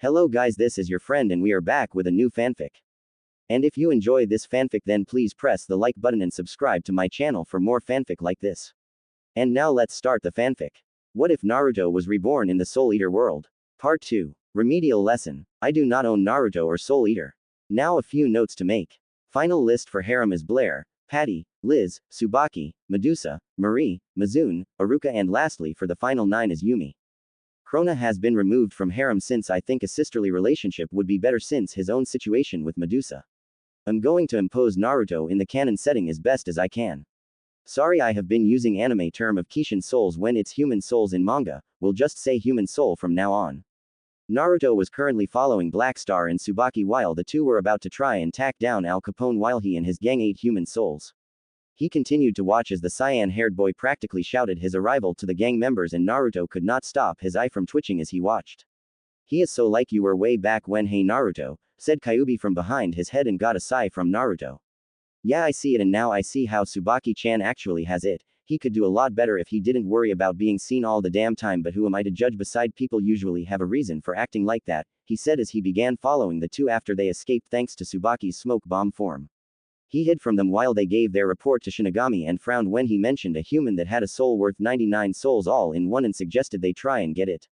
Hello guys, this is your friend and we are back with a new fanfic. And if you enjoy this fanfic then please press the like button and subscribe to my channel for more fanfic like this. And now let's start the fanfic. What if Naruto was reborn in the Soul Eater world? Part 2. Remedial lesson. I do not own Naruto or Soul Eater. Now a few notes to make. Final list for harem is Blair, Patty, Liz, Tsubaki, Medusa, Marie, Mizune, Aruka and lastly for the final 9 is Yumi. Krona has been removed from harem since I think a sisterly relationship would be better since his own situation with Medusa. I'm going to impose Naruto in the canon setting as best as I can. Sorry I have been using anime term of Kishin souls when it's human souls in manga, we'll just say human soul from now on. Naruto was currently following Black Star and Tsubaki while the two were about to try and tack down Al Capone while he and his gang ate human souls. He continued to watch as the cyan-haired boy practically shouted his arrival to the gang members and Naruto could not stop his eye from twitching as he watched. He is so like you were way back when. Hey Naruto, said Kyuubi from behind his head and got a sigh from Naruto. Yeah, I see it and now I see how Tsubaki-chan actually has it. He could do a lot better if he didn't worry about being seen all the damn time, but who am I to judge? Beside people usually have a reason for acting like that, he said as he began following the two after they escaped thanks to Tsubaki's smoke bomb form. He hid from them while they gave their report to Shinigami and frowned when he mentioned a human that had a soul worth 99 souls all in one and suggested they try and get it.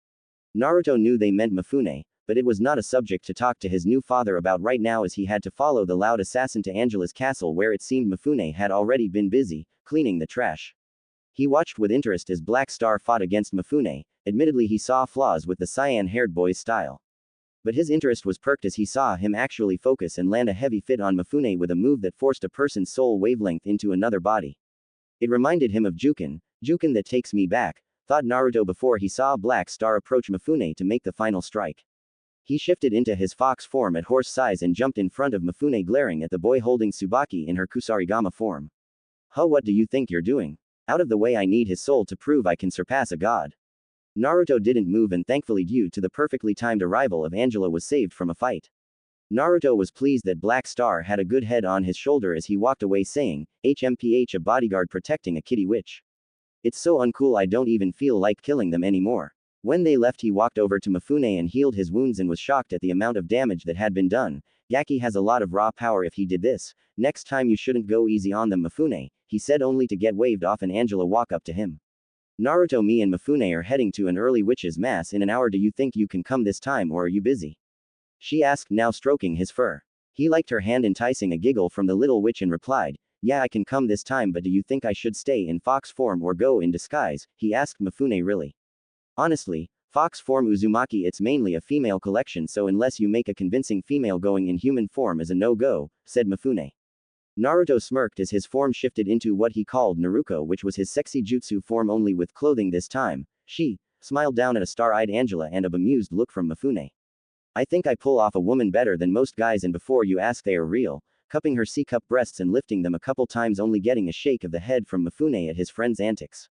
Naruto knew they meant Mifune, but it was not a subject to talk to his new father about right now as he had to follow the loud assassin to Angela's castle where it seemed Mifune had already been busy, cleaning the trash. He watched with interest as Black Star fought against Mifune. Admittedly he saw flaws with the cyan-haired boy's style. But his interest was perked as he saw him actually focus and land a heavy fit on Mifune with a move that forced a person's soul wavelength into another body. It reminded him of Juken that takes me back, thought Naruto before he saw Black Star approach Mifune to make the final strike. He shifted into his fox form at horse size and jumped in front of Mifune glaring at the boy holding Tsubaki in her Kusarigama form. Huh, what do you think you're doing? Out of the way, I need his soul to prove I can surpass a god. Naruto didn't move and thankfully due to the perfectly timed arrival of Angela was saved from a fight. Naruto was pleased that Black Star had a good head on his shoulder as he walked away saying, HMPH, a bodyguard protecting a kitty witch. It's so uncool I don't even feel like killing them anymore. When they left he walked over to Mifune and healed his wounds and was shocked at the amount of damage that had been done. Gaki has a lot of raw power if he did this. Next time you shouldn't go easy on them Mifune, he said only to get waved off and Angela walk up to him. Naruto, me and Mifune are heading to an early witch's mass in an hour. Do you think you can come this time or are you busy? She asked, now stroking his fur. He liked her hand, enticing a giggle from the little witch, and replied, yeah, I can come this time, but do you think I should stay in fox form or go in disguise? He asked Mifune. Really? Honestly, fox form Uzumaki, it's mainly a female collection, so unless you make a convincing female, going in human form is a no-go, said Mifune. Naruto smirked as his form shifted into what he called Naruko, which was his sexy jutsu form only with clothing this time. She smiled down at a star-eyed Angela and a bemused look from Mifune. I think I pull off a woman better than most guys, and before you ask they are real, cupping her C-cup breasts and lifting them a couple times, only getting a shake of the head from Mifune at his friend's antics.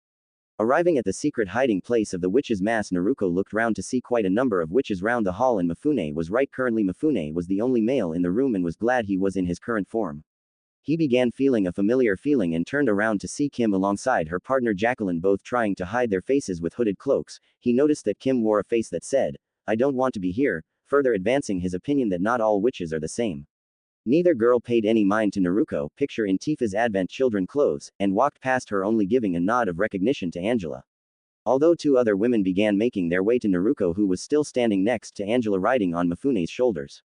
Arriving at the secret hiding place of the witch's mass, Naruto looked round to see quite a number of witches round the hall, and Mifune was right. Currently Mifune was the only male in the room and was glad he was in his current form. He began feeling a familiar feeling and turned around to see Kim alongside her partner Jacqueline, both trying to hide their faces with hooded cloaks. He noticed that Kim wore a face that said, I don't want to be here, further advancing his opinion that not all witches are the same. Neither girl paid any mind to Naruto, picture in Tifa's Advent Children clothes, and walked past her, only giving a nod of recognition to Angela. Although two other women began making their way to Naruto, who was still standing next to Angela riding on Mifune's shoulders.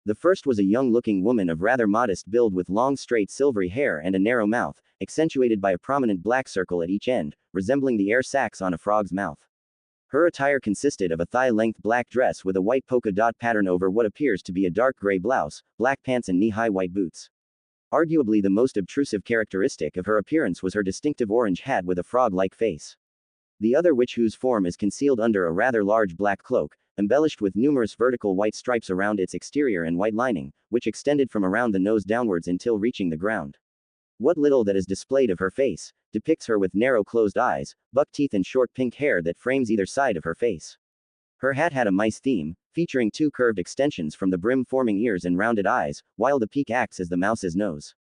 The first was a young-looking woman of rather modest build with long straight silvery hair and a narrow mouth, accentuated by a prominent black circle at each end, resembling the air sacs on a frog's mouth. Her attire consisted of a thigh-length black dress with a white polka dot pattern over what appears to be a dark gray blouse, black pants and knee-high white boots. Arguably the most obtrusive characteristic of her appearance was her distinctive orange hat with a frog-like face. The other witch, whose form is concealed under a rather large black cloak, embellished with numerous vertical white stripes around its exterior and white lining, which extended from around the nose downwards until reaching the ground. What little that is displayed of her face depicts her with narrow closed eyes, buck teeth and short pink hair that frames either side of her face. Her hat had a mice theme, featuring two curved extensions from the brim forming ears and rounded eyes, while the peak acts as the mouse's nose.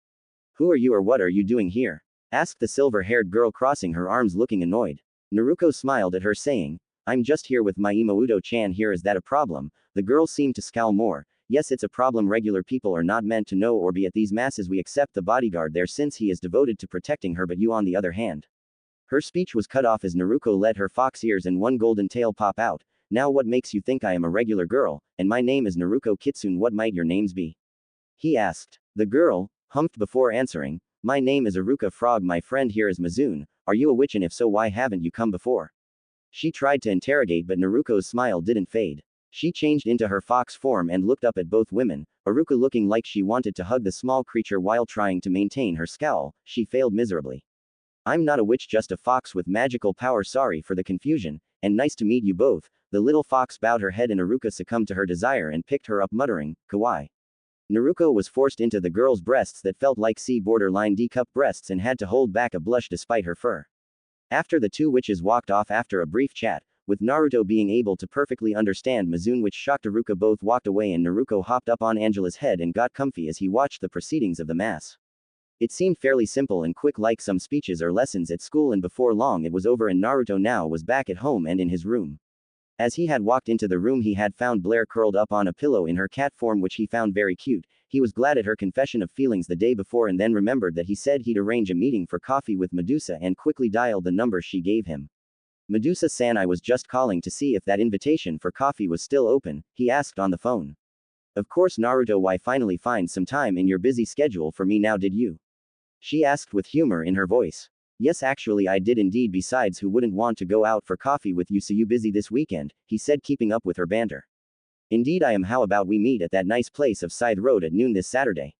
Who are you, or what are you doing here? Asked the silver-haired girl, crossing her arms looking annoyed. Naruto smiled at her saying, I'm just here with my Imouto-chan here, is that a problem? The girl seemed to scowl more. Yes, it's a problem. Regular people are not meant to know or be at these masses. We accept the bodyguard there since he is devoted to protecting her, but you on the other hand. Her speech was cut off as Naruto let her fox ears and one golden tail pop out. Now what makes you think I am a regular girl, and my name is Naruto Kitsune? What might your names be? He asked. The girl humphed before answering. My name is Aruka Frog. My friend here is Mizune. Are you a witch, and if so, why haven't you come before? She tried to interrogate, but Naruto's smile didn't fade. She changed into her fox form and looked up at both women, Aruka looking like she wanted to hug the small creature while trying to maintain her scowl. She failed miserably. I'm not a witch, just a fox with magical power. Sorry for the confusion, and nice to meet you both. The little fox bowed her head and Aruka succumbed to her desire and picked her up, muttering, kawaii. Naruto was forced into the girl's breasts that felt like sea borderline D-cup breasts and had to hold back a blush despite her fur. After the two witches walked off after a brief chat, with Naruto being able to perfectly understand Mizune, which shocked Aruka, both walked away and Naruto hopped up on Angela's head and got comfy as he watched the proceedings of the mass. It seemed fairly simple and quick, like some speeches or lessons at school, and before long it was over and Naruto now was back at home and in his room. As he had walked into the room, he had found Blair curled up on a pillow in her cat form, which he found very cute. He was glad at her confession of feelings the day before and then remembered that he said he'd arrange a meeting for coffee with Medusa and quickly dialed the number she gave him. Medusa-san, I was just calling to see if that invitation for coffee was still open, he asked on the phone. Of course, Naruto. Why finally find some time in your busy schedule for me now, did you? She asked with humor in her voice. Yes, actually I did indeed. Besides, who wouldn't want to go out for coffee with you? So you busy this weekend? He said, keeping up with her banter. Indeed I am. How about we meet at that nice place of Scythe Road at noon this Saturday?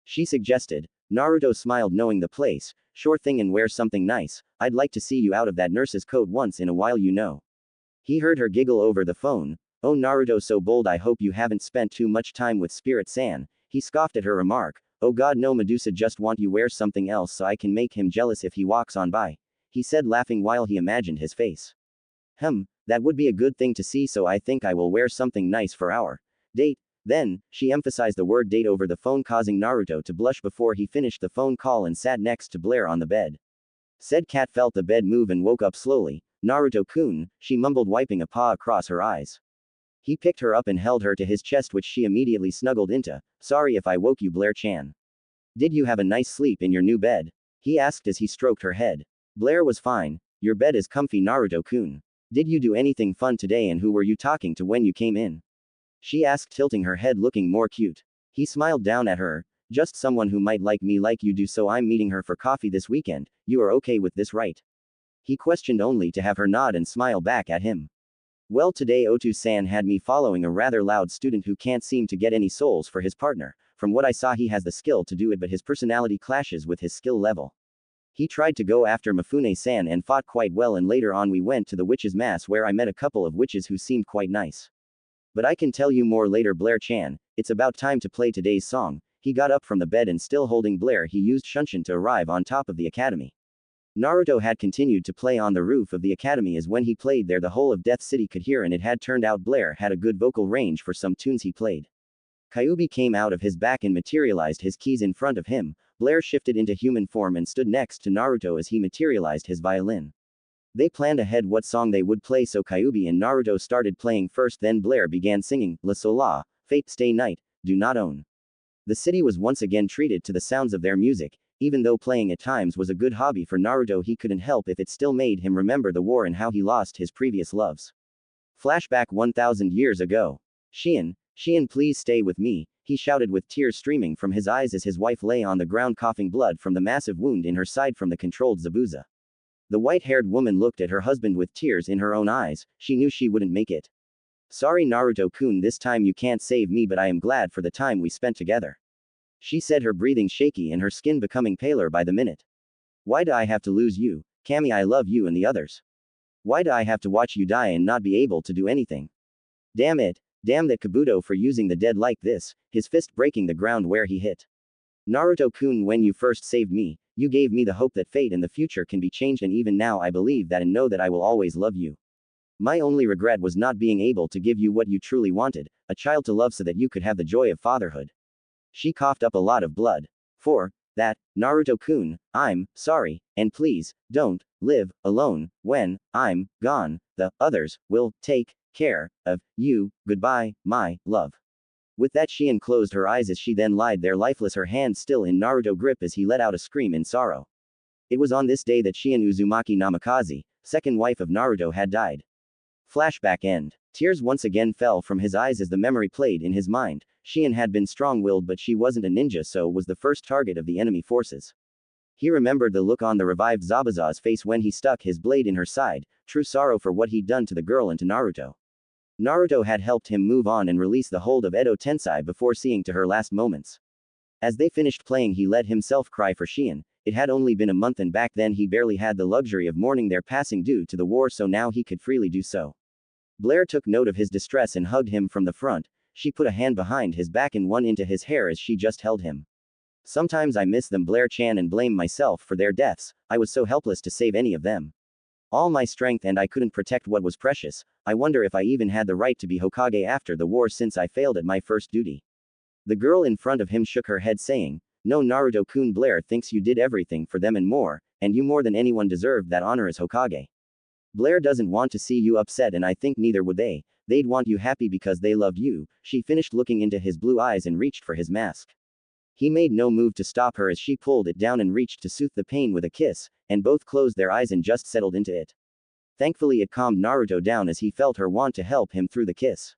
She suggested. Naruto smiled, knowing the place. Sure thing, and wear something nice. I'd like to see you out of that nurse's coat once in a while, you know. He heard her giggle over the phone. Oh, Naruto, so bold. I hope you haven't spent too much time with Spirit-san. He scoffed at her remark. Oh god no, Medusa just want you wear something else so I can make him jealous if he walks on by. He said, laughing while he imagined his face. That would be a good thing to see, so I think I will wear something nice for our date. Then, she emphasized the word date over the phone, causing Naruto to blush before he finished the phone call and sat next to Blair on the bed. Said cat felt the bed move and woke up slowly. Naruto-kun, she mumbled, wiping a paw across her eyes. He picked her up and held her to his chest, which she immediately snuggled into. Sorry if I woke you, Blair-chan. Did you have a nice sleep in your new bed? He asked as he stroked her head. Blair was fine. Your bed is comfy, Naruto-kun. Did you do anything fun today, and who were you talking to when you came in? She asked, tilting her head, looking more cute. He smiled down at her. Just someone who might like me like you do, so I'm meeting her for coffee this weekend. You are okay with this, right? He questioned, only to have her nod and smile back at him. Well, today Otu-san had me following a rather loud student who can't seem to get any souls for his partner. From what I saw, he has the skill to do it, but his personality clashes with his skill level. He tried to go after Mifune-san and fought quite well, and later on we went to the witches' mass where I met a couple of witches who seemed quite nice. But I can tell you more later, Blair-chan. It's about time to play today's song. He got up from the bed and, still holding Blair, he used Shunshin to arrive on top of the academy. Naruto had continued to play on the roof of the academy, as when he played there the whole of Death City could hear, and it had turned out Blair had a good vocal range for some tunes he played. Kyuubi came out of his back and materialized his keys in front of him. Blair shifted into human form and stood next to Naruto as he materialized his violin. They planned ahead what song they would play, so Kyuubi and Naruto started playing first, then Blair began singing, La Sola, Fate Stay Night, Do Not Own. The city was once again treated to the sounds of their music. Even though playing at times was a good hobby for Naruto, he couldn't help if it still made him remember the war and how he lost his previous loves. Flashback 1000 years ago. Shion, please stay with me, he shouted with tears streaming from his eyes as his wife lay on the ground coughing blood from the massive wound in her side from the controlled Zabuza. The white-haired woman looked at her husband with tears in her own eyes. She knew she wouldn't make it. Sorry, Naruto-kun, this time you can't save me, but I am glad for the time we spent together. She said, her breathing shaky and her skin becoming paler by the minute. Why do I have to lose you, Kami? I love you and the others. Why do I have to watch you die and not be able to do anything? Damn it. Damn that Kabuto for using the dead like this, his fist breaking the ground where he hit. Naruto-kun, when you first saved me, you gave me the hope that fate and the future can be changed, and even now I believe that and know that I will always love you. My only regret was not being able to give you what you truly wanted, a child to love so that you could have the joy of fatherhood. She coughed up a lot of blood. that, Naruto-kun, I'm sorry, and please, don't live alone when I'm gone. The others will take care of you. Goodbye, my love. With that, Shion closed her eyes as she then lied there lifeless, her hand still in Naruto grip as he let out a scream in sorrow. It was on this day that Shion Uzumaki Namikaze, second wife of Naruto, had died. Flashback end. Tears once again fell from his eyes as the memory played in his mind. Shion had been strong-willed, but she wasn't a ninja, so was the first target of the enemy forces. He remembered the look on the revived Zabuza's face when he stuck his blade in her side, true sorrow for what he'd done to the girl and to Naruto. Naruto had helped him move on and release the hold of Edo Tensei before seeing to her last moments. As they finished playing, he let himself cry for Shion. It had only been a month, and back then he barely had the luxury of mourning their passing due to the war, so now he could freely do so. Blair took note of his distress and hugged him from the front. She put a hand behind his back and one into his hair as she just held him. Sometimes I miss them, Blair-chan, and blame myself for their deaths. I was so helpless to save any of them. All my strength, and I couldn't protect what was precious. I wonder if I even had the right to be Hokage after the war, since I failed at my first duty. The girl in front of him shook her head, saying, "No, Naruto-kun, Blair thinks you did everything for them and more, and you more than anyone deserved that honor as Hokage. Blair doesn't want to see you upset, and I think neither would they. They'd want you happy because they loved you." She finished, looking into his blue eyes, and reached for his mask. He made no move to stop her as she pulled it down and reached to soothe the pain with a kiss, and both closed their eyes and just settled into it. Thankfully, it calmed Naruto down as he felt her want to help him through the kiss.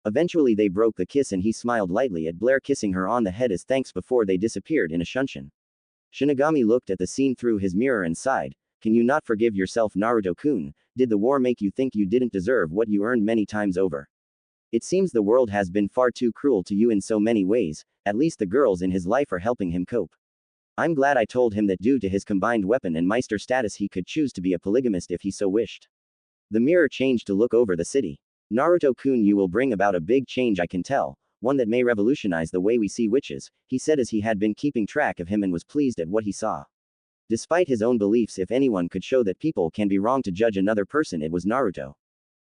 Eventually they broke the kiss and he smiled lightly at Blair, kissing her on the head as thanks before they disappeared in a shunshin. Shinigami looked at the scene through his mirror and sighed. "Can you not forgive yourself, Naruto-kun? Did the war make you think you didn't deserve what you earned many times over? It seems the world has been far too cruel to you in so many ways. At least the girls in his life are helping him cope. I'm glad I told him that due to his combined weapon and Meister status he could choose to be a polygamist if he so wished." The mirror changed to look over the city. "Naruto-kun, you will bring about a big change, I can tell, one that may revolutionize the way we see witches," he said as he had been keeping track of him and was pleased at what he saw. Despite his own beliefs, if anyone could show that people can be wrong to judge another person, it was Naruto.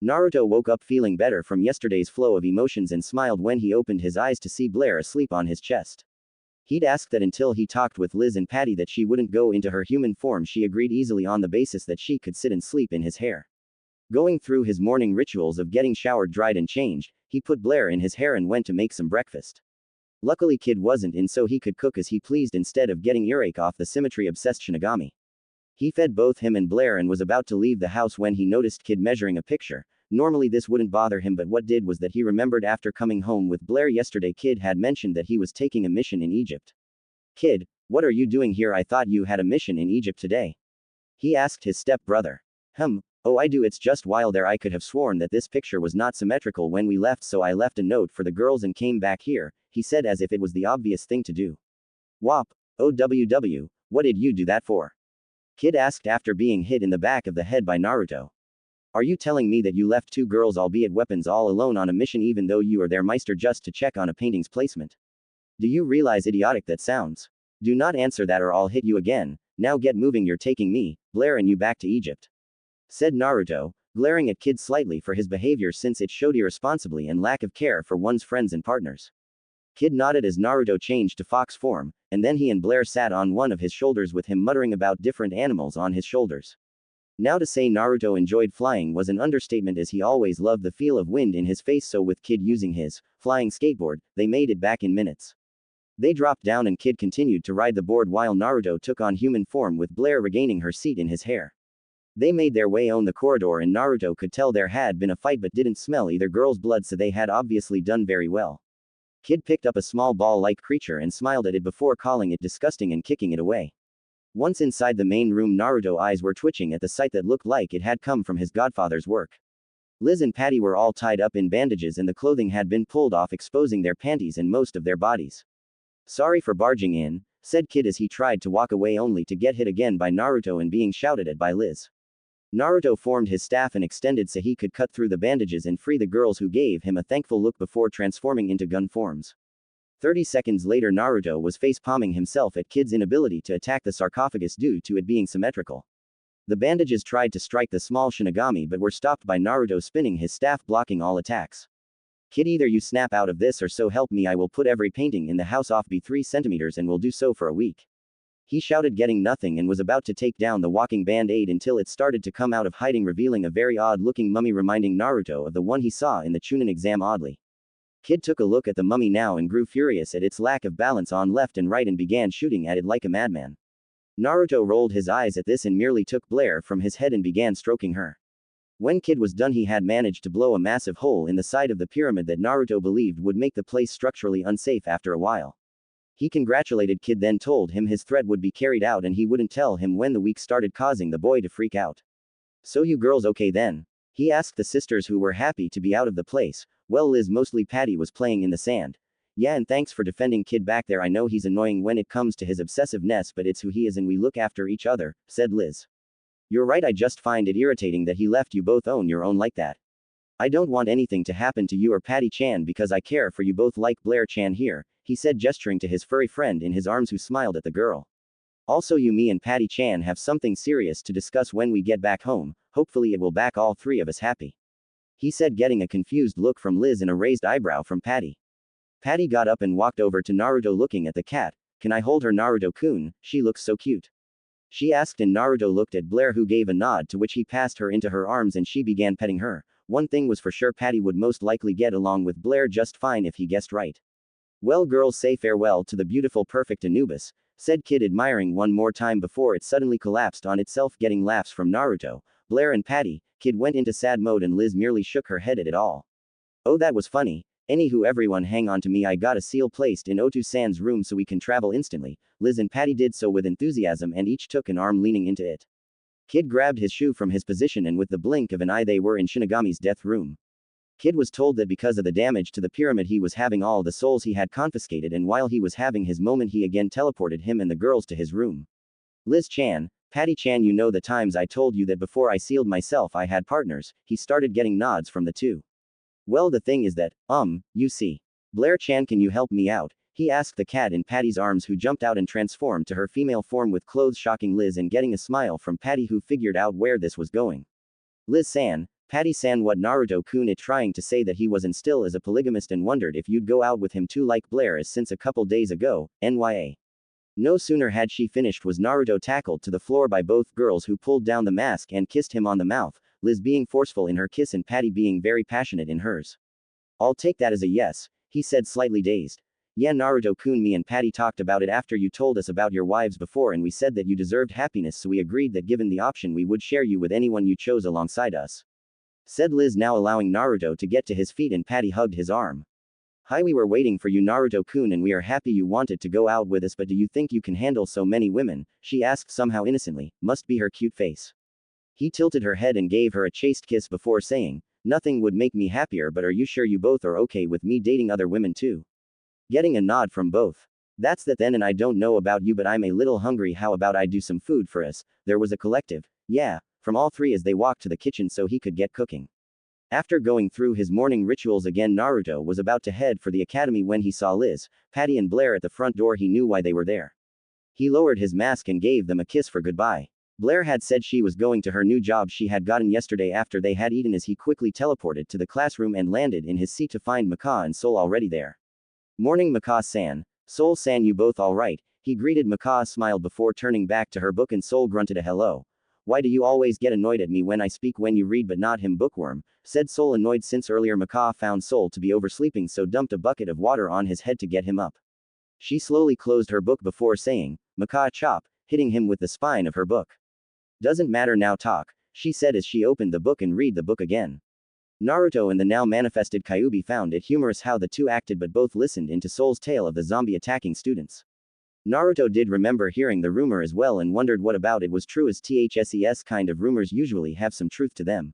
Naruto woke up feeling better from yesterday's flow of emotions and smiled when he opened his eyes to see Blair asleep on his chest. He'd asked that until he talked with Liz and Patty that she wouldn't go into her human form. She agreed easily on the basis that she could sit and sleep in his hair. Going through his morning rituals of getting showered, dried and changed, he put Blair in his hair and went to make some breakfast. Luckily Kid wasn't in, so he could cook as he pleased instead of getting earache off the symmetry-obsessed Shinigami. He fed both him and Blair and was about to leave the house when he noticed Kid measuring a picture. Normally this wouldn't bother him, but what did was that he remembered after coming home with Blair yesterday, Kid had mentioned that he was taking a mission in Egypt. "Kid, what are you doing here? I thought you had a mission in Egypt today," he asked his step-brother. Oh, I do. It's just while there I could have sworn that this picture was not symmetrical when we left, so I left a note for the girls and came back here," he said as if it was the obvious thing to do. "Wop. OWW, what did you do that for?" Kid asked after being hit in the back of the head by Naruto. "Are you telling me that you left two girls, albeit weapons, all alone on a mission even though you are their Meister, just to check on a painting's placement? Do you realize idiotic that sounds? Do not answer that or I'll hit you again. Now get moving, you're taking me, Blair and you back to Egypt," said Naruto, glaring at Kid slightly for his behavior since it showed irresponsibility and lack of care for one's friends and partners. Kid nodded as Naruto changed to fox form, and then he and Blair sat on one of his shoulders with him muttering about different animals on his shoulders. Now to say Naruto enjoyed flying was an understatement, as he always loved the feel of wind in his face, so with Kid using his flying skateboard, they made it back in minutes. They dropped down and Kid continued to ride the board while Naruto took on human form with Blair regaining her seat in his hair. They made their way on the corridor and Naruto could tell there had been a fight but didn't smell either girl's blood, so they had obviously done very well. Kid picked up a small ball-like creature and smiled at it before calling it disgusting and kicking it away. Once inside the main room, Naruto's eyes were twitching at the sight that looked like it had come from his godfather's work. Liz and Patty were all tied up in bandages and the clothing had been pulled off, exposing their panties and most of their bodies. "Sorry for barging in," said Kid as he tried to walk away only to get hit again by Naruto and being shouted at by Liz. Naruto formed his staff and extended so he could cut through the bandages and free the girls, who gave him a thankful look before transforming into gun forms. 30 seconds later, Naruto was face-palming himself at Kid's inability to attack the sarcophagus due to it being symmetrical. The bandages tried to strike the small Shinigami but were stopped by Naruto spinning his staff, blocking all attacks. "Kid, either you snap out of this or so help me I will put every painting in the house off by 3 centimeters and will do so for a week," He shouted, getting nothing, and was about to take down the walking band-aid until it started to come out of hiding, revealing a very odd-looking mummy reminding Naruto of the one he saw in the Chunin exam. Oddly, Kid took a look at the mummy now and grew furious at its lack of balance on left and right and began shooting at it like a madman. Naruto rolled his eyes at this and merely took Blair from his head and began stroking her. When Kid was done, he had managed to blow a massive hole in the side of the pyramid that Naruto believed would make the place structurally unsafe after a while. He congratulated Kid, then told him his threat would be carried out and he wouldn't tell him when the week started, causing the boy to freak out. "So you girls okay then?" he asked the sisters, who were happy to be out of the place. Well, Liz, mostly Patty, was playing in the sand. "Yeah, and thanks for defending Kid back there. I know he's annoying when it comes to his obsessiveness, but it's who he is and we look after each other," said Liz. "You're right, I just find it irritating that he left you both on your own like that. I don't want anything to happen to you or Patty-chan because I care for you both, like Blair-chan here," he said, gesturing to his furry friend in his arms, who smiled at the girl. "Also, you, me and Patty-chan have something serious to discuss when we get back home. Hopefully it will make all three of us happy," he said, getting a confused look from Liz and a raised eyebrow from Patty. Patty got up and walked over to Naruto, looking at the cat. "Can I hold her, Naruto-kun? She looks so cute," she asked, and Naruto looked at Blair, who gave a nod, to which he passed her into her arms and she began petting her. One thing was for sure, Patty would most likely get along with Blair just fine if he guessed right. "Well, girls, say farewell to the beautiful, perfect Anubis," said Kid, admiring one more time before it suddenly collapsed on itself, getting laughs from Naruto, Blair and Patty. Kid went into sad mode and Liz merely shook her head at it all. "Oh, that was funny. Anywho, everyone hang on to me. I got a seal placed in Otu-san's room so we can travel instantly." Liz and Patty did so with enthusiasm and each took an arm, leaning into it. Kid grabbed his shoe from his position and with the blink of an eye they were in Shinigami's death room. Kid was told that because of the damage to the pyramid he was having all the souls he had confiscated, and while he was having his moment he again teleported him and the girls to his room. "Liz-chan, Patty-chan, you know the times I told you that before I sealed myself I had partners," he started, getting nods from the two. "Well, the thing is that, you see. Blair-chan, can you help me out?" he asked the cat in Patty's arms, who jumped out and transformed to her female form with clothes, shocking Liz and getting a smile from Patty, who figured out where this was going. "Liz-san, Patty-san, what Naruto-kun it trying to say that he wasn't still as a polygamist and wondered if you'd go out with him too like Blair is since a couple days ago, nya." No sooner had she finished was Naruto tackled to the floor by both girls, who pulled down the mask and kissed him on the mouth, Liz being forceful in her kiss and Patty being very passionate in hers. "I'll take that as a yes," he said, slightly dazed. "Yeah, Naruto-kun, me and Patty talked about it after you told us about your wives before, and we said that you deserved happiness, so we agreed that given the option we would share you with anyone you chose alongside us," said Liz, now allowing Naruto to get to his feet, and Patty hugged his arm. "Hi, we were waiting for you, Naruto-kun, and we are happy you wanted to go out with us, but do you think you can handle so many women?" she asked somehow innocently. Must be her cute face. He tilted her head and gave her a chaste kiss before saying, "Nothing would make me happier, but are you sure you both are okay with me dating other women too?" Getting a nod from both. "That's that then, and I don't know about you, but I'm a little hungry. How about I do some food for us?" There was a collective "yeah" from all three as they walked to the kitchen so he could get cooking. After going through his morning rituals again, Naruto was about to head for the academy when he saw Liz, Patty and Blair at the front door. He knew why they were there. He lowered his mask and gave them a kiss for goodbye. Blair had said she was going to her new job she had gotten yesterday after they had eaten, as he quickly teleported to the classroom and landed in his seat to find Maka and Sol already there. "Morning, Maka-san. Sol-san, you both alright?" he greeted. Maka smiled before turning back to her book, and Sol grunted a hello. "Why do you always get annoyed at me when I speak when you read but not him, bookworm?" said Sol, annoyed since earlier Maka found Sol to be oversleeping, so dumped a bucket of water on his head to get him up. She slowly closed her book before saying, "Maka, chop," hitting him with the spine of her book. "Doesn't matter now, talk," she said as she opened the book and read the book again. Naruto and the now manifested Kyuubi found it humorous how the two acted, but both listened into Sol's tale of the zombie attacking students. Naruto did remember hearing the rumor as well and wondered what about it was true, as thses kind of rumors usually have some truth to them.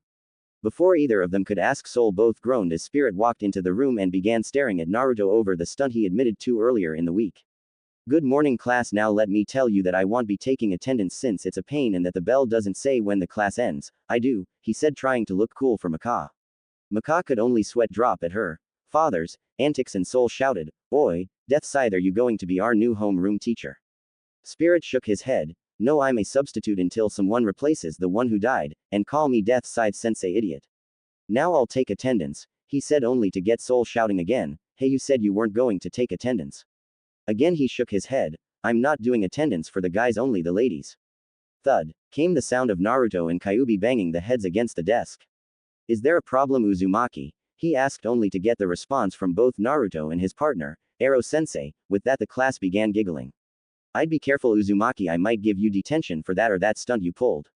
Before either of them could ask, Sol both groaned as Spirit walked into the room and began staring at Naruto over the stunt he admitted to earlier in the week. "Good morning, class. Now let me tell you that I won't be taking attendance since it's a pain and that the bell doesn't say when the class ends." "I do," he said, trying to look cool for Maka. Maka could only sweat drop at her father's antics, and Sol shouted, "Oi, Death Scythe, are you going to be our new homeroom teacher?" Spirit shook his head. "No, I'm a substitute until someone replaces the one who died, and call me Death Scythe sensei, idiot." "Now I'll take attendance," he said, only to get Sol shouting again, "Hey, you said you weren't going to take attendance." Again he shook his head. I'm not doing attendance for the guys, only the ladies. Thud. Came the sound of Naruto and Kyuubi banging the heads against the desk. Is there a problem, Uzumaki? He asked, only to get the response from both Naruto and his partner, Ero-sensei. With that the class began giggling. I'd be careful, Uzumaki, I might give you detention for that or that stunt you pulled.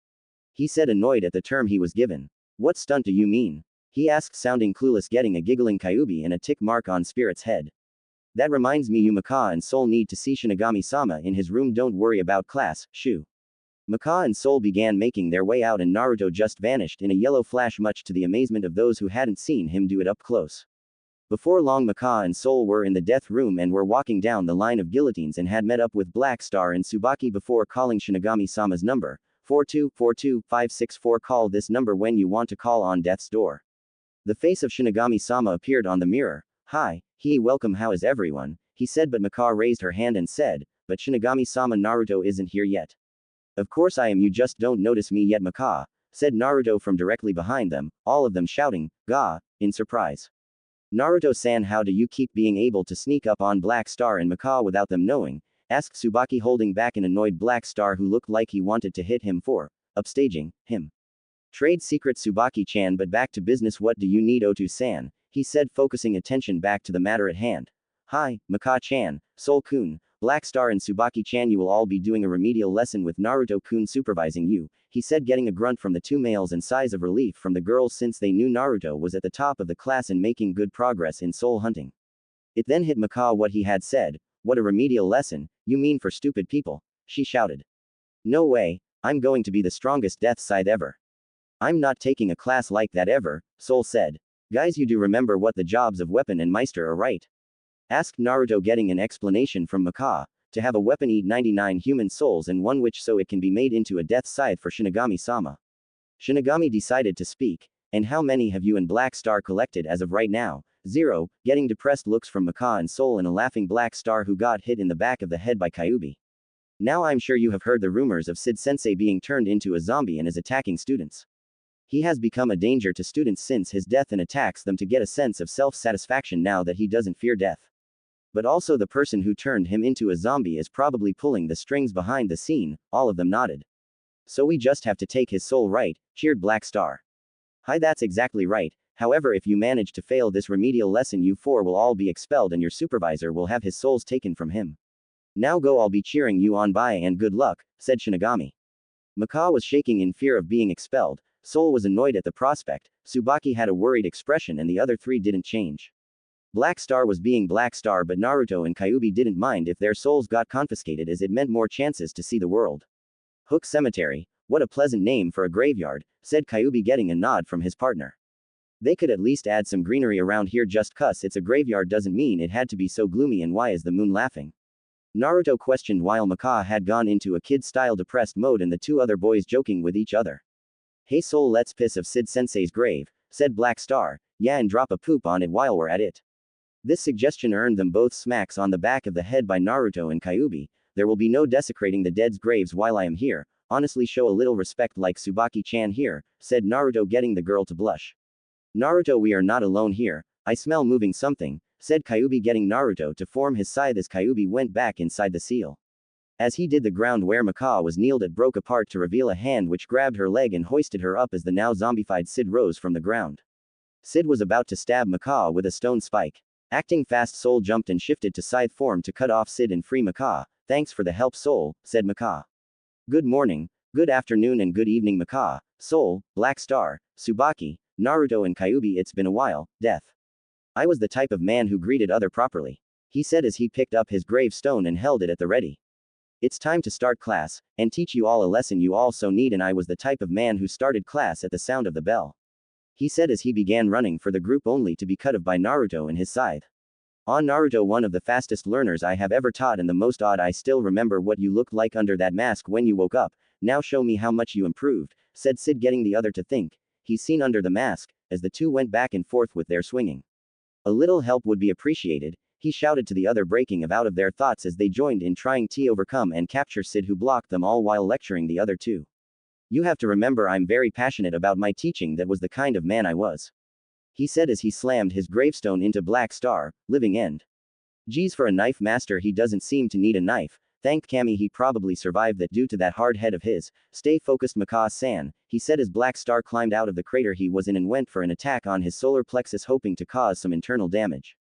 He said, annoyed at the term he was given. What stunt do you mean? He asked, sounding clueless, getting a giggling Kyuubi and a tick mark on Spirit's head. That reminds me, you Maka and Soul need to see Shinigami-sama in his room, don't worry about class, shoo. Maka and Soul began making their way out and Naruto just vanished in a yellow flash, much to the amazement of those who hadn't seen him do it up close. Before long Maka and Soul were in the death room and were walking down the line of guillotines and had met up with Black Star and Tsubaki before calling Shinigami-sama's number, 4242564. Call this number when you want to call on death's door. The face of Shinigami-sama appeared on the mirror. Hi, welcome, how is everyone? He said, but Maka raised her hand and said, but Shinigami-sama, Naruto isn't here yet. Of course I am, you just don't notice me yet, Maka, said Naruto from directly behind them, all of them shouting, Ga, in surprise. Naruto-san, how do you keep being able to sneak up on Black Star and Maka without them knowing? Asked Tsubaki, holding back an annoyed Black Star who looked like he wanted to hit him for upstaging him. Trade secret, Tsubaki-chan, but back to business. What do you need, Otu-san? He said, focusing attention back to the matter at hand. Hi, Maka-chan, Soul-kun, Black Star and Tsubaki-chan, you will all be doing a remedial lesson with Naruto-kun supervising you, he said, getting a grunt from the two males and sighs of relief from the girls since they knew Naruto was at the top of the class and making good progress in soul hunting. It then hit Maka what he had said. What a remedial lesson, you mean for stupid people? She shouted. No way, I'm going to be the strongest death scythe ever. I'm not taking a class like that ever, Soul said. Guys, you do remember what the jobs of weapon and meister are, right? Asked Naruto, getting an explanation from Maka. To have a weapon eat 99 human souls and one witch so it can be made into a death scythe for Shinigami-sama. Shinigami decided to speak. And how many have you and Black Star collected as of right now? 0, getting depressed looks from Maka and Soul and a laughing Black Star who got hit in the back of the head by Kyuubi. Now I'm sure you have heard the rumors of Sid-sensei being turned into a zombie and is attacking students. He has become a danger to students since his death and attacks them to get a sense of self-satisfaction now that he doesn't fear death. But also the person who turned him into a zombie is probably pulling the strings behind the scene. All of them nodded. So we just have to take his soul, right? Cheered Black Star. Hi, that's exactly right. However, if you manage to fail this remedial lesson, you four will all be expelled and your supervisor will have his souls taken from him. Now go, I'll be cheering you on, bye and good luck, said Shinigami. Maka was shaking in fear of being expelled. Soul was annoyed at the prospect. Tsubaki had a worried expression and the other three didn't change. Black Star was being Black Star, but Naruto and Kyuubi didn't mind if their souls got confiscated as it meant more chances to see the world. Hook Cemetery, what a pleasant name for a graveyard, said Kyuubi, getting a nod from his partner. They could at least add some greenery around here, just 'cause it's a graveyard doesn't mean it had to be so gloomy. And why is the moon laughing? Naruto questioned while Maka had gone into a kid-style depressed mode and the two other boys joking with each other. Hey Soul, let's piss of Sid-sensei's grave, said Black Star, yeah, and drop a poop on it while we're at it. This suggestion earned them both smacks on the back of the head by Naruto and Kyuubi. There will be no desecrating the dead's graves while I am here, honestly show a little respect like Tsubaki-chan here, said Naruto, getting the girl to blush. Naruto, we are not alone here, I smell moving something, said Kyuubi, getting Naruto to form his scythe as Kyuubi went back inside the seal. As he did, the ground where Maka was kneeled at broke apart to reveal a hand which grabbed her leg and hoisted her up as the now zombified Sid rose from the ground. Sid was about to stab Maka with a stone spike. Acting fast, Soul jumped and shifted to scythe form to cut off Sid and free Maka. Thanks for the help, Soul, said Maka. Good morning, good afternoon and good evening, Maka, Soul, Black Star, Tsubaki, Naruto and Kyuubi. It's been a while, death. I was the type of man who greeted other properly, he said as he picked up his gravestone and held it at the ready. It's time to start class, and teach you all a lesson you all so need, and I was the type of man who started class at the sound of the bell, he said as he began running for the group only to be cut off by Naruto and his scythe. On Naruto, one of the fastest learners I have ever taught and the most odd. I still remember what you looked like under that mask when you woke up, now show me how much you improved, said Sid, getting the other to think he's seen under the mask, as the two went back and forth with their swinging. A little help would be appreciated, he shouted to the other, breaking out of their thoughts as they joined in trying to overcome and capture Sid, who blocked them all while lecturing the other two. You have to remember I'm very passionate about my teaching, that was the kind of man I was, he said as he slammed his gravestone into Black Star, living end. Geez, for a knife master he doesn't seem to need a knife, Thanked Kami he probably survived that due to that hard head of his. Stay focused Maka-san, he said as Black Star climbed out of the crater he was in and went for an attack on his solar plexus hoping to cause some internal damage.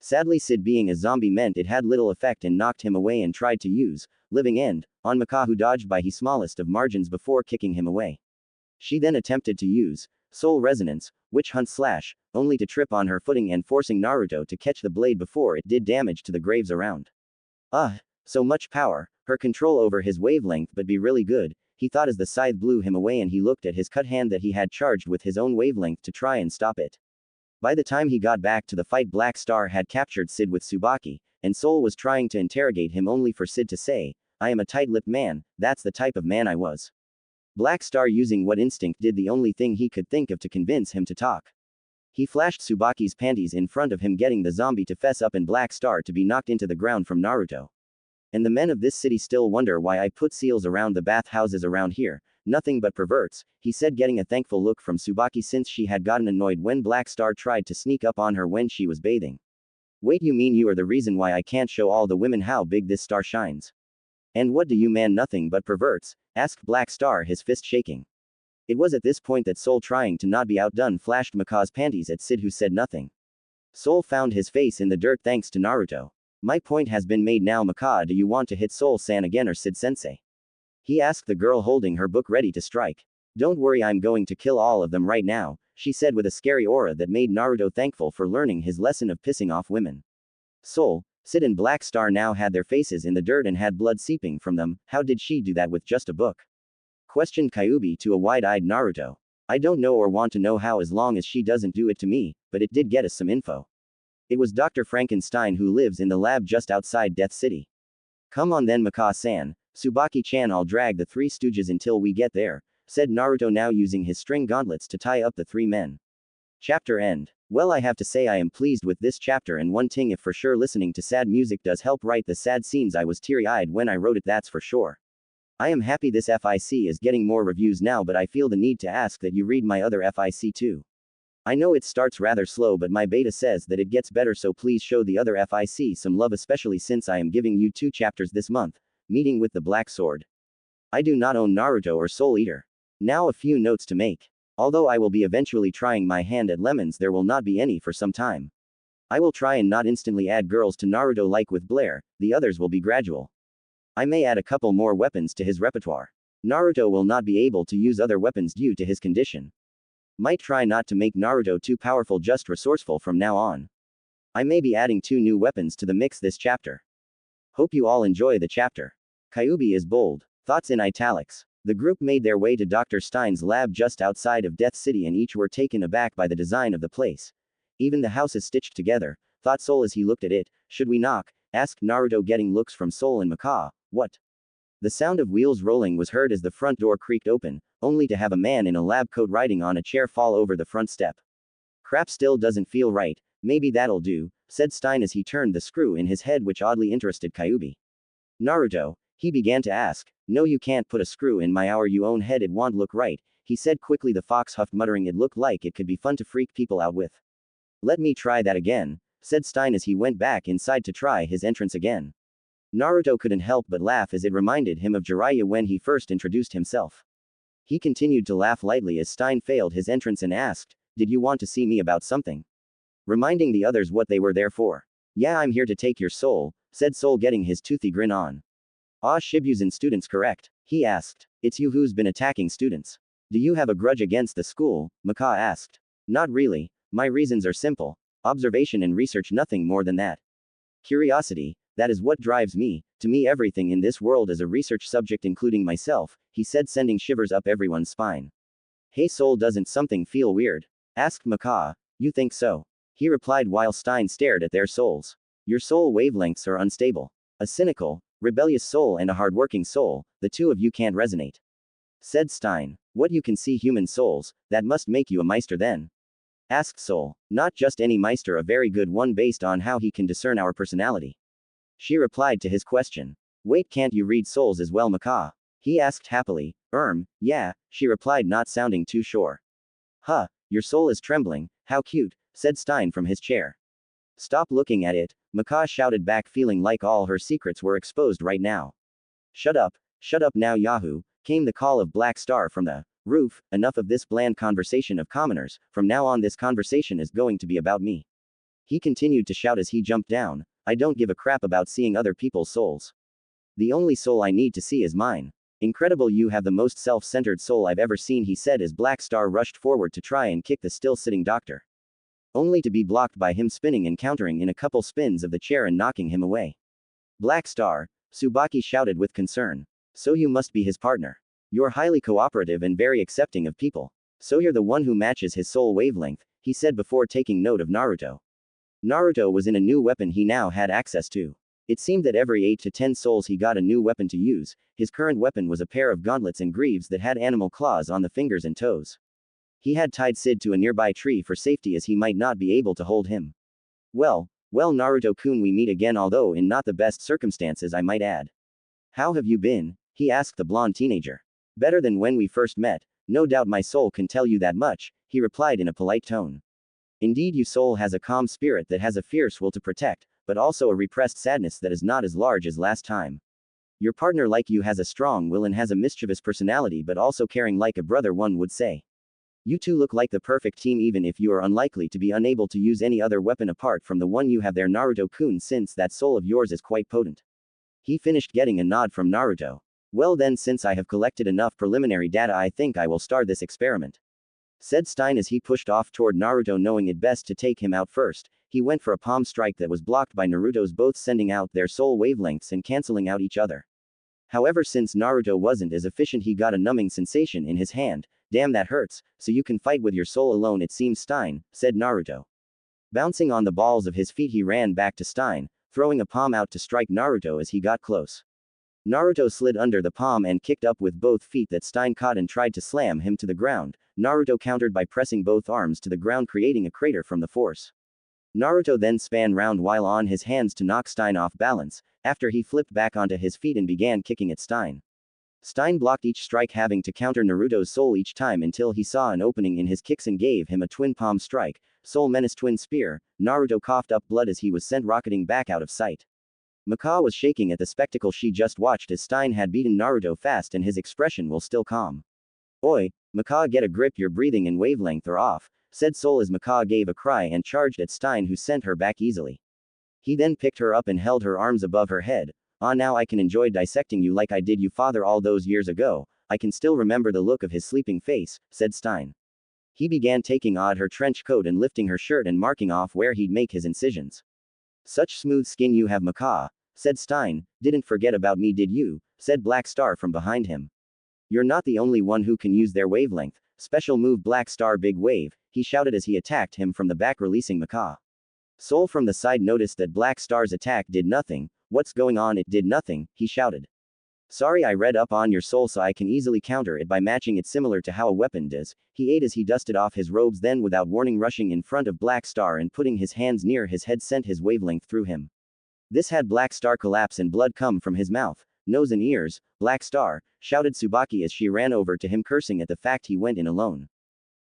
Sadly Sid being a zombie meant it had little effect and knocked him away and tried to use living end on Maka who dodged by his smallest of margins before kicking him away. She then attempted to use soul resonance, witch hunt slash, only to trip on her footing and forcing Naruto to catch the blade before it did damage to the graves around. So much power, her control over his wavelength but be really good, he thought as the scythe blew him away and he looked at his cut hand that he had charged with his own wavelength to try and stop it. By the time he got back to the fight Black Star had captured Sid with Tsubaki, and Soul was trying to interrogate him only for Sid to say, I am a tight-lipped man, that's the type of man I was. Black Star using what instinct did the only thing he could think of to convince him to talk. He flashed Tsubaki's panties in front of him getting the zombie to fess up and Black Star to be knocked into the ground from Naruto. And the men of this city still wonder why I put seals around the bathhouses around here, nothing but perverts, he said getting a thankful look from Tsubaki since she had gotten annoyed when Black Star tried to sneak up on her when she was bathing. Wait, you mean you are the reason why I can't show all the women how big this star shines? And what do you man nothing but perverts? Asked Black Star his fist shaking. It was at this point that Soul trying to not be outdone flashed Maka's panties at Sid who said nothing. Soul found his face in the dirt thanks to Naruto. My point has been made now Maka, do you want to hit Soul-san again or Sid-sensei? He asked the girl holding her book ready to strike. Don't worry, I'm going to kill all of them right now, she said with a scary aura that made Naruto thankful for learning his lesson of pissing off women. Soul, Sid and Black Star now had their faces in the dirt and had blood seeping from them, how did she do that with just a book? Questioned Kyuubi to a wide-eyed Naruto. I don't know or want to know how as long as she doesn't do it to me, but it did get us some info. It was Dr. Frankenstein who lives in the lab just outside Death City. Come on then Maka-san, Tsubaki-chan, I'll drag the Three Stooges until we get there, said Naruto now using his string gauntlets to tie up the three men. Chapter end. Well, I have to say I am pleased with this chapter, and one thing if for sure listening to sad music does help write the sad scenes. I was teary-eyed when I wrote it, that's for sure. I am happy this FIC is getting more reviews now, but I feel the need to ask that you read my other FIC too. I know it starts rather slow, but my beta says that it gets better, so please show the other FIC some love, especially since I am giving you 2 chapters this month, meeting with the Black Sword. I do not own Naruto or Soul Eater. Now a few notes to make. Although I will be eventually trying my hand at lemons, there will not be any for some time. I will try and not instantly add girls to Naruto like with Blair, the others will be gradual. I may add a couple more weapons to his repertoire. Naruto will not be able to use other weapons due to his condition. Might try not to make Naruto too powerful, just resourceful from now on. I may be adding 2 new weapons to the mix this chapter. Hope you all enjoy the chapter. Kyuubi is bold. Thoughts in italics. The group made their way to Dr. Stein's lab just outside of Death City and each were taken aback by the design of the place. Even the house is stitched together, thought Soul as he looked at it. Should we knock? Asked Naruto getting looks from Soul and Maka. What? The sound of wheels rolling was heard as the front door creaked open, only to have a man in a lab coat riding on a chair fall over the front step. Crap, still doesn't feel right, maybe that'll do, said Stein as he turned the screw in his head, which oddly interested Kyuubi. Naruto, he began to ask. No, you can't put a screw in my our you own head, it won't look right, he said quickly. The fox huffed, muttering it looked like it could be fun to freak people out with. Let me try that again, said Stein as he went back inside to try his entrance again. Naruto couldn't help but laugh as it reminded him of Jiraiya when he first introduced himself. He continued to laugh lightly as Stein failed his entrance and asked, did you want to see me about something? Reminding the others what they were there for. Yeah, I'm here to take your soul, said Soul getting his toothy grin on. Ah, Shibuzen students correct? He asked. It's you who's been attacking students. Do you have a grudge against the school? Maka asked. Not really, my reasons are simple. Observation and research, nothing more than that. Curiosity, that is what drives me. To me everything in this world is a research subject including myself, he said, sending shivers up everyone's spine. Hey Soul, doesn't something feel weird? Asked Maka. You think so? He replied while Stein stared at their souls. Your soul wavelengths are unstable. A cynical, rebellious soul and a hardworking soul, the two of you can't resonate. Said Stein. What, you can see human souls, that must make you a Meister then? Asked Soul. Not just any Meister, a very good one based on how he can discern our personality. She replied to his question. Wait, can't you read souls as well, Maka? He asked happily. Yeah, she replied, not sounding too sure. Huh, your soul is trembling, how cute, said Stein from his chair. Stop looking at it, Maka shouted back, feeling like all her secrets were exposed right now. Shut up now, Yahoo, came the call of Black Star from the roof. Enough of this bland conversation of commoners, from now on this conversation is going to be about me. He continued to shout as he jumped down. I don't give a crap about seeing other people's souls. The only soul I need to see is mine. Incredible, you have the most self-centered soul I've ever seen, he said as Black Star rushed forward to try and kick the still-sitting doctor. Only to be blocked by him spinning and countering in a couple spins of the chair and knocking him away. Black Star, Tsubaki shouted with concern. So you must be his partner. You're highly cooperative and very accepting of people. So you're the one who matches his soul wavelength, he said before taking note of Naruto. Naruto was in a new weapon he now had access to. It seemed that every 8 to 10 souls he got a new weapon to use. His current weapon was a pair of gauntlets and greaves that had animal claws on the fingers and toes. He had tied Sid to a nearby tree for safety as he might not be able to hold him. Well, Naruto-kun, we meet again, although in not the best circumstances, I might add. How have you been? He asked the blonde teenager. Better than when we first met. No doubt my soul can tell you that much, he replied in a polite tone. Indeed, your soul has a calm spirit that has a fierce will to protect, but also a repressed sadness that is not as large as last time. Your partner like you has a strong will and has a mischievous personality, but also caring like a brother, one would say. You two look like the perfect team, even if you are unlikely to be unable to use any other weapon apart from the one you have there, Naruto-kun, since that soul of yours is quite potent. He finished, getting a nod from Naruto. Well then, since I have collected enough preliminary data, I think I will start this experiment, said Stein as he pushed off toward Naruto, knowing it best to take him out first. He went for a palm strike that was blocked by Naruto's, both sending out their soul wavelengths and canceling out each other. However, since Naruto wasn't as efficient, he got a numbing sensation in his hand. Damn, that hurts. So you can fight with your soul alone, it seems, Stein, said Naruto. Bouncing on the balls of his feet, he ran back to Stein, throwing a palm out to strike Naruto as he got close. Naruto slid under the palm and kicked up with both feet that Stein caught and tried to slam him to the ground. Naruto countered by pressing both arms to the ground, creating a crater from the force. Naruto then span round while on his hands to knock Stein off balance, after he flipped back onto his feet and began kicking at Stein. Stein blocked each strike, having to counter Naruto's soul each time until he saw an opening in his kicks and gave him a twin palm strike, Soul Menace Twin Spear. Naruto coughed up blood as he was sent rocketing back out of sight. Maka was shaking at the spectacle she just watched as Stein had beaten Naruto fast, and his expression was still calm. Oi, Maka, get a grip, your breathing and wavelength are off, said Soul as Maka gave a cry and charged at Stein, who sent her back easily. He then picked her up and held her arms above her head. Ah, now I can enjoy dissecting you like I did you father all those years ago. I can still remember the look of his sleeping face, said Stein. He began taking off her trench coat and lifting her shirt and marking off where he'd make his incisions. Such smooth skin you have, Maka, said Stein. Didn't forget about me, did you? Said Black Star from behind him. You're not the only one who can use their wavelength. Special move, Black Star Big Wave, he shouted as he attacked him from the back, releasing Maka. Soul from the side noticed that Black Star's attack did nothing. What's going on? It did nothing, he shouted. Sorry, I read up on your soul so I can easily counter it by matching it similar to how a weapon does, he ate as he dusted off his robes, then without warning rushing in front of Black Star and putting his hands near his head sent his wavelength through him. This had Black Star collapse and blood come from his mouth, nose and ears. Black Star, shouted Tsubaki as she ran over to him, cursing at the fact he went in alone.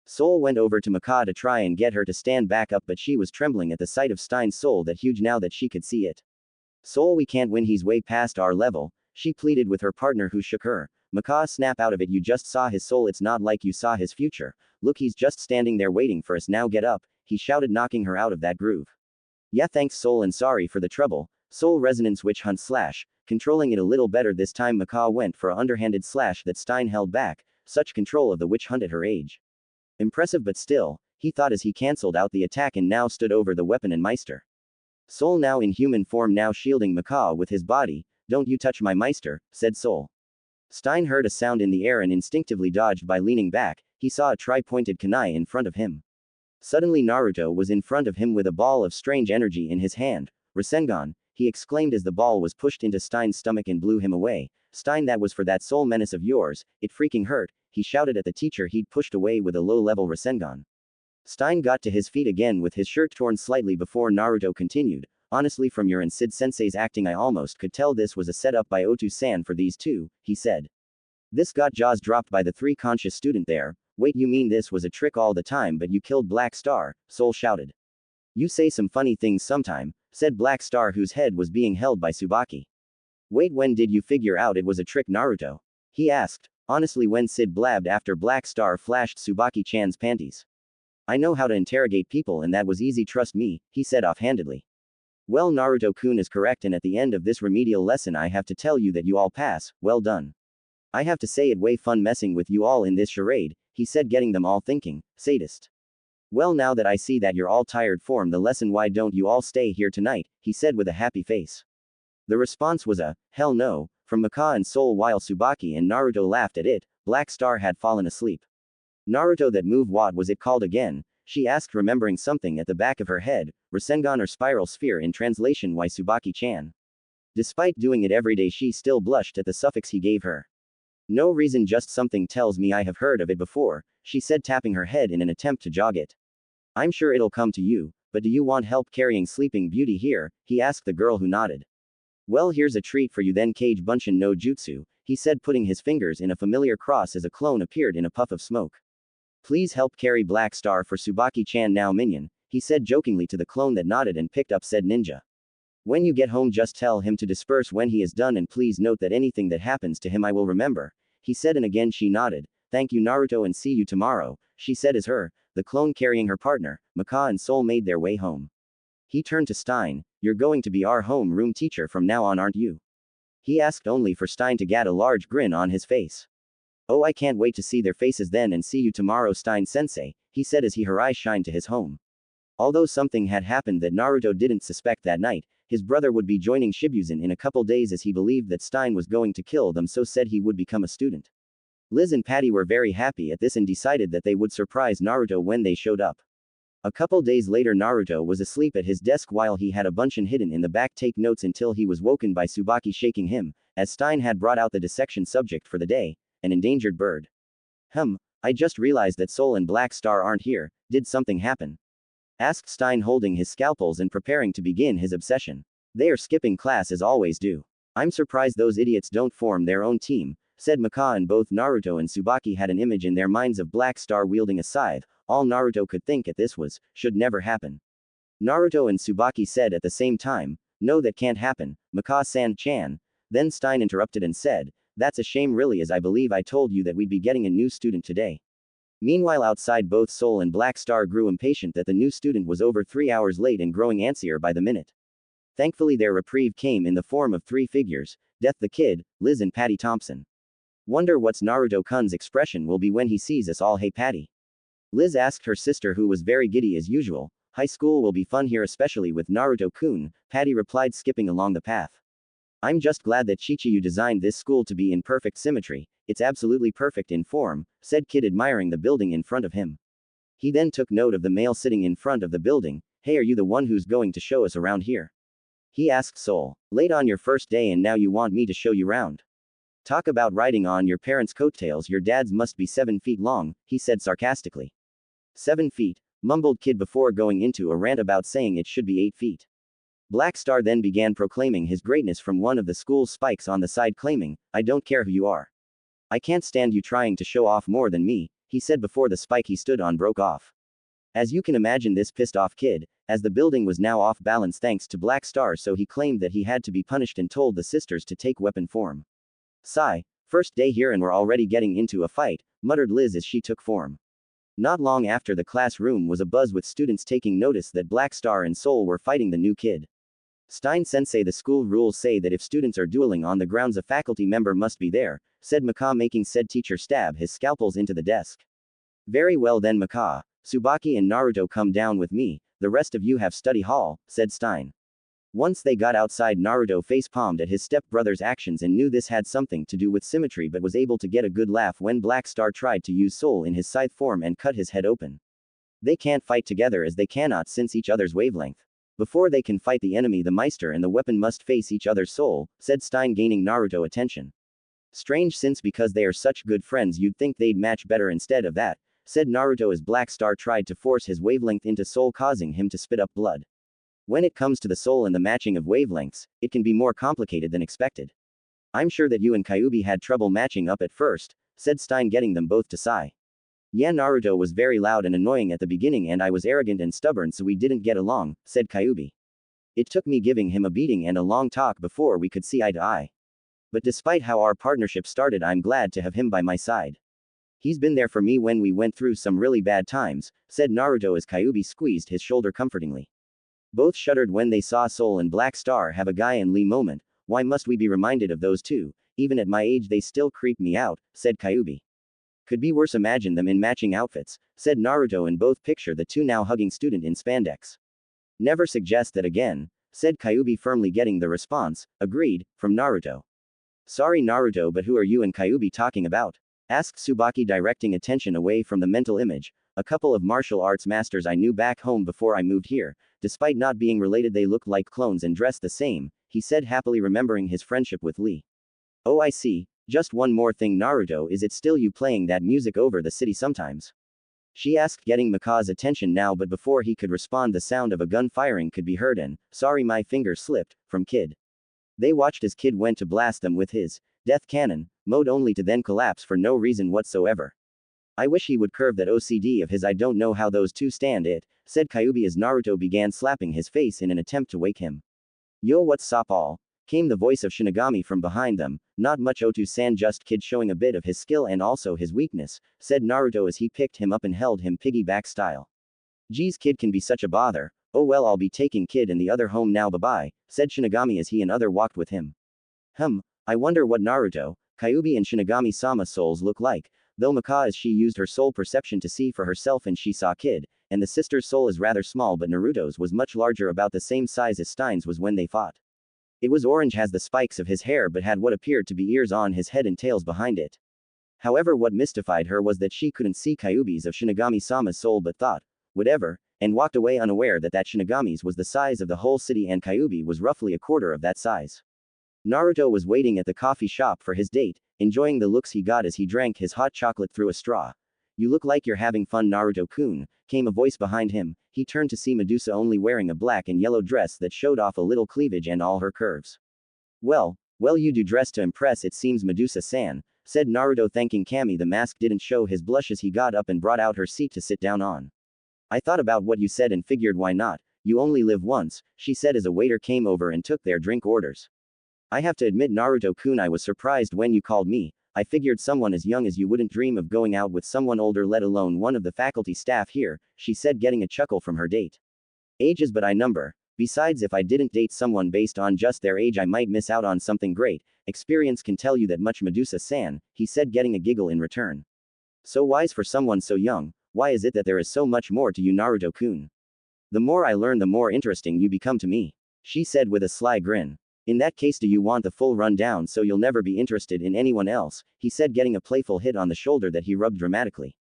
Soul went over to Maka to try and get her to stand back up, but she was trembling at the sight of Stein's soul that huge now that she could see it. Soul, we can't win, he's way past our level, she pleaded with her partner, who shook her. Maka, snap out of it, you just saw his soul, it's not like you saw his future. Look, he's just standing there waiting for us, now get up, he shouted, knocking her out of that groove. Yeah, thanks Soul, and sorry for the trouble. Soul Resonance Witch Hunt slash, controlling it a little better this time. Maka went for a underhanded slash that Stein held back, such control of the witch hunt at her age. Impressive, but still, he thought as he cancelled out the attack and now stood over the weapon and Meister. Soul, now in human form, now shielding Maka with his body. Don't you touch my Meister, said Soul. Stein heard a sound in the air and instinctively dodged by leaning back. He saw a tri-pointed kunai in front of him. Suddenly Naruto was in front of him with a ball of strange energy in his hand. Rasengan, he exclaimed as the ball was pushed into Stein's stomach and blew him away. Stein, that was for that soul menace of yours, it freaking hurt, he shouted at the teacher he'd pushed away with a low-level Rasengan. Stein got to his feet again with his shirt torn slightly before Naruto continued. Honestly, from your and Sid Sensei's acting, I almost could tell this was a setup by Otu-san for these two, he said. This got jaws dropped by the three conscious student there. Wait, you mean this was a trick all the time but you killed Black Star? Soul shouted. You say some funny things sometime, said Black Star, whose head was being held by Tsubaki. Wait, when did you figure out it was a trick, Naruto? He asked. Honestly, when Sid blabbed after Black Star flashed Tsubaki-chan's panties. I know how to interrogate people and that was easy, trust me, he said offhandedly. Well, Naruto-kun is correct, and at the end of this remedial lesson I have to tell you that you all pass, well done. I have to say it way fun messing with you all in this charade, he said, getting them all thinking, sadist. Well, now that I see that you're all tired from the lesson, why don't you all stay here tonight, he said with a happy face. The response was a, hell no, from Maka and Soul. While Tsubaki and Naruto laughed at it, Black Star had fallen asleep. Naruto, that move, what was it called again? She asked, remembering something at the back of her head, Rasengan or spiral sphere in translation, why Tsubaki-chan. Despite doing it every day, she still blushed at the suffix he gave her. No reason, just something tells me I have heard of it before, she said, tapping her head in an attempt to jog it. I'm sure it'll come to you, but do you want help carrying Sleeping Beauty here? He asked the girl, who nodded. Well, here's a treat for you then, Kage Bunshin no Jutsu, he said, putting his fingers in a familiar cross as a clone appeared in a puff of smoke. Please help carry Black Star for Tsubaki-chan now, minion, he said jokingly to the clone that nodded and picked up said ninja. When you get home, just tell him to disperse when he is done, and please note that anything that happens to him I will remember, he said, and again she nodded. Thank you, Naruto, and see you tomorrow, she said as the clone carrying her partner, Maka and Soul, made their way home. He turned to Stein. You're going to be our home room teacher from now on, aren't you? He asked, only for Stein to get a large grin on his face. Oh, I can't wait to see their faces then, and see you tomorrow, Stein-sensei, he said as her eyes shined to his home. Although something had happened that Naruto didn't suspect that night, his brother would be joining Shibuzen in a couple days, as he believed that Stein was going to kill them, so said he would become a student. Liz and Patty were very happy at this and decided that they would surprise Naruto when they showed up. A couple days later, Naruto was asleep at his desk while he had a Bunshin hidden in the back take notes until he was woken by Tsubaki shaking him, as Stein had brought out the dissection subject for the day, an endangered bird. I just realized that Soul and Black Star aren't here, did something happen? Asked Stein, holding his scalpels and preparing to begin his obsession. They are skipping class as always do. I'm surprised those idiots don't form their own team, said Maka, and both Naruto and Tsubaki had an image in their minds of Black Star wielding a scythe. All Naruto could think at this was, should never happen. Naruto and Tsubaki said at the same time, no, that can't happen, Maka-san-chan. Then Stein interrupted and said, that's a shame really, as I believe I told you that we'd be getting a new student today. Meanwhile, outside, both Soul and Black Star grew impatient that the new student was over 3 hours late and growing antsier by the minute. Thankfully, their reprieve came in the form of 3 figures, Death the Kid, Liz and Patty Thompson. Wonder what's Naruto-kun's expression will be when he sees us all. Hey Patty. Liz asked her sister, who was very giddy as usual. High school will be fun here, especially with Naruto-kun, Patty replied, skipping along the path. I'm just glad that Chichiyu designed this school to be in perfect symmetry. It's absolutely perfect in form, said Kid, admiring the building in front of him. He then took note of the male sitting in front of the building. Hey, are you the one who's going to show us around here? He asked Soul. Late on your first day and now you want me to show you round? Talk about riding on your parents' coattails, your dad's must be 7 feet long, he said sarcastically. 7 feet, mumbled Kid before going into a rant about saying it should be 8 feet. Black Star then began proclaiming his greatness from one of the school's spikes on the side, claiming, I don't care who you are. I can't stand you trying to show off more than me, he said before the spike he stood on broke off. As you can imagine, this pissed off Kid, as the building was now off balance thanks to Black Star, so he claimed that he had to be punished and told the sisters to take weapon form. Sigh, first day here and we're already getting into a fight, muttered Liz as she took form. Not long after, the classroom was abuzz with students taking notice that Black Star and Soul were fighting the new kid. Stein-sensei, the school rules say that if students are dueling on the grounds, a faculty member must be there, said Maka, making said teacher stab his scalpels into the desk. Very well then, Maka, Tsubaki and Naruto, come down with me, the rest of you have study hall, said Stein. Once they got outside, Naruto face-palmed at his step-brother's actions and knew this had something to do with symmetry, but was able to get a good laugh when Black Star tried to use Soul in his scythe form and cut his head open. They can't fight together as they cannot sense each other's wavelength. Before they can fight the enemy, the Meister and the weapon must face each other's soul, said Stein, gaining Naruto attention. Strange, since because they are such good friends you'd think they'd match better. Instead of that, said Naruto as Black Star tried to force his wavelength into Soul, causing him to spit up blood. When it comes to the soul and the matching of wavelengths, it can be more complicated than expected. I'm sure that you and Kyubi had trouble matching up at first, said Stein, getting them both to sigh. Yeah, Naruto was very loud and annoying at the beginning and I was arrogant and stubborn so we didn't get along, said Kyuubi. It took me giving him a beating and a long talk before we could see eye to eye. But despite how our partnership started, I'm glad to have him by my side. He's been there for me when we went through some really bad times, said Naruto as Kyuubi squeezed his shoulder comfortingly. Both shuddered when they saw Soul and Black Star have a Guy and Lee moment. Why must we be reminded of those two? Even at my age they still creep me out, said Kyuubi. Could be worse, imagine them in matching outfits, said Naruto, and both picture the two now hugging student in spandex. Never suggest that again, said Kyuubi, firmly getting the response, agreed, from Naruto. Sorry Naruto, but who are you and Kyuubi talking about? Asked Tsubaki, directing attention away from the mental image. A couple of martial arts masters I knew back home before I moved here. Despite not being related, they looked like clones and dressed the same, he said, happily remembering his friendship with Lee. Oh, I see. Just one more thing, Naruto, is it still you playing that music over the city sometimes? She asked, getting Maka's attention now, but before he could respond the sound of a gun firing could be heard and, sorry my finger slipped, from Kid. They watched as Kid went to blast them with his death cannon mode only to then collapse for no reason whatsoever. I wish he would curve that OCD of his. I don't know how those two stand it, said Kyuubi as Naruto began slapping his face in an attempt to wake him. Yo, what's up all? Came the voice of Shinigami from behind them. Not much, Otu-san, just Kid showing a bit of his skill and also his weakness, said Naruto as he picked him up and held him piggyback style. Geez, Kid can be such a bother. Oh well, I'll be taking Kid and the other home now, bye-bye, said Shinigami as he and other walked with him. I wonder what Naruto, Kyuubi and Shinigami-sama souls look like, though Maka, as she used her soul perception to see for herself, and she saw Kid, and the sister's soul is rather small, but Naruto's was much larger, about the same size as Stein's was when they fought. It was orange, has the spikes of his hair but had what appeared to be ears on his head and tails behind it. However, what mystified her was that she couldn't see Kyuubi's of Shinigami-sama's soul but thought, whatever, and walked away unaware that Shinigami's was the size of the whole city and Kyuubi was roughly a quarter of that size. Naruto was waiting at the coffee shop for his date, enjoying the looks he got as he drank his hot chocolate through a straw. You look like you're having fun, Naruto-kun, came a voice behind him. He turned to see Medusa only wearing a black and yellow dress that showed off a little cleavage and all her curves. Well, you do dress to impress, it seems, Medusa-san, said Naruto, thanking Kami. The mask didn't show his blush as he got up and brought out her seat to sit down on. I thought about what you said and figured why not, you only live once, she said as a waiter came over and took their drink orders. I have to admit, Naruto-kun, I was surprised when you called me. I figured someone as young as you wouldn't dream of going out with someone older, let alone one of the faculty staff here, she said, getting a chuckle from her date. Age is but a number. Besides, if I didn't date someone based on just their age, I might miss out on something great. Experience can tell you that much, Medusa-san, he said, getting a giggle in return. So wise for someone so young. Why is it that there is so much more to you, Naruto-kun? The more I learn, the more interesting you become to me, she said with a sly grin. In that case, do you want the full rundown so you'll never be interested in anyone else, he said, getting a playful hit on the shoulder that he rubbed dramatically.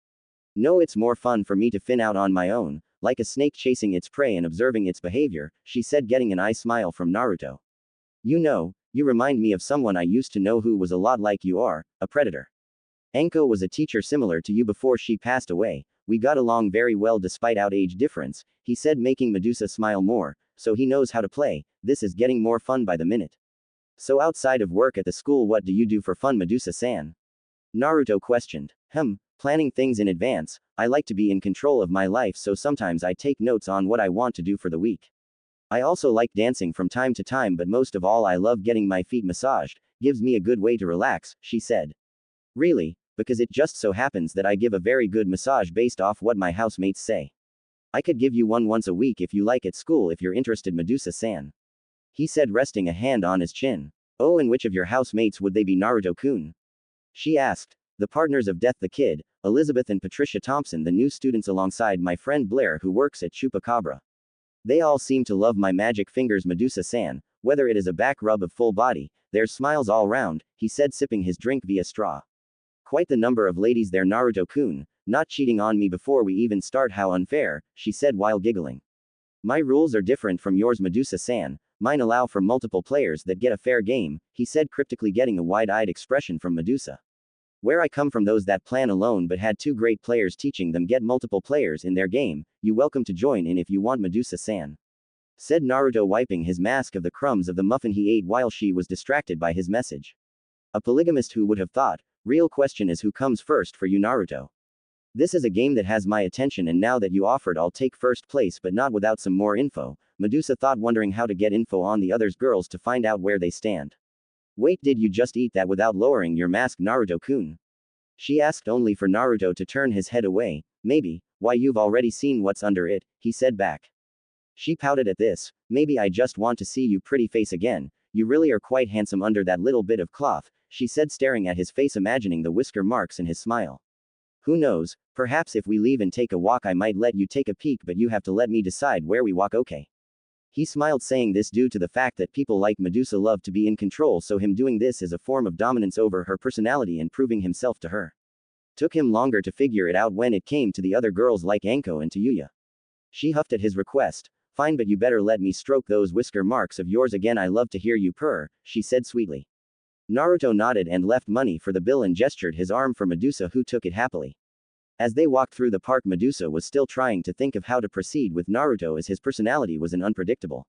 No, it's more fun for me to fin out on my own, like a snake chasing its prey and observing its behavior, she said, getting an eye smile from Naruto. You know, you remind me of someone I used to know who was a lot like you are, a predator. Anko was a teacher similar to you before she passed away. We got along very well despite our age difference, he said, making Medusa smile more. So he knows how to play. This is getting more fun by the minute. So outside of work at the school, what do you do for fun, Medusa-san? Naruto questioned. Planning things in advance. I like to be in control of my life, so sometimes I take notes on what I want to do for the week. I also like dancing from time to time, but most of all I love getting my feet massaged. Gives me a good way to relax, she said. Really? Because it just so happens that I give a very good massage based off what my housemates say. I could give you one once a week if you like at school if you're interested, Medusa-san. He said, resting a hand on his chin. Oh, and which of your housemates would they be, Naruto-kun? She asked. The partners of Death the Kid, Elizabeth and Patricia Thompson, the new students alongside my friend Blair who works at Chupacabra. They all seem to love my magic fingers, Medusa-san, whether it is a back rub of full body, there's smiles all round, he said, sipping his drink via straw. Quite the number of ladies there, Naruto-kun. Not cheating on me before we even start, how unfair, she said while giggling. My rules are different from yours, Medusa-san. Mine allow for multiple players that get a fair game, he said, cryptically, getting a wide-eyed expression from Medusa. Where I come from, those that plan alone but had two great players teaching them get multiple players in their game. You welcome to join in if you want, Medusa-san, said Naruto, wiping his mask of the crumbs of the muffin he ate while she was distracted by his message. A polygamist, who would have thought? Real question is, who comes first for you, Naruto? This is a game that has my attention, and now that you offered, I'll take first place, but not without some more info, Medusa thought, wondering how to get info on the other girls to find out where they stand. Wait, did you just eat that without lowering your mask, Naruto-kun? She asked, only for Naruto to turn his head away. Maybe. Why, you've already seen what's under it, he said back. She pouted at this. Maybe I just want to see you pretty face again. You really are quite handsome under that little bit of cloth, she said, staring at his face, imagining the whisker marks in his smile. Who knows, perhaps if we leave and take a walk I might let you take a peek, but you have to let me decide where we walk, okay? He smiled, saying this due to the fact that people like Medusa love to be in control, so him doing this is a form of dominance over her personality and proving himself to her. Took him longer to figure it out when it came to the other girls like Anko and Tayuya. She huffed at his request. Fine, but you better let me stroke those whisker marks of yours again. I love to hear you purr, she said sweetly. Naruto nodded and left money for the bill and gestured his arm for Medusa, who took it happily. As they walked through the park, Medusa was still trying to think of how to proceed with Naruto, as his personality was unpredictable.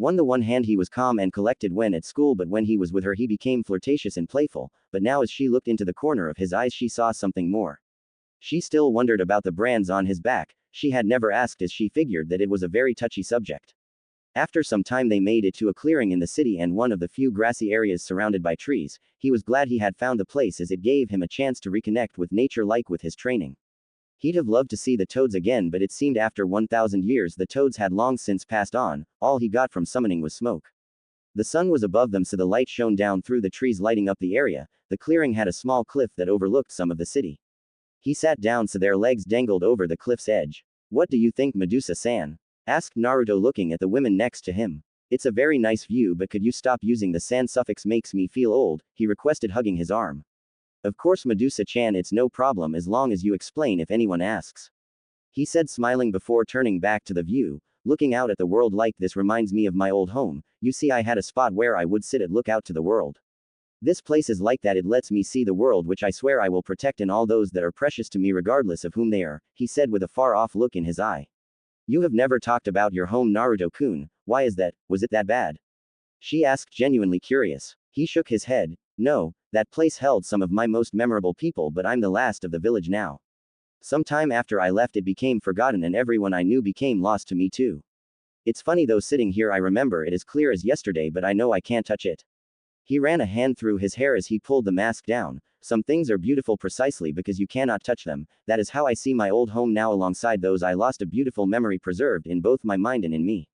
On the one hand, he was calm and collected when at school, but when he was with her he became flirtatious and playful, but now as she looked into the corner of his eyes she saw something more. She still wondered about the brands on his back. She had never asked, as she figured that it was a very touchy subject. After some time they made it to a clearing in the city and one of the few grassy areas surrounded by trees. He was glad he had found the place, as it gave him a chance to reconnect with nature like with his training. He'd have loved to see the toads again, but it seemed after 1,000 years the toads had long since passed on. All he got from summoning was smoke. The sun was above them, so the light shone down through the trees, lighting up the area. The clearing had a small cliff that overlooked some of the city. He sat down so their legs dangled over the cliff's edge. What do you think, Medusa-san? Asked Naruto, looking at the women next to him. It's a very nice view, but could you stop using the san suffix? Makes me feel old, he requested, hugging his arm. Of course, Medusa-chan, it's no problem as long as you explain if anyone asks. He said, smiling before turning back to the view. Looking out at the world like this reminds me of my old home. You see, I had a spot where I would sit and look out to the world. This place is like that, it lets me see the world, which I swear I will protect, and all those that are precious to me regardless of whom they are, he said with a far-off look in his eye. You have never talked about your home, Naruto-kun. Why is that? Was it that bad? She asked, genuinely curious. He shook his head. No, that place held some of my most memorable people, but I'm the last of the village now. Some time after I left it became forgotten and everyone I knew became lost to me too. It's funny though, sitting here I remember it as clear as yesterday, but I know I can't touch it. He ran a hand through his hair as he pulled the mask down. Some things are beautiful precisely because you cannot touch them. That is how I see my old home now. Alongside those I lost, a beautiful memory preserved in both my mind and in me.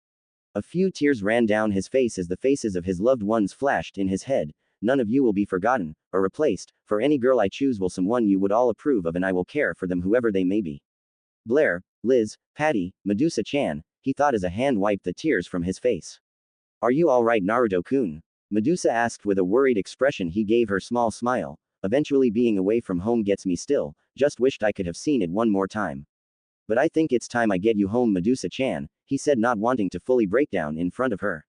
A few tears ran down his face as the faces of his loved ones flashed in his head. None of you will be forgotten, or replaced. For any girl I choose will someone you would all approve of, and I will care for them whoever they may be. Blair, Liz, Patty, Medusa-chan, he thought as a hand wiped the tears from his face. Are you alright, Naruto-kun? Medusa asked with a worried expression. He gave her small smile. Eventually being away from home gets me still, just wished I could have seen it one more time. But I think it's time I get you home, Medusa-chan, he said, not wanting to fully break down in front of her.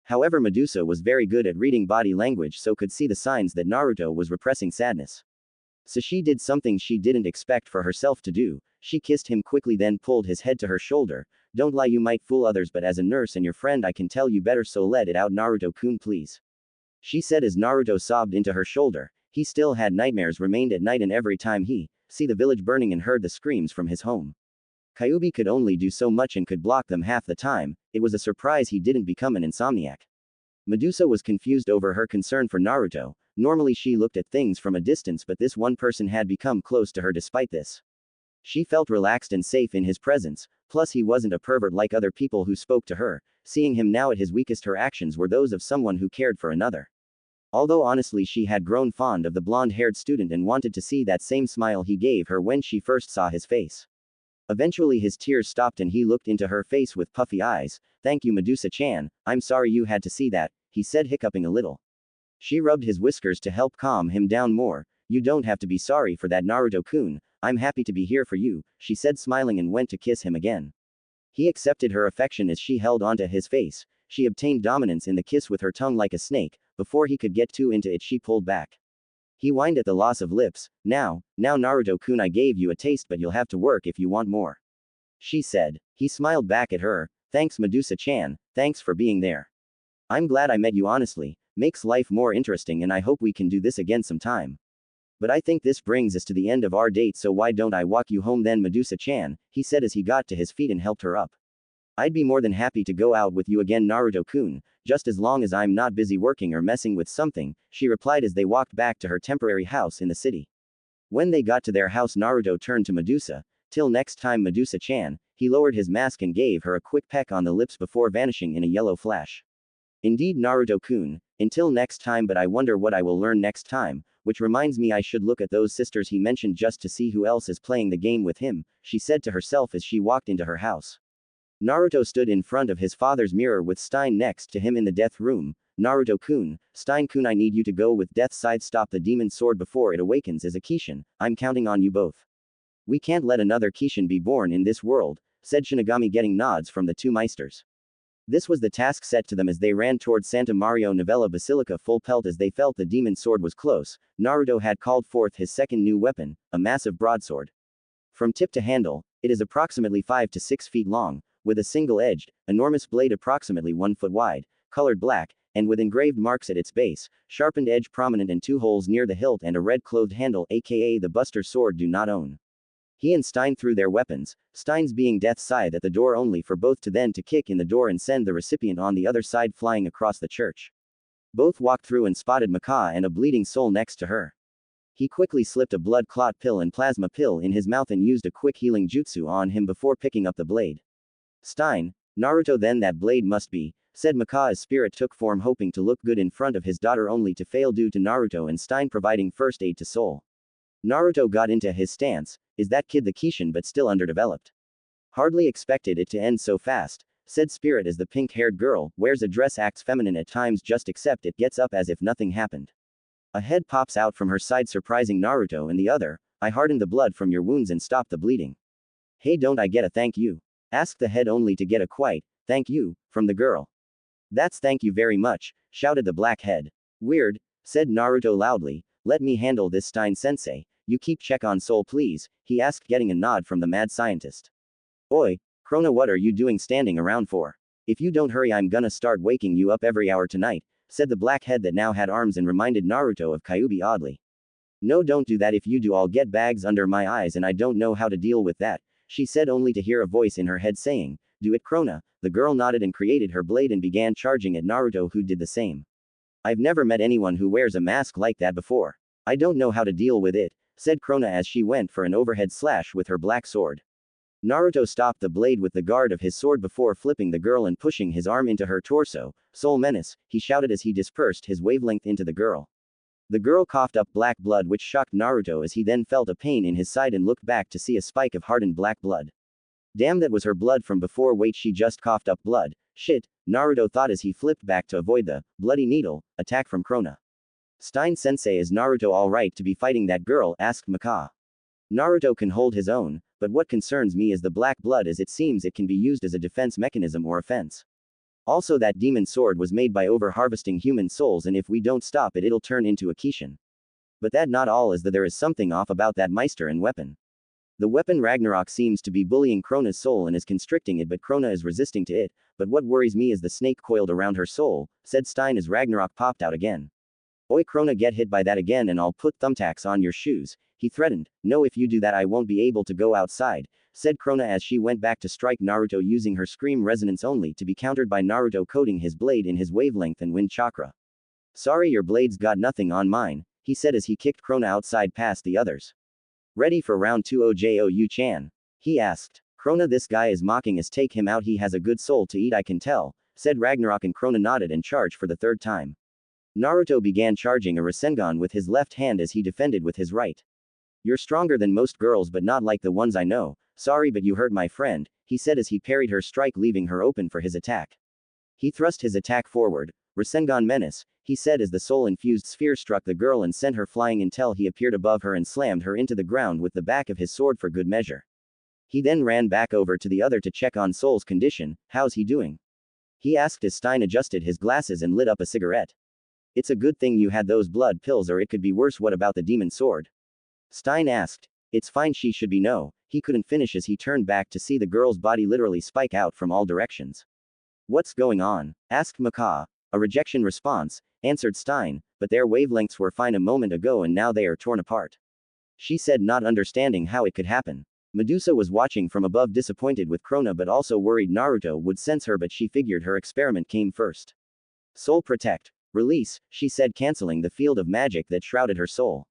However, Medusa was very good at reading body language, so could see the signs that Naruto was repressing sadness. So she did something she didn't expect for herself to do. She kissed him quickly, then pulled his head to her shoulder. Don't lie, you might fool others, but as a nurse and your friend I can tell you better, so let it out, Naruto-kun, please. She said as Naruto sobbed into her shoulder. He still had nightmares remained at night, and every time he see the village burning and heard the screams from his home. Kyuubi could only do so much and could block them half the time. It was a surprise he didn't become an insomniac. Medusa was confused over her concern for Naruto. Normally she looked at things from a distance, but this one person had become close to her despite this. She felt relaxed and safe in his presence, plus he wasn't a pervert like other people who spoke to her. Seeing him now at his weakest, her actions were those of someone who cared for another. Although honestly she had grown fond of the blonde-haired student and wanted to see that same smile he gave her when she first saw his face. Eventually his tears stopped and he looked into her face with puffy eyes. Thank you, Medusa-chan, I'm sorry you had to see that, he said, hiccuping a little. She rubbed his whiskers to help calm him down more. You don't have to be sorry for that, Naruto-kun, I'm happy to be here for you, she said, smiling, and went to kiss him again. He accepted her affection as she held onto his face. She obtained dominance in the kiss with her tongue like a snake. Before he could get too into it she pulled back. He whined at the loss of lips. Now Naruto-kun, I gave you a taste, but you'll have to work if you want more. She said. He smiled back at her. Thanks, Medusa-chan, thanks for being there. I'm glad I met you, honestly. Makes life more interesting and I hope we can do this again sometime. But I think this brings us to the end of our date, so why don't I walk you home then, Medusa-chan, he said as he got to his feet and helped her up. I'd be more than happy to go out with you again, Naruto-kun, just as long as I'm not busy working or messing with something, she replied as they walked back to her temporary house in the city. When they got to their house, Naruto turned to Medusa. Till next time, Medusa-chan, he lowered his mask and gave her a quick peck on the lips before vanishing in a yellow flash. Indeed, Naruto-kun, until next time, but I wonder what I will learn next time, which reminds me I should look at those sisters he mentioned just to see who else is playing the game with him, she said to herself as she walked into her house. Naruto stood in front of his father's mirror with Stein next to him in the death room. Naruto-kun, Stein-kun, I need you to go with Death's side, stop the demon sword before it awakens as a Kishin. I'm counting on you both. We can't let another Kishin be born in this world, said Shinigami, getting nods from the two Meisters. This was the task set to them as they ran towards Santa Maria Novella Basilica full pelt as they felt the demon sword was close. Naruto had called forth his second new weapon, a massive broadsword. From tip to handle, it is approximately 5 to 6 feet long, with a single-edged, enormous blade approximately 1 foot wide, colored black, and with engraved marks at its base, sharpened edge prominent and 2 holes near the hilt, and a red-clothed handle, aka the Buster sword do not own. He and Stein threw their weapons, Stein's being Death's scythe at the door only for both to then to kick in the door and send the recipient on the other side flying across the church. Both walked through and spotted Maka and a bleeding soul next to her. He quickly slipped a blood clot pill and plasma pill in his mouth and used a quick healing jutsu on him before picking up the blade. Stein, Naruto, then that blade must be, said Maka as spirit took form, hoping to look good in front of his daughter only to fail due to Naruto and Stein providing first aid to Soul. Naruto got into his stance, is that kid the Kishin but still underdeveloped? Hardly expected it to end so fast, said spirit as the pink-haired girl, wears a dress, acts feminine at times, just accept it, gets up as if nothing happened. A head pops out from her side surprising Naruto and the other, I hardened the blood from your wounds and stopped the bleeding. Hey, don't I get a thank you? Asked the head only to get a quiet, thank you, from the girl. That's thank you very much, shouted the black head. Weird, said Naruto loudly, let me handle this, Stein-sensei, you keep check on Soul please, he asked, getting a nod from the mad scientist. Oi, Krona, what are you doing standing around for? If you don't hurry I'm gonna start waking you up every hour tonight, said the black head that now had arms and reminded Naruto of Kyuubi oddly. No, don't do that, if you do I'll get bags under my eyes and I don't know how to deal with that, she said only to hear a voice in her head saying, do it, Krona. The girl nodded and created her blade and began charging at Naruto, who did the same. I've never met anyone who wears a mask like that before. I don't know how to deal with it, said Krona as she went for an overhead slash with her black sword. Naruto stopped the blade with the guard of his sword before flipping the girl and pushing his arm into her torso. Soul menace, he shouted as he dispersed his wavelength into the girl. The girl coughed up black blood, which shocked Naruto as he then felt a pain in his side and looked back to see a spike of hardened black blood. Damn, that was her blood from before. Wait, she just coughed up blood. Shit, Naruto thought as he flipped back to avoid the bloody needle attack from Krona. Stein-sensei, is Naruto alright to be fighting that girl? Asked Maka. Naruto can hold his own, but what concerns me is the black blood, as it seems it can be used as a defense mechanism or offense. Also, that demon sword was made by over-harvesting human souls, and if we don't stop it it'll turn into a Kishin. But that not all is that there is something off about that Meister and weapon. The weapon Ragnarok seems to be bullying Krona's soul and is constricting it, but Krona is resisting to it, but what worries me is the snake coiled around her soul, said Stein as Ragnarok popped out again. Oi, Krona, get hit by that again and I'll put thumbtacks on your shoes, he threatened. No, if you do that I won't be able to go outside, said Krona as she went back to strike Naruto using her scream resonance only to be countered by Naruto coating his blade in his wavelength and wind chakra. Sorry, your blade's got nothing on mine, he said as he kicked Krona outside past the others. Ready for round 2, Oju-chan? He asked. Krona, this guy is mocking us, take him out, he has a good soul to eat I can tell, said Ragnarok, and Krona nodded and charged for the third time. Naruto began charging a Rasengan with his left hand as he defended with his right. You're stronger than most girls but not like the ones I know, sorry but you hurt my friend, he said as he parried her strike leaving her open for his attack. He thrust his attack forward, Rasengan menace, he said as the soul-infused sphere struck the girl and sent her flying until he appeared above her and slammed her into the ground with the back of his sword for good measure. He then ran back over to the other to check on Soul's condition. How's he doing? He asked as Stein adjusted his glasses and lit up a cigarette. It's a good thing you had those blood pills or it could be worse. What about the demon sword? Stein asked. It's fine, she should be no. He couldn't finish as he turned back to see the girl's body literally spike out from all directions. What's going on? Asked Maka. A rejection response, answered Stein, but their wavelengths were fine a moment ago and now they are torn apart. She said, not understanding how it could happen. Medusa was watching from above, disappointed with Krona but also worried Naruto would sense her, but she figured her experiment came first. Soul protect. Release, she said, canceling the field of magic that shrouded her soul.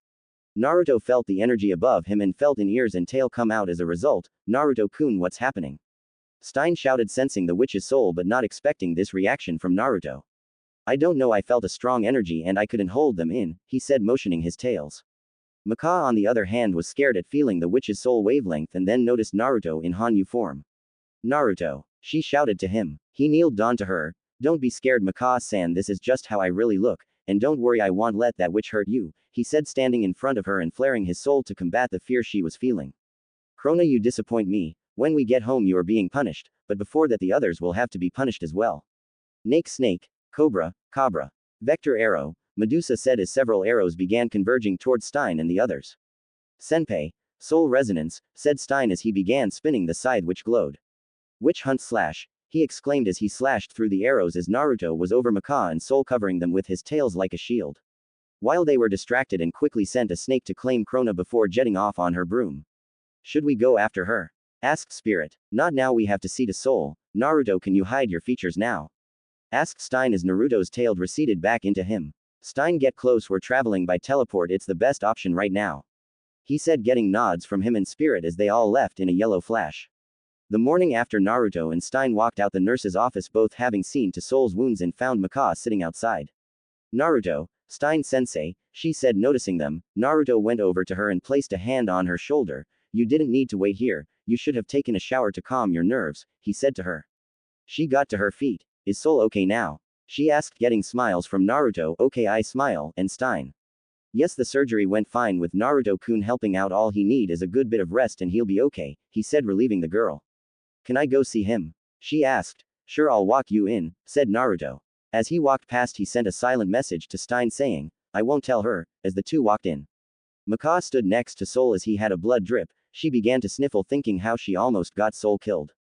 Naruto felt the energy above him and felt an ears and tail come out as a result. Naruto-kun, what's happening? Stein shouted, sensing the witch's soul but not expecting this reaction from Naruto. I don't know, I felt a strong energy and I couldn't hold them in, he said, motioning his tails. Maka on the other hand was scared at feeling the witch's soul wavelength and then noticed Naruto in Hanyu form. Naruto, she shouted to him. He kneeled down to her. Don't be scared, Maka-san, this is just how I really look, and don't worry, I won't let that witch hurt you, he said, standing in front of her and flaring his soul to combat the fear she was feeling. Krona, you disappoint me. When we get home you are being punished, but before that the others will have to be punished as well. Snake, Cobra, Cabra. Vector arrow, Medusa said as several arrows began converging towards Stein and the others. Senpai, soul resonance, said Stein as he began spinning the scythe which glowed. Witch hunt slash, he exclaimed as he slashed through the arrows as Naruto was over Maka and soul covering them with his tails like a shield. While they were distracted and quickly sent a snake to claim Krona before jetting off on her broom. Should we go after her? Asked Spirit. Not now, we have to see to soul. Naruto, can you hide your features now? Asked Stein as Naruto's tail receded back into him. Stein, get close, we're traveling by teleport, it's the best option right now. He said, getting nods from him and Spirit as they all left in a yellow flash. The morning after, Naruto and Stein walked out the nurse's office, both having seen to Soul's wounds, and found Maka sitting outside. Naruto, Stein-sensei, she said, noticing them. Naruto went over to her and placed a hand on her shoulder. You didn't need to wait here, you should have taken a shower to calm your nerves, he said to her. She got to her feet. Is Soul okay now? She asked, getting smiles from Naruto. Okay, I smile, and Stein. Yes, the surgery went fine with Naruto-kun helping out, all he need is a good bit of rest and he'll be okay, he said, relieving the girl. Can I go see him? She asked. Sure, I'll walk you in, said Naruto. As he walked past he sent a silent message to Stein saying, I won't tell her, as the two walked in. Maka stood next to Soul as he had a blood drip. She began to sniffle, thinking how she almost got Soul killed.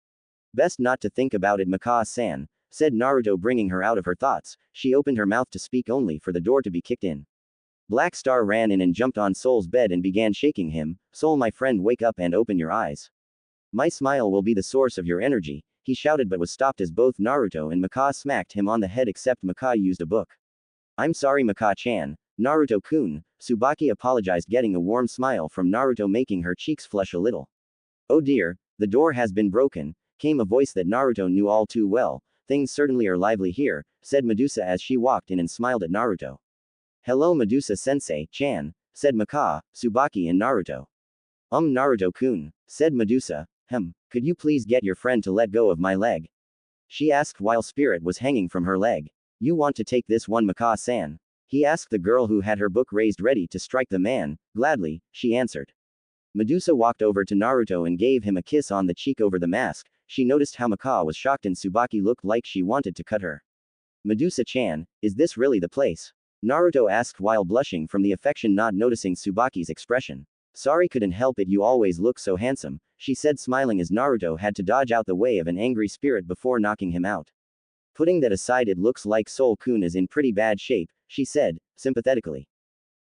Best not to think about it, Maka-san, said Naruto, bringing her out of her thoughts. She opened her mouth to speak only for the door to be kicked in. Black Star ran in and jumped on Soul's bed and began shaking him. Soul, my friend, wake up and open your eyes. My smile will be the source of your energy, he shouted, but was stopped as both Naruto and Maka smacked him on the head, except Maka used a book. I'm sorry, Maka-chan. Naruto-kun, Tsubaki apologized, getting a warm smile from Naruto, making her cheeks flush a little. Oh dear, the door has been broken, came a voice that Naruto knew all too well. Things certainly are lively here, said Medusa as she walked in and smiled at Naruto. Hello, Medusa-sensei-chan, said Maka, Tsubaki and Naruto. Naruto-kun, said Medusa. Could you please get your friend to let go of my leg? She asked while Spirit was hanging from her leg. You want to take this one, Maka-san? He asked the girl who had her book raised ready to strike the man. Gladly, she answered. Medusa walked over to Naruto and gave him a kiss on the cheek over the mask. She noticed how Maka was shocked and Tsubaki looked like she wanted to cut her. Medusa-chan, is this really the place? Naruto asked while blushing from the affection, not noticing Tsubaki's expression. Sorry, couldn't help it, you always look so handsome, she said, smiling as Naruto had to dodge out the way of an angry spirit before knocking him out. Putting that aside, it looks like Soul-kun is in pretty bad shape, she said, sympathetically.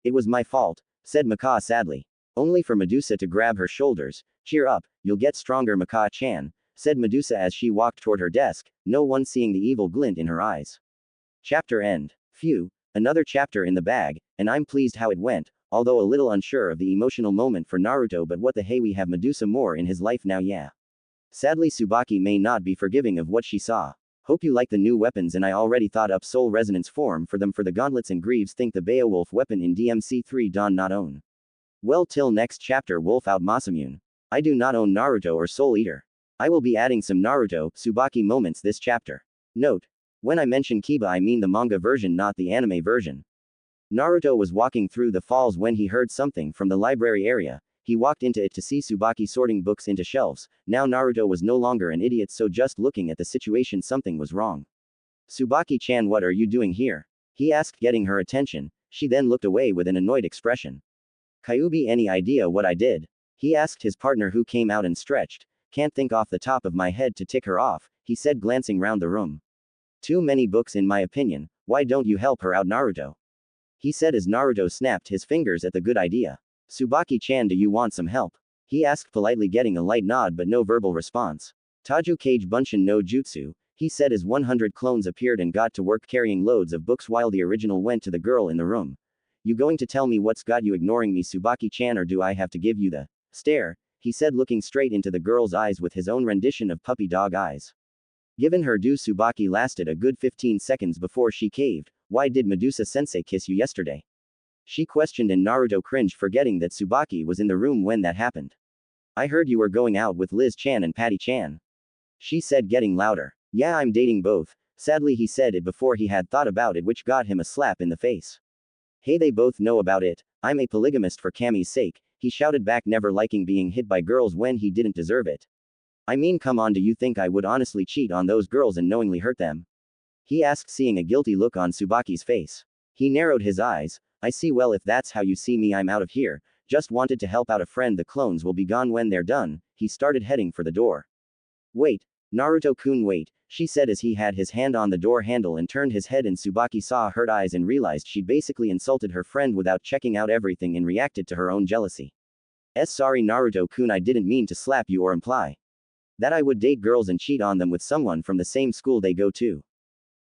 It was my fault, said Maka sadly. Only for Medusa to grab her shoulders. Cheer up, you'll get stronger, Maka-chan, said Medusa as she walked toward her desk, no one seeing the evil glint in her eyes. Chapter end. Phew, another chapter in the bag, and I'm pleased how it went. Although a little unsure of the emotional moment for Naruto, but what the hey, we have Medusa more in his life now, yeah. Sadly, Tsubaki may not be forgiving of what she saw. Hope you like the new weapons, and I already thought up soul resonance form for them for the gauntlets and greaves. Think the Beowulf weapon in DMC3 Don not own. Well, till next chapter, Wolf out Masamune. I do not own Naruto or Soul Eater. I will be adding some Naruto, Tsubaki moments this chapter. Note. When I mention Kiba I mean the manga version, not the anime version. Naruto was walking through the falls when he heard something from the library area. He walked into it to see Tsubaki sorting books into shelves. Now Naruto was no longer an idiot, so just looking at the situation, something was wrong. Tsubaki-chan, what are you doing here? He asked, getting her attention. She then looked away with an annoyed expression. Kyuubi, any idea what I did? He asked his partner, who came out and stretched. Can't think off the top of my head to tick her off, he said, glancing round the room. Too many books in my opinion. Why don't you help her out, Naruto? He said as Naruto snapped his fingers at the good idea. Tsubaki-chan, do you want some help? He asked politely, getting a light nod but no verbal response. Taju Kage Bunshin no Jutsu, he said as 100 clones appeared and got to work carrying loads of books while the original went to the girl in the room. You going to tell me what's got you ignoring me, Tsubaki-chan, or do I have to give you the stare? He said, looking straight into the girl's eyes with his own rendition of puppy dog eyes. Given her due, Tsubaki lasted a good 15 seconds before she caved. Why did Medusa-sensei kiss you yesterday? She questioned, and Naruto cringed, forgetting that Tsubaki was in the room when that happened. I heard you were going out with Liz-chan and Patty-chan. She said, getting louder. Yeah, I'm dating both. Sadly, he said it before he had thought about it, which got him a slap in the face. Hey, they both know about it. I'm a polygamist for Kami's sake, he shouted back, never liking being hit by girls when he didn't deserve it. I mean, come on, do you think I would honestly cheat on those girls and knowingly hurt them? He asked, seeing a guilty look on Tsubaki's face. He narrowed his eyes. I see, well, if that's how you see me, I'm out of here. Just wanted to help out a friend, the clones will be gone when they're done. He started heading for the door. Wait, Naruto-kun, wait, she said as he had his hand on the door handle and turned his head, and Tsubaki saw her eyes and realized she'd basically insulted her friend without checking out everything and reacted to her own jealousy. Sorry Naruto-kun, I didn't mean to slap you or imply that I would date girls and cheat on them with someone from the same school they go to.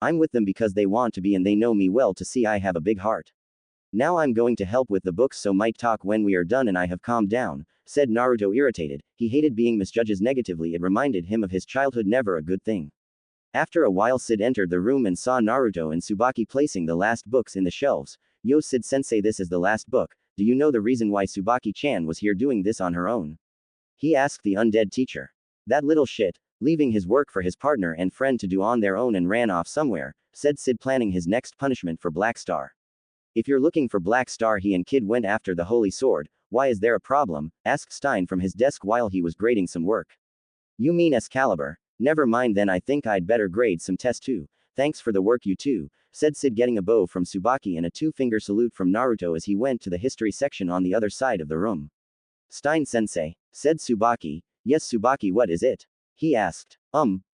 I'm with them because they want to be and they know me well to see I have a big heart. Now I'm going to help with the books, so might talk when we are done, and I have calmed down, said Naruto, irritated. He hated being misjudged negatively, it reminded him of his childhood, never a good thing. After a while, Sid entered the room and saw Naruto and Tsubaki placing the last books in the shelves. Yo, Sid-sensei, this is the last book. Do you know the reason why Tsubaki-chan was here doing this on her own? He asked the undead teacher. That little shit, leaving his work for his partner and friend to do on their own and ran off somewhere, said Sid, planning his next punishment for Black Star. If you're looking for Black Star, he and Kid went after the Holy Sword. Why, is there a problem? Asked Stein from his desk while he was grading some work. You mean Excalibur? Never mind then, I think I'd better grade some tests too. Thanks for the work, you too, said Sid, getting a bow from Tsubaki and a two-finger salute from Naruto as he went to the history section on the other side of the room. Stein-sensei, said Tsubaki. Yes, Tsubaki, what is it? He asked.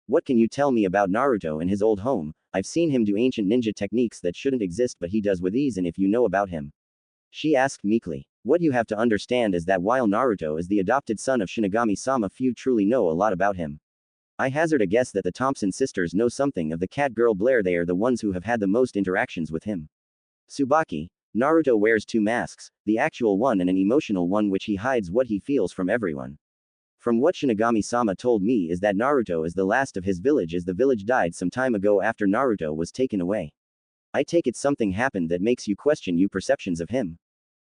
What can you tell me about Naruto and his old home? I've seen him do ancient ninja techniques that shouldn't exist, but he does with ease, and if you know about him. She asked meekly. What you have to understand is that while Naruto is the adopted son of Shinigami-sama, few truly know a lot about him. I hazard a guess that the Thompson sisters know something of the cat girl Blair. They are the ones who have had the most interactions with him. Tsubaki. Naruto wears two masks, the actual one and an emotional one, which he hides what he feels from everyone. From what Shinigami-sama told me is that Naruto is the last of his village, as the village died some time ago after Naruto was taken away. I take it something happened that makes you question your perceptions of him,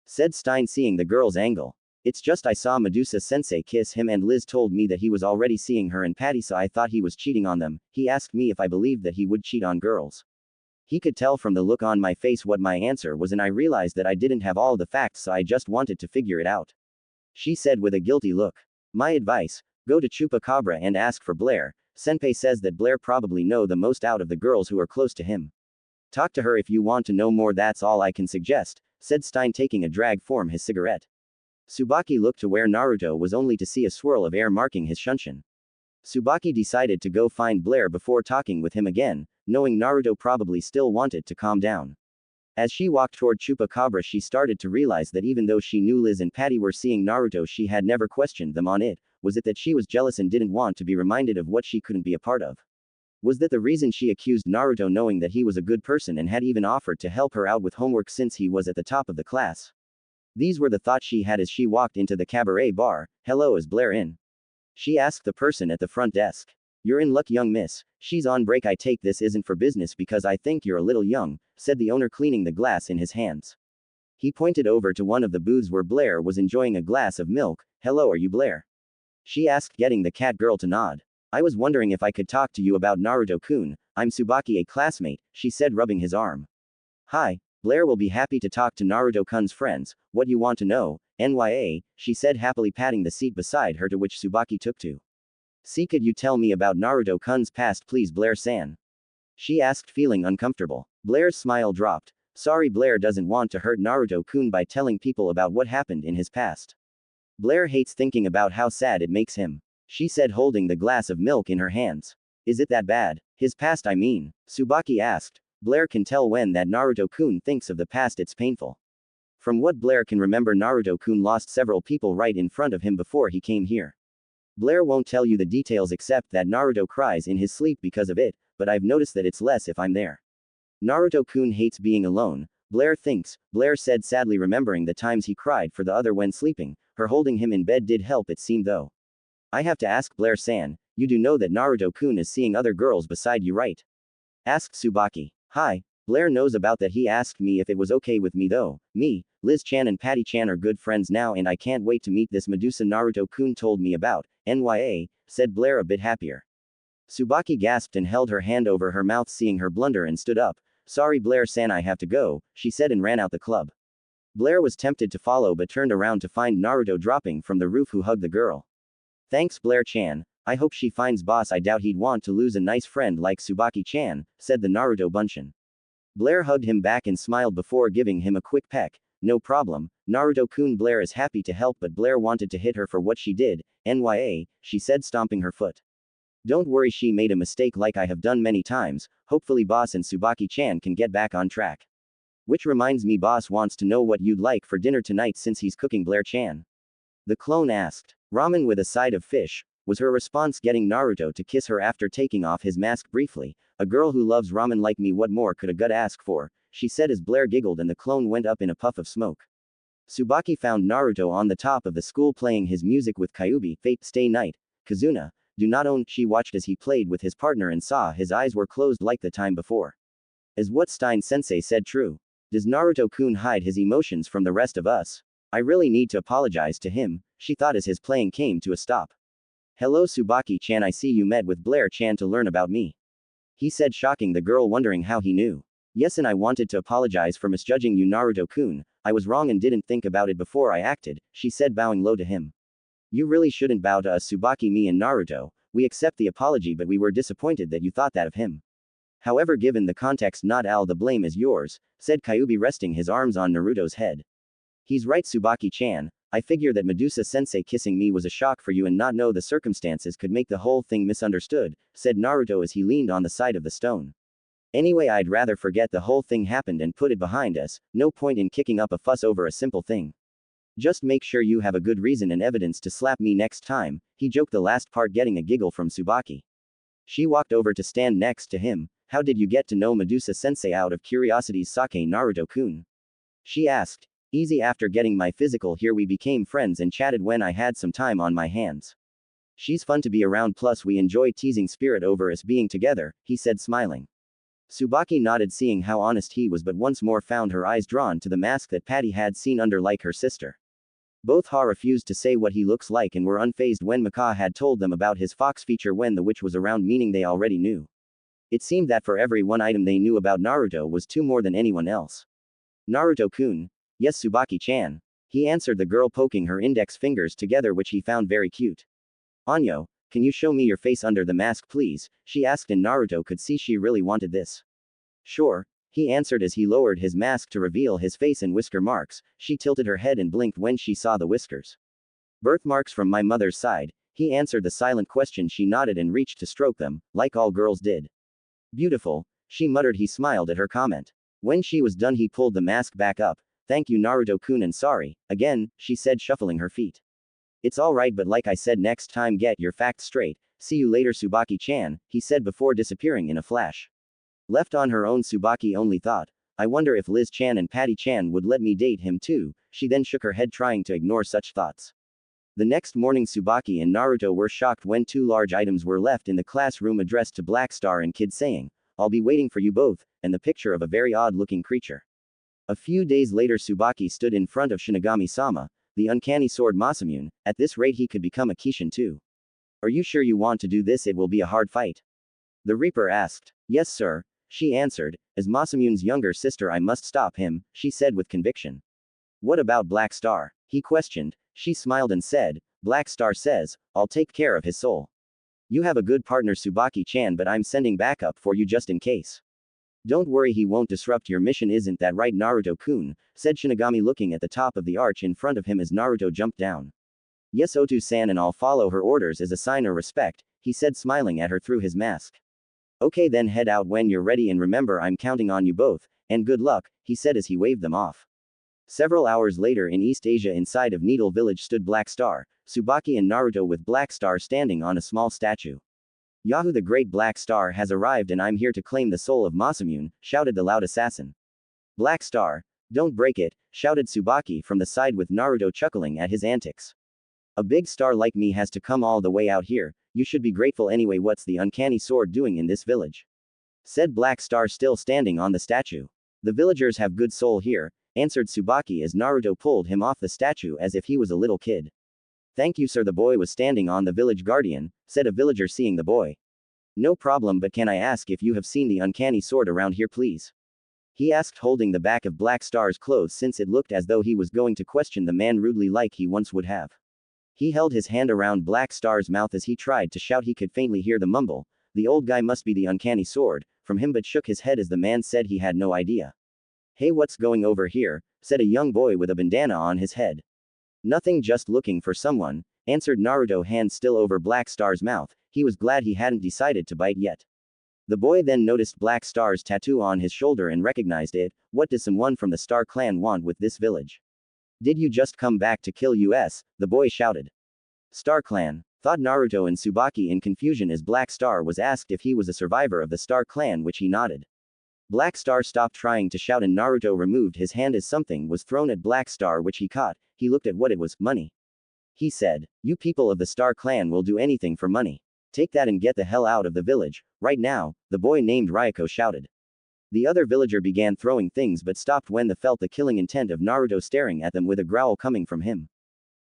said Stein, seeing the girl's angle. It's just I saw Medusa-sensei kiss him, and Liz told me that he was already seeing her and Patty, so I thought he was cheating on them. He asked me if I believed that he would cheat on girls. He could tell from the look on my face what my answer was, and I realized that I didn't have all the facts, so I just wanted to figure it out. She said with a guilty look. My advice, go to Chupacabra and ask for Blair. Senpai says that Blair probably know the most out of the girls who are close to him. Talk to her if you want to know more, that's all I can suggest, said Stein, taking a drag from his cigarette. Tsubaki looked to where Naruto was, only to see a swirl of air marking his shunshin. Tsubaki decided to go find Blair before talking with him again, knowing Naruto probably still wanted to calm down. As she walked toward Chupacabra, she started to realize that even though she knew Liz and Patty were seeing Naruto, she had never questioned them on it. Was it that she was jealous and didn't want to be reminded of what she couldn't be a part of? Was that the reason she accused Naruto, knowing that he was a good person and had even offered to help her out with homework since he was at the top of the class? These were the thoughts she had as she walked into the cabaret bar. Hello, is Blair in? She asked the person at the front desk. You're in luck, young miss. She's on break. I take this isn't for business because I think you're a little young, said the owner, cleaning the glass in his hands. He pointed over to one of the booths where Blair was enjoying a glass of milk. Hello, are you Blair? She asked, getting the cat girl to nod. I was wondering if I could talk to you about Naruto-kun. I'm Tsubaki, a classmate, she said, rubbing his arm. Hi, Blair will be happy to talk to Naruto-kun's friends. What you want to know, NYA, she said, happily patting the seat beside her, to which Tsubaki took to. See, could you tell me about Naruto-kun's past, please, Blair-san? She asked, feeling uncomfortable. Blair's smile dropped. Sorry, Blair doesn't want to hurt Naruto-kun by telling people about what happened in his past. Blair hates thinking about how sad it makes him, she said, holding the glass of milk in her hands. Is it that bad? His past, I mean? Tsubaki asked. Blair can tell when that Naruto-kun thinks of the past it's painful. From what Blair can remember, Naruto-kun lost several people right in front of him before he came here. Blair won't tell you the details except that Naruto cries in his sleep because of it, but I've noticed that it's less if I'm there. Naruto-kun hates being alone, Blair thinks, Blair said sadly, remembering the times he cried for the other when sleeping. Her holding him in bed did help, it seemed though. I have to ask Blair-san, you do know that Naruto-kun is seeing other girls beside you, right? Asked Tsubaki. Hi. Blair knows about that. He asked me if it was okay with me though. Me, Liz-chan and Patty-chan are good friends now and I can't wait to meet this Medusa Naruto-kun told me about, NYA, said Blair a bit happier. Tsubaki gasped and held her hand over her mouth seeing her blunder and stood up. Sorry Blair-san, I have to go, she said and ran out the club. Blair was tempted to follow but turned around to find Naruto dropping from the roof who hugged the girl. Thanks Blair-chan, I hope she finds boss. I doubt he'd want to lose a nice friend like Tsubaki-chan, said the Naruto bunshin. Blair hugged him back and smiled before giving him a quick peck. No problem, Naruto-kun. Blair is happy to help but Blair wanted to hit her for what she did, NYA, she said stomping her foot. Don't worry, she made a mistake like I have done many times, hopefully boss and Tsubaki-chan can get back on track. Which reminds me, boss wants to know what you'd like for dinner tonight since he's cooking, Blair-chan. The clone asked. Ramen with a side of fish, was her response, getting Naruto to kiss her after taking off his mask briefly. A girl who loves ramen like me, what more could a gut ask for, she said as Blair giggled and the clone went up in a puff of smoke. Tsubaki found Naruto on the top of the school playing his music with Kyuubi, Fate Stay Night, Kazuna, Do Not Own. She watched as he played with his partner and saw his eyes were closed like the time before. Is what Stein-sensei said true? Does Naruto-kun hide his emotions from the rest of us? I really need to apologize to him, she thought as his playing came to a stop. Hello Tsubaki-chan, I see you met with Blair-chan to learn about me. He said, shocking the girl, wondering how he knew. Yes, and I wanted to apologize for misjudging you Naruto-kun, I was wrong and didn't think about it before I acted, she said, bowing low to him. You really shouldn't bow to us Tsubaki. Me and Naruto, we accept the apology but we were disappointed that you thought that of him. However, given the context, not all the blame is yours, said Kyuubi, resting his arms on Naruto's head. He's right Tsubaki-chan, I figure that Medusa-sensei kissing me was a shock for you and not know the circumstances could make the whole thing misunderstood, said Naruto as he leaned on the side of the stone. Anyway, I'd rather forget the whole thing happened and put it behind us, no point in kicking up a fuss over a simple thing. Just make sure you have a good reason and evidence to slap me next time, he joked, the last part getting a giggle from Tsubaki. She walked over to stand next to him. How did you get to know Medusa-sensei? Out of curiosity, Sake Naruto-kun? She asked. Easy, after getting my physical here we became friends and chatted when I had some time on my hands. She's fun to be around, plus we enjoy teasing spirit over us being together, he said smiling. Tsubaki nodded, seeing how honest he was, but once more found her eyes drawn to the mask that Patty had seen under like her sister. Both refused to say what he looks like and were unfazed when Maka had told them about his fox feature when the witch was around, meaning they already knew. It seemed that for every one item they knew about Naruto was two more than anyone else. Naruto-kun. Yes Tsubaki-chan. He answered, the girl poking her index fingers together, which he found very cute. Anyo, can you show me your face under the mask please, she asked, and Naruto could see she really wanted this. Sure, he answered as he lowered his mask to reveal his face and whisker marks. She tilted her head and blinked when she saw the whiskers. Birthmarks from my mother's side, he answered the silent question. She nodded and reached to stroke them, like all girls did. Beautiful, she muttered. He smiled at her comment. When she was done he pulled the mask back up. Thank you Naruto-kun, and sorry, again, she said, shuffling her feet. It's alright, but like I said, next time get your facts straight. See you later Tsubaki-chan, he said before disappearing in a flash. Left on her own, Tsubaki only thought, I wonder if Liz-chan and Patty-chan would let me date him too. She then shook her head, trying to ignore such thoughts. The next morning Tsubaki and Naruto were shocked when two large items were left in the classroom addressed to Black Star and Kid, saying, I'll be waiting for you both, and the picture of a very odd-looking creature. A few days later Tsubaki stood in front of Shinigami-sama, the uncanny sword Masamune. At this rate he could become a Kishin too. Are you sure you want to do this? It will be a hard fight. The Reaper asked. Yes sir, she answered. As Masamune's younger sister I must stop him, she said with conviction. What about Black Star? He questioned. She smiled and said, Black Star says, I'll take care of his soul. You have a good partner Tsubaki-chan, but I'm sending backup for you just in case. Don't worry, he won't disrupt your mission, isn't that right Naruto-kun, said Shinigami, looking at the top of the arch in front of him as Naruto jumped down. Yes Otu-san, and I'll follow her orders as a sign of respect, he said, smiling at her through his mask. Okay, then head out when you're ready, and remember, I'm counting on you both, and good luck, he said as he waved them off. Several hours later in East Asia, inside of Needle Village stood Black Star, Tsubaki and Naruto, with Black Star standing on a small statue. Yahoo! The great Black Star has arrived, and I'm here to claim the soul of Masamune, shouted the loud assassin. Black Star, don't break it, shouted Tsubaki from the side, with Naruto chuckling at his antics. A big star like me has to come all the way out here, you should be grateful anyway. What's the uncanny sword doing in this village? Said Black Star, still standing on the statue. The villagers have good soul here, answered Tsubaki as Naruto pulled him off the statue as if he was a little kid. Thank you, sir. The boy was standing on the village guardian, said a villager seeing the boy. No problem, but can I ask if you have seen the uncanny sword around here, please? He asked, holding the back of Black Star's clothes, since it looked as though he was going to question the man rudely like he once would have. He held his hand around Black Star's mouth as he tried to shout. He could faintly hear the mumble, "The old guy must be the uncanny sword," from him, but shook his head as the man said he had no idea. Hey, what's going over here? Said a young boy with a bandana on his head. Nothing, just looking for someone, answered Naruto, hand still over Black Star's mouth. He was glad he hadn't decided to bite yet. The boy then noticed Black Star's tattoo on his shoulder and recognized it. What does someone from the Star Clan want with this village? Did you just come back to kill us? The boy shouted. Star Clan, thought Naruto and Tsubaki in confusion as Black Star was asked if he was a survivor of the Star Clan, which he nodded. Black Star stopped trying to shout and Naruto removed his hand as something was thrown at Black Star, which he caught. He looked at what it was. Money. He said, "You people of the Star Clan will do anything for money. Take that and get the hell out of the village, right now," the boy named Ryoko shouted. The other villager began throwing things but stopped when they felt the killing intent of Naruto staring at them with a growl coming from him.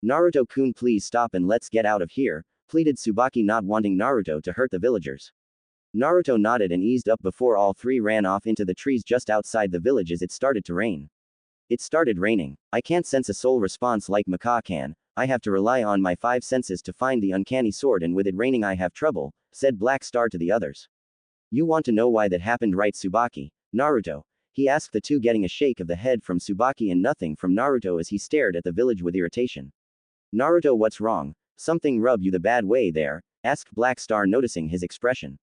Naruto-kun, please stop and let's get out of here, pleaded Tsubaki, not wanting Naruto to hurt the villagers. Naruto nodded and eased up before all three ran off into the trees just outside the village as it started to rain. It started raining. I can't sense a soul response like Maka can. I have to rely on my 5 senses to find the uncanny sword, and with it raining I have trouble, said Black Star to the others. You want to know why that happened, right, Tsubaki? Naruto. He asked, the two getting a shake of the head from Tsubaki and nothing from Naruto as he stared at the village with irritation. Naruto, what's wrong? Something rubbed you the bad way there? Asked Black Star, noticing his expression.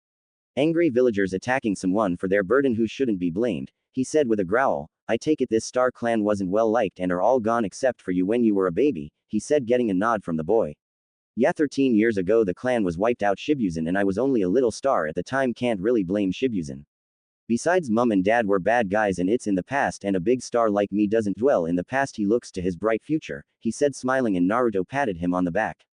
Angry villagers attacking someone for their burden who shouldn't be blamed, he said with a growl. I take it this Star Clan wasn't well liked and are all gone except for you when you were a baby, he said, getting a nod from the boy. Yeah, 13 years ago the clan was wiped out, Shibuzen, and I was only a little star at the time, can't really blame Shibuzen. Besides, mum and dad were bad guys and it's in the past, and a big star like me doesn't dwell in the past, he looks to his bright future, he said, smiling, and Naruto patted him on the back.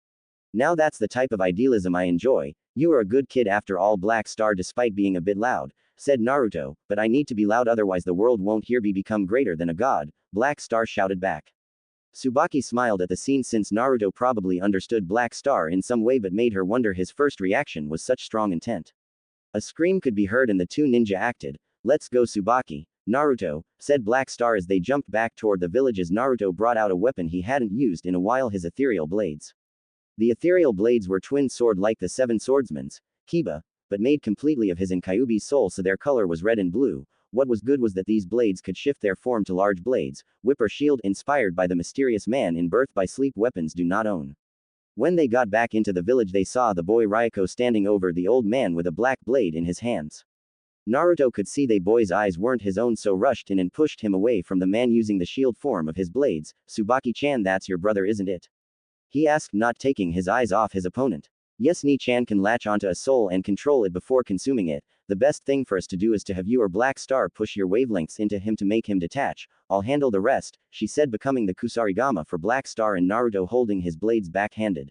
Now that's the type of idealism I enjoy. You are a good kid after all, Black Star, despite being a bit loud, said Naruto, but I need to be loud otherwise the world won't hear me become greater than a god, Black Star shouted back. Tsubaki smiled at the scene since Naruto probably understood Black Star in some way but made her wonder his first reaction was such strong intent. A scream could be heard and the two ninja acted. Let's go, Tsubaki. Naruto, said Black Star as they jumped back toward the village as Naruto brought out a weapon he hadn't used in a while, his ethereal blades. The ethereal blades were twin sword like the seven swordsmen's, Kiba, but made completely of his and Kyuubi's soul, so their color was red and blue. What was good was that these blades could shift their form to large blades, whip or shield, inspired by the mysterious man in birth by sleep, weapons do not own. When they got back into the village they saw the boy Ryoko standing over the old man with a black blade in his hands. Naruto could see the boy's eyes weren't his own, so rushed in and pushed him away from the man using the shield form of his blades. Tsubaki-chan, that's your brother, isn't it? He asked, not taking his eyes off his opponent. Yes, Ni-chan can latch onto a soul and control it before consuming it. The best thing for us to do is to have you or Black Star push your wavelengths into him to make him detach. I'll handle the rest, she said, becoming the Kusarigama for Black Star and Naruto holding his blades back-handed.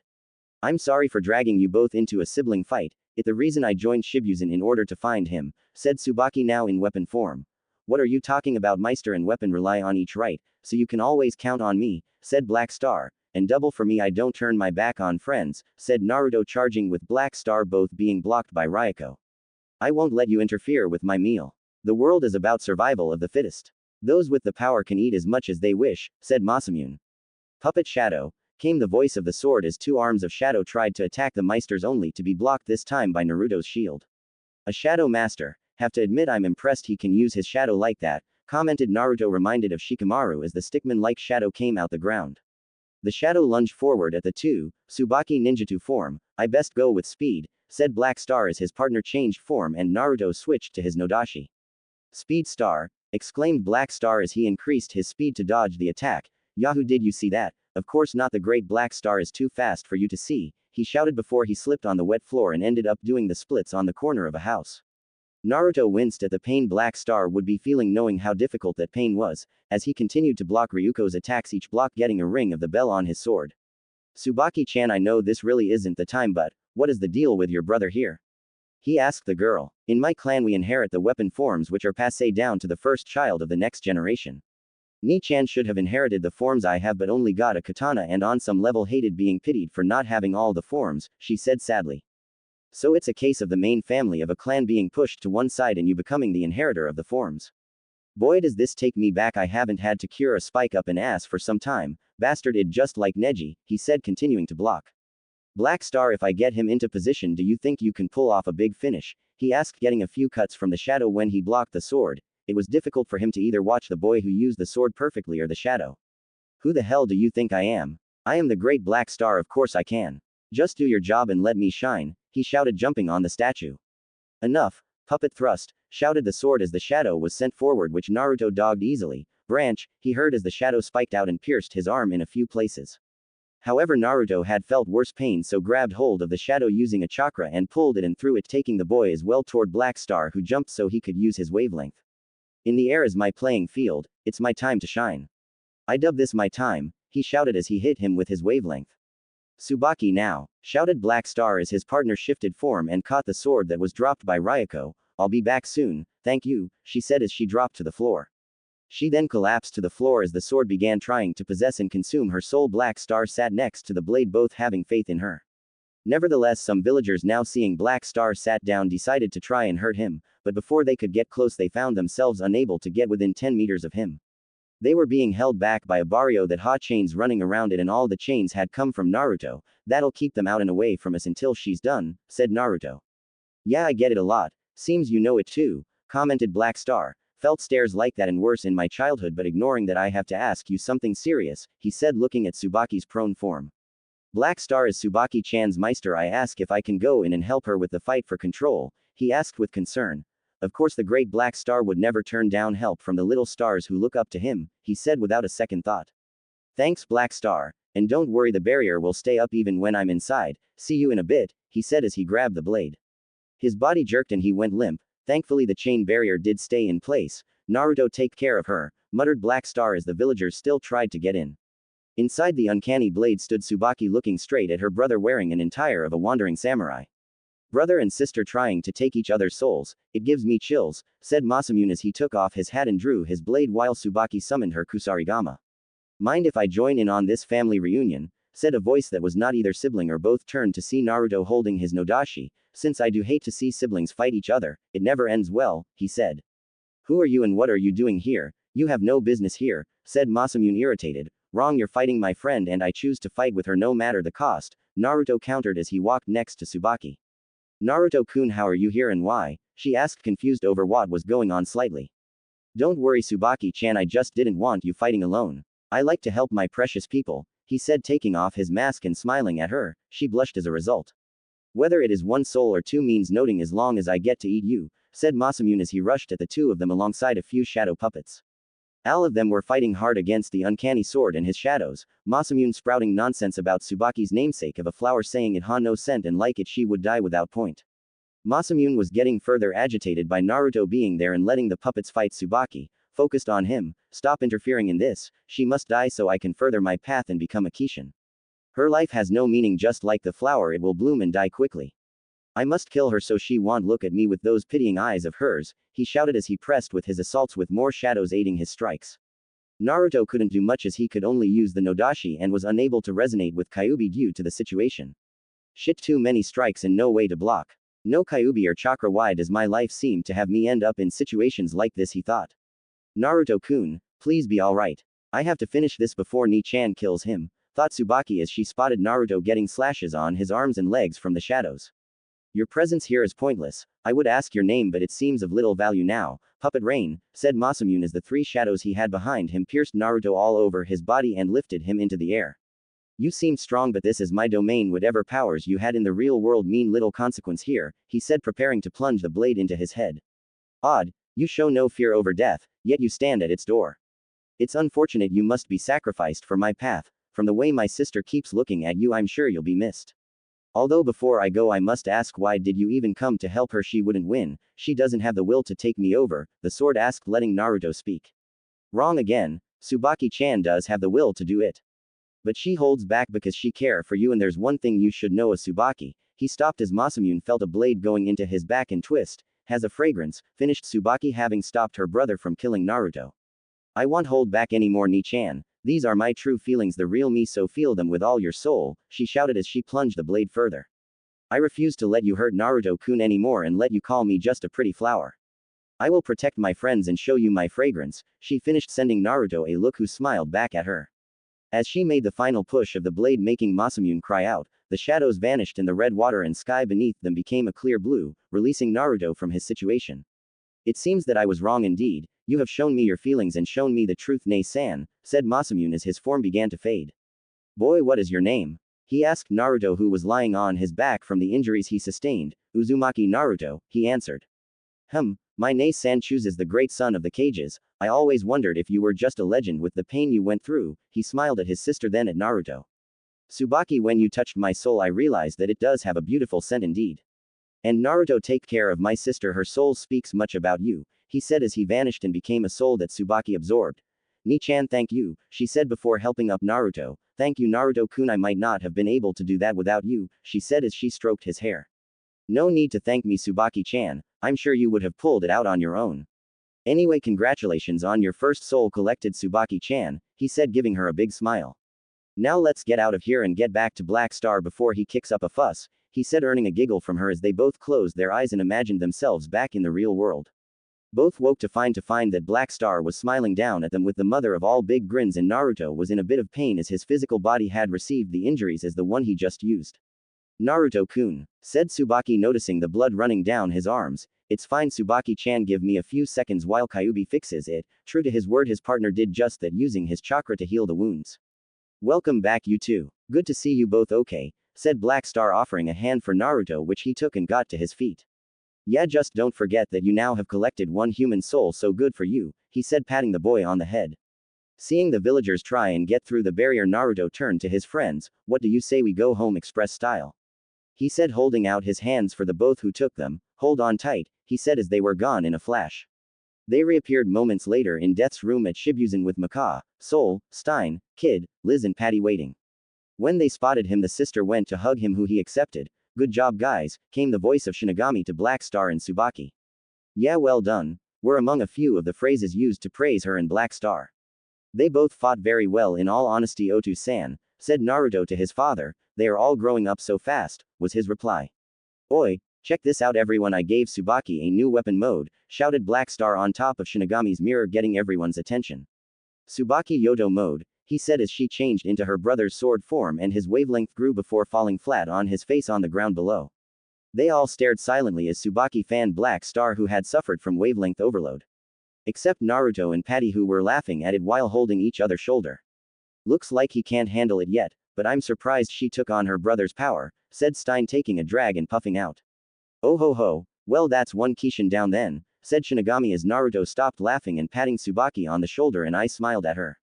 I'm sorry for dragging you both into a sibling fight. It's the reason I joined Shibuzen in order to find him, said Tsubaki, now in weapon form. What are you talking about, Meister? And weapon rely on each right, so you can always count on me, said Black Star. And double for me, I don't turn my back on friends, said Naruto, charging with Black Star, both being blocked by Ryoko. I won't let you interfere with my meal. The world is about survival of the fittest. Those with the power can eat as much as they wish, said Masamune. Puppet Shadow, came the voice of the sword as two arms of Shadow tried to attack the Meisters, only to be blocked this time by Naruto's shield. A Shadow Master. Have to admit I'm impressed he can use his shadow like that, commented Naruto, reminded of Shikamaru as the stickman-like shadow came out the ground. The shadow lunged forward at the two, Tsubaki ninjutsu form. I best go with speed, said Black Star as his partner changed form and Naruto switched to his Nodashi. Speed Star, exclaimed Black Star as he increased his speed to dodge the attack. Yahoo, did you see that? Of course not, the great Black Star is too fast for you to see, he shouted before he slipped on the wet floor and ended up doing the splits on the corner of a house. Naruto winced at the pain Black Star would be feeling, knowing how difficult that pain was, as he continued to block Ryuko's attacks, each block getting a ring of the bell on his sword. Tsubaki-chan, I know this really isn't the time, but what is the deal with your brother here? He asked the girl. In my clan we inherit the weapon forms which are passed down to the first child of the next generation. Ni-chan should have inherited the forms I have but only got a katana and on some level hated being pitied for not having all the forms, she said sadly. So it's a case of the main family of a clan being pushed to one side and you becoming the inheritor of the forms. Boy, does this take me back. I haven't had to cure a spike up an ass for some time, bastard, it just like Neji, he said, continuing to block. Black Star, if I get him into position, do you think you can pull off a big finish? He asked, getting a few cuts from the shadow when he blocked the sword. It was difficult for him to either watch the boy who used the sword perfectly or the shadow. Who the hell do you think I am? I am the great Black Star, of course I can. Just do your job and let me shine, he shouted, jumping on the statue. Enough, puppet thrust, shouted the sword as the shadow was sent forward, which Naruto dogged easily. Branch, he heard as the shadow spiked out and pierced his arm in a few places. However, Naruto had felt worse pain, so grabbed hold of the shadow using a chakra and pulled it and threw it, taking the boy as well toward Black Star, who jumped so he could use his wavelength. In the air is my playing field, it's my time to shine. I dub this my time, he shouted as he hit him with his wavelength. Tsubaki now, shouted Black Star as his partner shifted form and caught the sword that was dropped by Ryuko. I'll be back soon, thank you, she said as she dropped to the floor. She then collapsed to the floor as the sword began trying to possess and consume her soul. Black Star sat next to the blade, both having faith in her. Nevertheless, some villagers, now seeing Black Star sat down, decided to try and hurt him, but before they could get close they found themselves unable to get within 10 meters of him. They were being held back by a barrio that had chains running around it, and all the chains had come from Naruto. That'll keep them out and away from us until she's done, said Naruto. Yeah, I get it a lot. Seems you know it too, commented Black Star. Felt stares like that and worse in my childhood, but ignoring that I have to ask you something serious, he said, looking at Tsubaki's prone form. Black Star is Tsubaki-chan's meister. I ask if I can go in and help her with the fight for control, he asked with concern. Of course the great Black Star would never turn down help from the little stars who look up to him, he said without a second thought. Thanks, Black Star, and don't worry, the barrier will stay up even when I'm inside. See you in a bit, he said as he grabbed the blade. His body jerked and he went limp. Thankfully the chain barrier did stay in place. Naruto, take care of her, muttered Black Star as the villagers still tried to get in. Inside the uncanny blade stood Tsubaki, looking straight at her brother, wearing an attire of a wandering samurai. Brother and sister trying to take each other's souls, it gives me chills, said Masamune as he took off his hat and drew his blade while Tsubaki summoned her Kusarigama. Mind if I join in on this family reunion, said a voice that was not either sibling or both. Turned to see Naruto holding his Nodashi. Since I do hate to see siblings fight each other, it never ends well, he said. Who are you and what are you doing here? You have no business here, said Masamune, irritated. Wrong, you're fighting my friend and I choose to fight with her no matter the cost, Naruto countered as he walked next to Tsubaki. Naruto-kun, how are you here and why? She asked, confused over what was going on slightly. Don't worry Tsubaki-chan, I just didn't want you fighting alone. I like to help my precious people, he said, taking off his mask and smiling at her. She blushed as a result. Whether it is one soul or two means noting as long as I get to eat you, said Masamune as he rushed at the two of them alongside a few shadow puppets. All of them were fighting hard against the uncanny sword and his shadows, Masamune sprouting nonsense about Tsubaki's namesake of a flower, saying it had no scent and like it she would die without point. Masamune was getting further agitated by Naruto being there and letting the puppets fight Tsubaki, focused on him. Stop interfering in this, she must die so I can further my path and become a Kishin. Her life has no meaning, just like the flower, it will bloom and die quickly. I must kill her so she won't look at me with those pitying eyes of hers, he shouted as he pressed with his assaults, with more shadows aiding his strikes. Naruto couldn't do much as he could only use the Nodashi and was unable to resonate with Kyuubi due to the situation. Shit, too many strikes and no way to block. No Kyuubi or chakra, why does my life seem to have me end up in situations like this, he thought. Naruto-kun, please be alright. I have to finish this before Ni-chan kills him, thought Tsubaki as she spotted Naruto getting slashes on his arms and legs from the shadows. Your presence here is pointless. I would ask your name but it seems of little value now, Puppet Rain, said Masamune as the three shadows he had behind him pierced Naruto all over his body and lifted him into the air. You seem strong, but this is my domain. Whatever powers you had in the real world mean little consequence here, he said, preparing to plunge the blade into his head. Odd, you show no fear over death, yet you stand at its door. It's unfortunate you must be sacrificed for my path. From the way my sister keeps looking at you, I'm sure you'll be missed. Although before I go I must ask, why did you even come to help her? She wouldn't win, she doesn't have the will to take me over, the sword asked, letting Naruto speak. Wrong again, Tsubaki-chan does have the will to do it. But she holds back because she cares for you, and there's one thing you should know, as Tsubaki. He stopped as Masamune felt a blade going into his back and twist. Has a fragrance, finished Tsubaki, having stopped her brother from killing Naruto. I won't hold back anymore, Ni-chan. These are my true feelings, the real me, so feel them with all your soul, she shouted as she plunged the blade further. I refuse to let you hurt Naruto-kun anymore and let you call me just a pretty flower. I will protect my friends and show you my fragrance, she finished, sending Naruto a look who smiled back at her. As she made the final push of the blade, making Masamune cry out, the shadows vanished and the red water and sky beneath them became a clear blue, releasing Naruto from his situation. It seems that I was wrong indeed. You have shown me your feelings and shown me the truth, Nei-san, said Masamune as his form began to fade. Boy, what is your name? He asked Naruto, who was lying on his back from the injuries he sustained. Uzumaki Naruto, he answered. My Nei-san chooses the great son of the cages. I always wondered if you were just a legend with the pain you went through, he smiled at his sister, then at Naruto. Tsubaki, when you touched my soul I realized that it does have a beautiful scent indeed. And Naruto, take care of my sister, her soul speaks much about you, he said as he vanished and became a soul that Tsubaki absorbed. Ni-chan, thank you, she said before helping up Naruto. Thank you, Naruto-kun, I might not have been able to do that without you, she said as she stroked his hair. No need to thank me, Tsubaki-chan, I'm sure you would have pulled it out on your own. Anyway, congratulations on your first soul collected, Tsubaki-chan, he said, giving her a big smile. Now let's get out of here and get back to Black Star before he kicks up a fuss, he said, earning a giggle from her as they both closed their eyes and imagined themselves back in the real world. Both woke to find that Black Star was smiling down at them with the mother of all big grins, and Naruto was in a bit of pain as his physical body had received the injuries as the one he just used. Naruto-kun, said Tsubaki, noticing the blood running down his arms. It's fine, Tsubaki-chan, give me a few seconds while Kyuubi fixes it. True to his word, his partner did just that, using his chakra to heal the wounds. Welcome back, you two. Good to see you both okay, said Black Star, offering a hand for Naruto, which he took and got to his feet. Yeah, just don't forget that you now have collected one human soul, so good for you, he said, patting the boy on the head. Seeing the villagers try and get through the barrier, Naruto turned to his friends. What do you say we go home express style? He said, holding out his hands for the both who took them. Hold on tight, he said as they were gone in a flash. They reappeared moments later in Death's room at Shibuzen with Maka, Soul, Stein, Kid, Liz and Patty waiting. When they spotted him, the sister went to hug him, who he accepted. Good job, guys, came the voice of Shinigami to Black Star and Tsubaki. Yeah, well done, were among a few of the phrases used to praise her and Black Star. They both fought very well, in all honesty, Otu-san, said Naruto to his father. They are all growing up so fast, was his reply. Oi, check this out everyone, I gave Tsubaki a new weapon mode, shouted Black Star on top of Shinigami's mirror, getting everyone's attention. Tsubaki Yoto mode, he said as she changed into her brother's sword form and his wavelength grew before falling flat on his face on the ground below. They all stared silently as Tsubaki fanned Black Star, who had suffered from wavelength overload. Except Naruto and Patty, who were laughing at it while holding each other's shoulder. Looks like he can't handle it yet, but I'm surprised she took on her brother's power, said Stein, taking a drag and puffing out. Oh ho ho, well that's one Kishin down then, said Shinigami as Naruto stopped laughing and patting Tsubaki on the shoulder, and I smiled at her.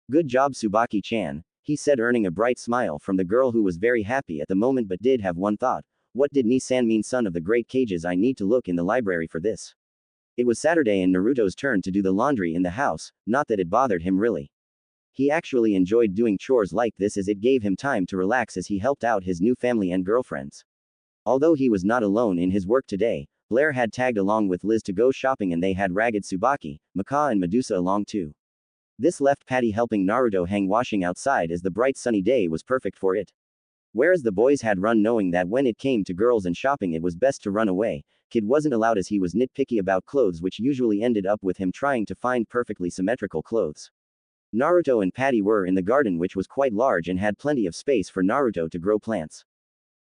Good job, Tsubaki-chan, he said, earning a bright smile from the girl, who was very happy at the moment but did have one thought. What did Ni-san mean, son of the great cages? I need to look in the library for this. It was Saturday and Naruto's turn to do the laundry in the house, not that it bothered him really. He actually enjoyed doing chores like this as it gave him time to relax as he helped out his new family and girlfriends. Although he was not alone in his work today, Blair had tagged along with Liz to go shopping, and they had ragged Tsubaki, Maka and Medusa along too. This left Patty helping Naruto hang washing outside, as the bright sunny day was perfect for it. Whereas the boys had run, knowing that when it came to girls and shopping it was best to run away, Kid wasn't allowed as he was nitpicky about clothes, which usually ended up with him trying to find perfectly symmetrical clothes. Naruto and Patty were in the garden, which was quite large and had plenty of space for Naruto to grow plants.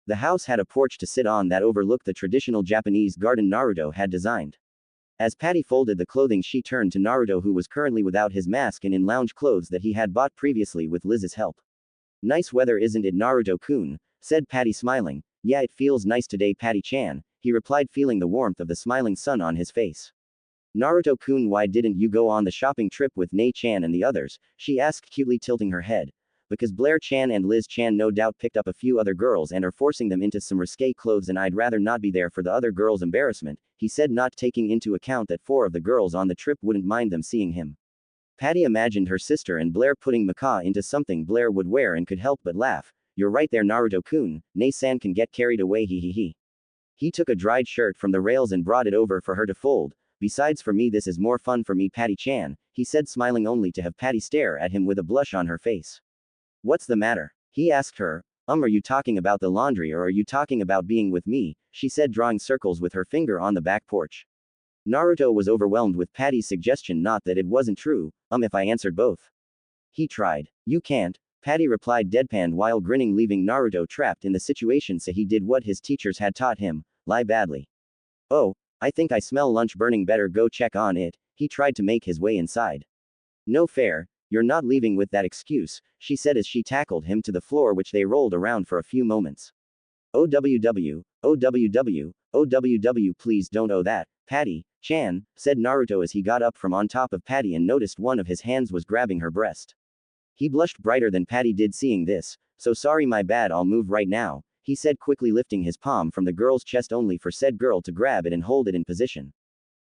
The house had a porch to sit on that overlooked the traditional Japanese garden Naruto had designed. As Patty folded the clothing, she turned to Naruto, who was currently without his mask and in lounge clothes that he had bought previously with Liz's help. Nice weather, isn't it, Naruto-kun? Said Patty, smiling. Yeah, it feels nice today, Patty-chan, he replied, feeling the warmth of the smiling sun on his face. Naruto-kun, why didn't you go on the shopping trip with Nei-chan and the others? She asked, cutely tilting her head. Because Blair-chan and Liz-chan no doubt picked up a few other girls and are forcing them into some risque clothes, and I'd rather not be there for the other girls' embarrassment, he said, not taking into account that 4 of the girls on the trip wouldn't mind them seeing him. Patty imagined her sister and Blair putting Maka into something Blair would wear and could help but laugh. You're right there, Naruto-kun, Nei-san can get carried away, he. He took a dried shirt from the rails and brought it over for her to fold. Besides, for me this is more fun for me, Patty-chan, he said, smiling only to have Patty stare at him with a blush on her face. What's the matter? He asked her. Are you talking about the laundry or are you talking about being with me? She said, drawing circles with her finger on the back porch. Naruto was overwhelmed with Patty's suggestion, not that it wasn't true, if I answered both. He tried. You can't, Patty replied deadpan while grinning, leaving Naruto trapped in the situation, so he did what his teachers had taught him, lie badly. Oh, I think I smell lunch burning, better go check on it, he tried to make his way inside. No fair, you're not leaving with that excuse, she said as she tackled him to the floor, which they rolled around for a few moments. OWW, OWW, OWW, please don't owe that, Patty-chan, said Naruto as he got up from on top of Patty and noticed one of his hands was grabbing her breast. He blushed brighter than Patty did seeing this. So sorry, my bad, I'll move right now, he said, quickly lifting his palm from the girl's chest only for said girl to grab it and hold it in position.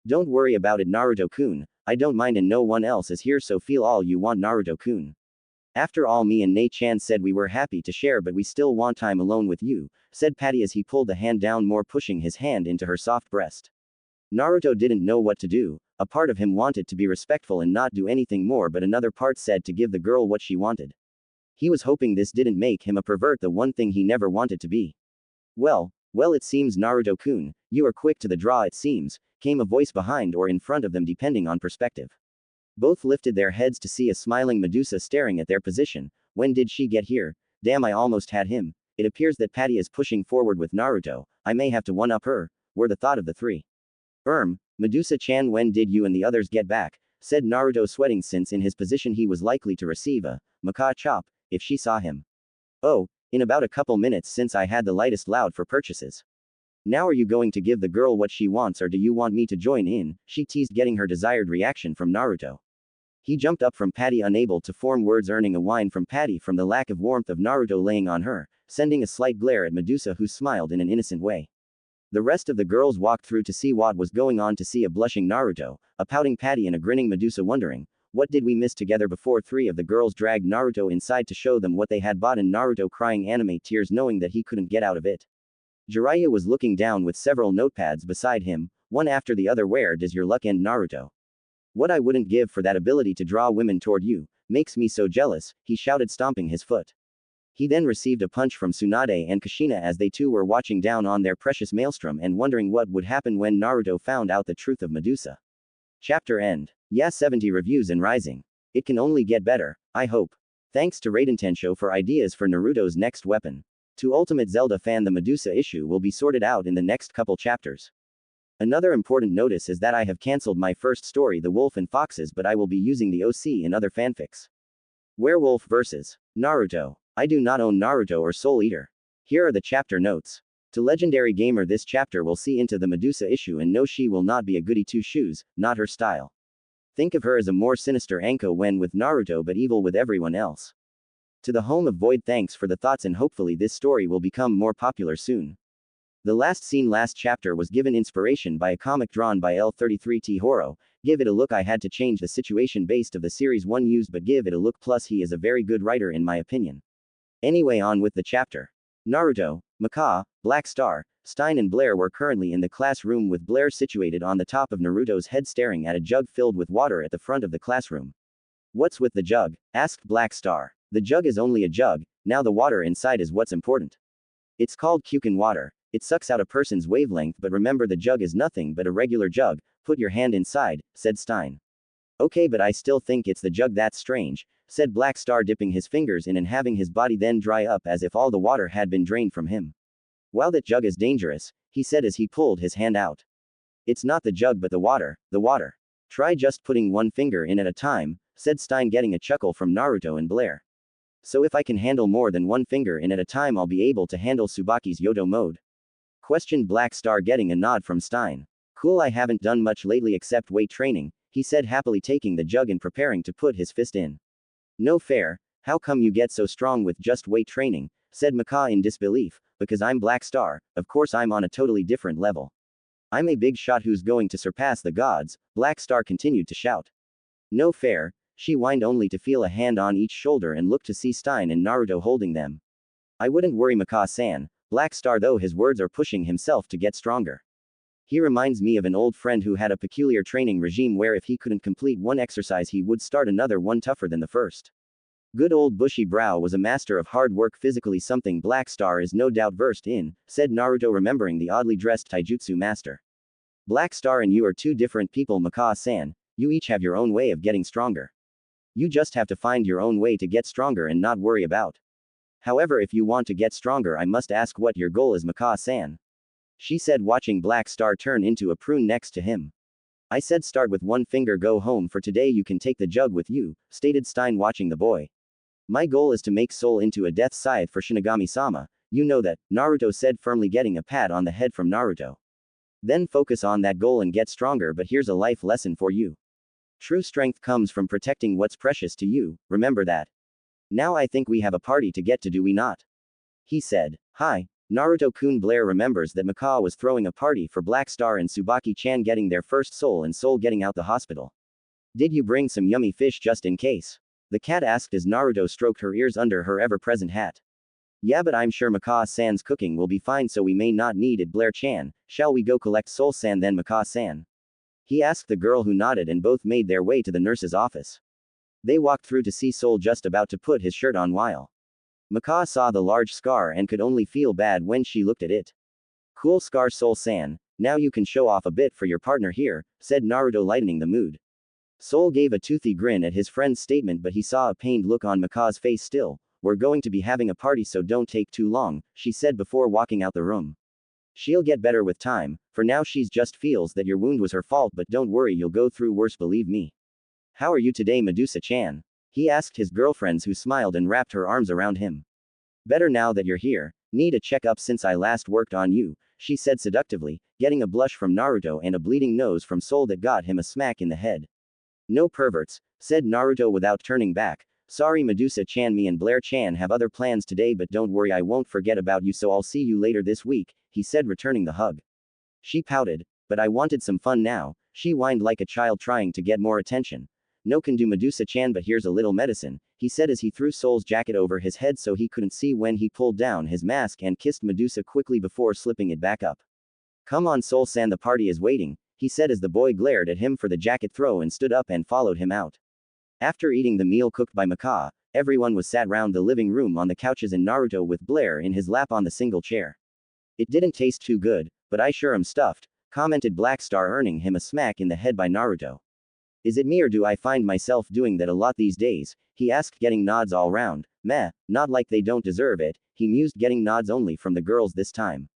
Don't worry about it, Naruto-kun, I don't mind and no one else is here, so feel all you want, Naruto-kun. After all, me and Nei-chan said we were happy to share, but we still want time alone with you, said Patty as he pulled the hand down more, pushing his hand into her soft breast. Naruto didn't know what to do. A part of him wanted to be respectful and not do anything more, but another part said to give the girl what she wanted. He was hoping this didn't make him a pervert, the one thing he never wanted to be. Well, it seems, Naruto-kun, you are quick to the draw, it seems, came a voice behind or in front of them depending on perspective. Both lifted their heads to see a smiling Medusa staring at their position. When did she get here? Damn, I almost had him. It appears that Patty is pushing forward with Naruto. I may have to one-up her, were the thought of the three. Medusa-chan, when did you and the others get back? Said Naruto, sweating, since in his position he was likely to receive a macaw chop if she saw him. Oh, in about a couple minutes, since I had the lightest load for purchases. Now are you going to give the girl what she wants or do you want me to join in? She teased, getting her desired reaction from Naruto. He jumped up from Patty, unable to form words, earning a whine from Patty from the lack of warmth of Naruto laying on her, sending a slight glare at Medusa, who smiled in an innocent way. The rest of the girls walked through to see what was going on, to see a blushing Naruto, a pouting Patty and a grinning Medusa, wondering, what did we miss together? Before 3 of the girls dragged Naruto inside to show them what they had bought, and Naruto crying anime tears knowing that he couldn't get out of it. Jiraiya was looking down with several notepads beside him, one after the other. Where does your luck end, Naruto? What I wouldn't give for that ability to draw women toward you, makes me so jealous, he shouted, stomping his foot. He then received a punch from Tsunade and Kushina as they too were watching down on their precious maelstrom and wondering what would happen when Naruto found out the truth of Medusa. Chapter end. Yeah, 70 reviews and rising. It can only get better, I hope. Thanks to Raidentensho for ideas for Naruto's next weapon. To Ultimate Zelda fan, the Medusa issue will be sorted out in the next couple chapters. Another important notice is that I have cancelled my first story, The Wolf and Foxes, but I will be using the OC in other fanfics. Werewolf vs. Naruto. I do not own Naruto or Soul Eater. Here are the chapter notes. To Legendary Gamer, this chapter will see into the Medusa issue, and no, she will not be a goody two-shoes, not her style. Think of her as a more sinister Anko when with Naruto but evil with everyone else. To the Home of Void, thanks for the thoughts, and hopefully this story will become more popular soon. The last scene last chapter was given inspiration by a comic drawn by L33T Horo. Give it a look. I had to change the situation based of the series one used, but give it a look, plus he is a very good writer in my opinion. Anyway, on with the chapter. Naruto, Maka, Black Star, Stein and Blair were currently in the classroom, with Blair situated on the top of Naruto's head staring at a jug filled with water at the front of the classroom. What's with the jug? Asked Black Star. The jug is only a jug, now the water inside is what's important. It's called Kukin water. It sucks out a person's wavelength, but remember the jug is nothing but a regular jug, put your hand inside, said Stein. Okay, but I still think it's the jug that's strange, said Black Star, dipping his fingers in and having his body then dry up as if all the water had been drained from him. Wow, that jug is dangerous, he said as he pulled his hand out. It's not the jug but the water. Try just putting one finger in at a time, said Stein, getting a chuckle from Naruto and Blair. So if I can handle more than one finger in at a time, I'll be able to handle Tsubaki's Yodo mode? Questioned Black Star, getting a nod from Stein. Cool, I haven't done much lately except weight training, he said, happily taking the jug and preparing to put his fist in. No fair, how come you get so strong with just weight training? Said Maka in disbelief. Because I'm Black Star, of course I'm on a totally different level. I'm a big shot who's going to surpass the gods, Black Star continued to shout. No fair, she whined, only to feel a hand on each shoulder and look to see Stein and Naruto holding them. I wouldn't worry, Maka-san. Black Star, though his words are pushing himself to get stronger. He reminds me of an old friend who had a peculiar training regime where if he couldn't complete one exercise he would start another one tougher than the first. Good old Bushy Brow was a master of hard work, physically something Black Star is no doubt versed in, said Naruto, remembering the oddly dressed taijutsu master. Black Star and you are two different people, Maka-san. You each have your own way of getting stronger. You just have to find your own way to get stronger and not worry about. However, if you want to get stronger, I must ask what your goal is, Maka-san. She said, watching Black Star turn into a prune next to him. I said start with one finger, go home for today, you can take the jug with you, stated Stein, watching the boy. My goal is to make Soul into a death scythe for Shinigami-sama, you know that, Naruto said, firmly getting a pat on the head from Naruto. Then focus on that goal and get stronger, but here's a life lesson for you. True strength comes from protecting what's precious to you, remember that. Now I think we have a party to get to, do we not? He said. Hi. Naruto-kun. Blair remembers that Maka was throwing a party for Black Star and Tsubaki-chan getting their first Soul and Soul getting out the hospital. Did you bring some yummy fish just in case? The cat asked as Naruto stroked her ears under her ever-present hat. Yeah, but I'm sure Maka-san's cooking will be fine, so we may not need it. Blair-chan, shall we go collect Soul-san then, Maka-san? He asked the girl, who nodded, and both made their way to the nurse's office. They walked through to see Soul just about to put his shirt on while Maka saw the large scar and could only feel bad when she looked at it. Cool scar, Soul-san, now you can show off a bit for your partner here, said Naruto, lightening the mood. Soul gave a toothy grin at his friend's statement, but he saw a pained look on Maka's face still. We're going to be having a party, so don't take too long, she said before walking out the room. She'll get better with time, for now she's just feels that your wound was her fault, but don't worry, you'll go through worse, believe me. How are you today, Medusa-chan? He asked his girlfriends, who smiled and wrapped her arms around him. Better now that you're here. Need a checkup since I last worked on you, she said seductively, getting a blush from Naruto and a bleeding nose from Soul that got him a smack in the head. No perverts, said Naruto without turning back. Sorry, Medusa-chan, me and Blair-chan have other plans today, but don't worry, I won't forget about you, so I'll see you later this week, he said, returning the hug. She pouted. But I wanted some fun now, she whined like a child trying to get more attention. No can do, Medusa-chan, but here's a little medicine, he said as he threw Soul's jacket over his head so he couldn't see when he pulled down his mask and kissed Medusa quickly before slipping it back up. Come on, Soul-san, the party is waiting, he said as the boy glared at him for the jacket throw and stood up and followed him out. After eating the meal cooked by Maka, everyone was sat round the living room on the couches and Naruto with Blair in his lap on the single chair. It didn't taste too good, but I sure am stuffed, commented Black Star, earning him a smack in the head by Naruto. Is it me or do I find myself doing that a lot these days? He asked, getting nods all round. Meh, not like they don't deserve it, he mused, getting nods only from the girls this time.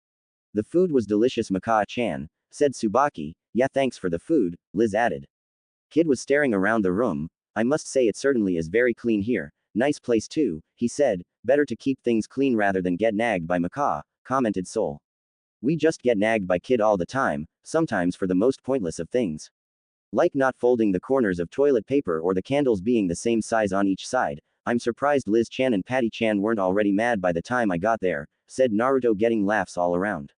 The food was delicious, Maka-chan, said Tsubaki. Yeah, thanks for the food, Liz added. Kid was staring around the room. I must say it certainly is very clean here. Nice place too, he said. Better to keep things clean rather than get nagged by Maka, commented Soul. We just get nagged by Kid all the time, sometimes for the most pointless of things. Like not folding the corners of toilet paper or the candles being the same size on each side. I'm surprised Liz-chan and Patty-chan weren't already mad by the time I got there, said Naruto, getting laughs all around.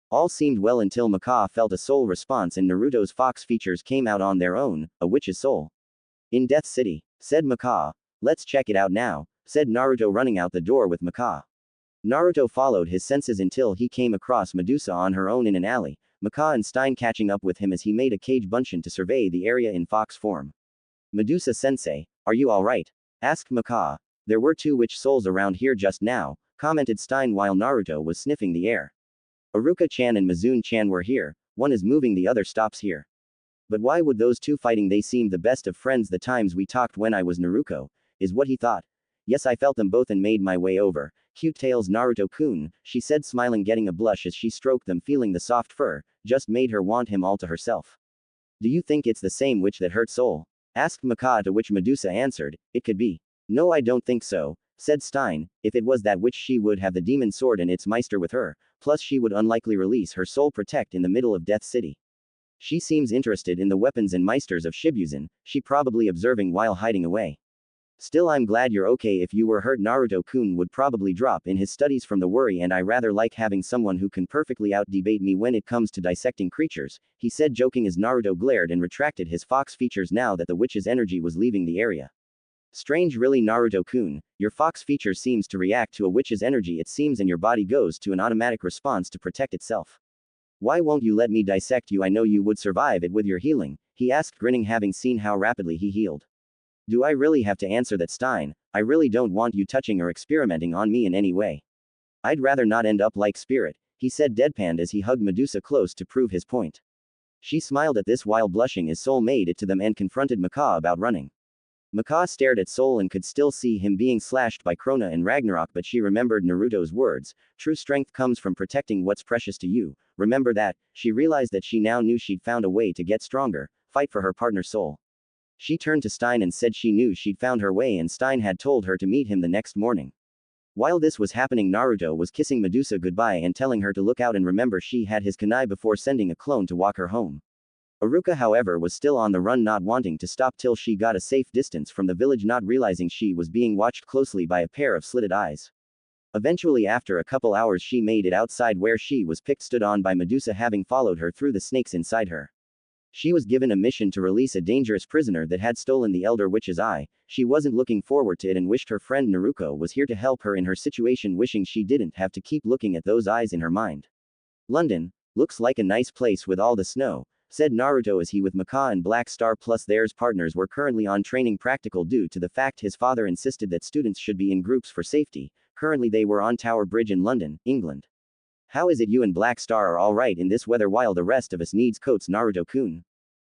All seemed well until Maka felt a soul response and Naruto's fox features came out on their own, a witch's soul. In Death City, said Maka. Let's check it out now, said Naruto, running out the door with Maka. Naruto followed his senses until he came across Medusa on her own in an alley, Maka and Stein catching up with him as he made a cage bunshin to survey the area in fox form. Medusa-sensei, are you alright? Asked Maka. There were two witch souls around here just now, commented Stein while Naruto was sniffing the air. Aruka-chan and Mizune-chan were here, one is moving, the other stops here. But why would those two fighting? They seemed the best of friends the times we talked when I was Naruto, is what he thought. Yes, I felt them both and made my way over. Cute tails, Naruto-kun, she said, smiling, getting a blush as she stroked them, feeling the soft fur, just made her want him all to herself. Do you think it's the same witch that hurt Soul? Asked Maka, to which Medusa answered, it could be. No, I don't think so, said Stein. If it was that witch, she would have the demon sword and its meister with her, plus she would unlikely release her soul protect in the middle of Death City. She seems interested in the weapons and meisters of Shibuzen, she probably observing while hiding away. Still, I'm glad you're okay. If you were hurt, Naruto-kun would probably drop in his studies from the worry, and I rather like having someone who can perfectly out-debate me when it comes to dissecting creatures, he said, joking as Naruto glared and retracted his fox features now that the witch's energy was leaving the area. Strange, really, Naruto-kun, your fox feature seems to react to a witch's energy, it seems, and your body goes to an automatic response to protect itself. Why won't you let me dissect you? I know you would survive it with your healing, he asked, grinning, having seen how rapidly he healed. Do I really have to answer that, Stein? I really don't want you touching or experimenting on me in any way. I'd rather not end up like Spirit, he said, deadpanned as he hugged Medusa close to prove his point. She smiled at this while blushing as Soul made it to them and confronted Maka about running. Maka stared at Soul and could still see him being slashed by Krona and Ragnarok, but she remembered Naruto's words, true strength comes from protecting what's precious to you, remember that. She realized that she now knew she'd found a way to get stronger, fight for her partner Soul. She turned to Stein and said she knew she'd found her way and Stein had told her to meet him the next morning. While this was happening, Naruto was kissing Medusa goodbye and telling her to look out and remember she had his kunai before sending a clone to walk her home. Aruka, however, was still on the run, not wanting to stop till she got a safe distance from the village, not realizing she was being watched closely by a pair of slitted eyes. Eventually, after a couple hours, she made it outside where she was picked stood on by Medusa, having followed her through the snakes inside her. She was given a mission to release a dangerous prisoner that had stolen the Elder Witch's eye. She wasn't looking forward to it and wished her friend Naruto was here to help her in her situation, wishing she didn't have to keep looking at those eyes in her mind. London, looks like a nice place with all the snow, said Naruto as he with Maka and Black Star plus theirs partners were currently on training practical due to the fact his father insisted that students should be in groups for safety. Currently they were on Tower Bridge in London, England. How is it you and Black Star are alright in this weather while the rest of us needs coats, Naruto-kun?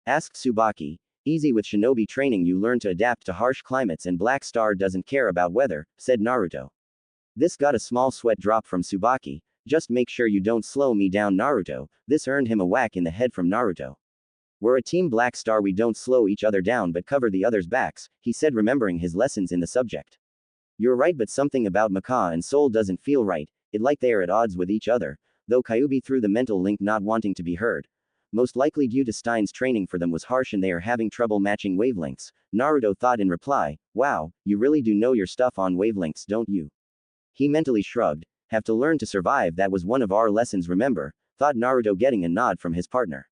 Asked Tsubaki. Easy, with shinobi training you learn to adapt to harsh climates and Black Star doesn't care about weather, said Naruto. This got a small sweat drop from Tsubaki. Just make sure you don't slow me down, Naruto. This earned him a whack in the head from Naruto. We're a team, Black Star, we don't slow each other down but cover the others' backs, he said, remembering his lessons in the subject. You're right, but something about Maka and Soul doesn't feel right, it like they are at odds with each other, though Kyuubi threw the mental link, not wanting to be heard. Most likely due to Stein's training for them was harsh and they are having trouble matching wavelengths, Naruto thought in reply. Wow, you really do know your stuff on wavelengths, don't you? He mentally shrugged. Have to learn to survive, that was one of our lessons, remember, thought Naruto, getting a nod from his partner.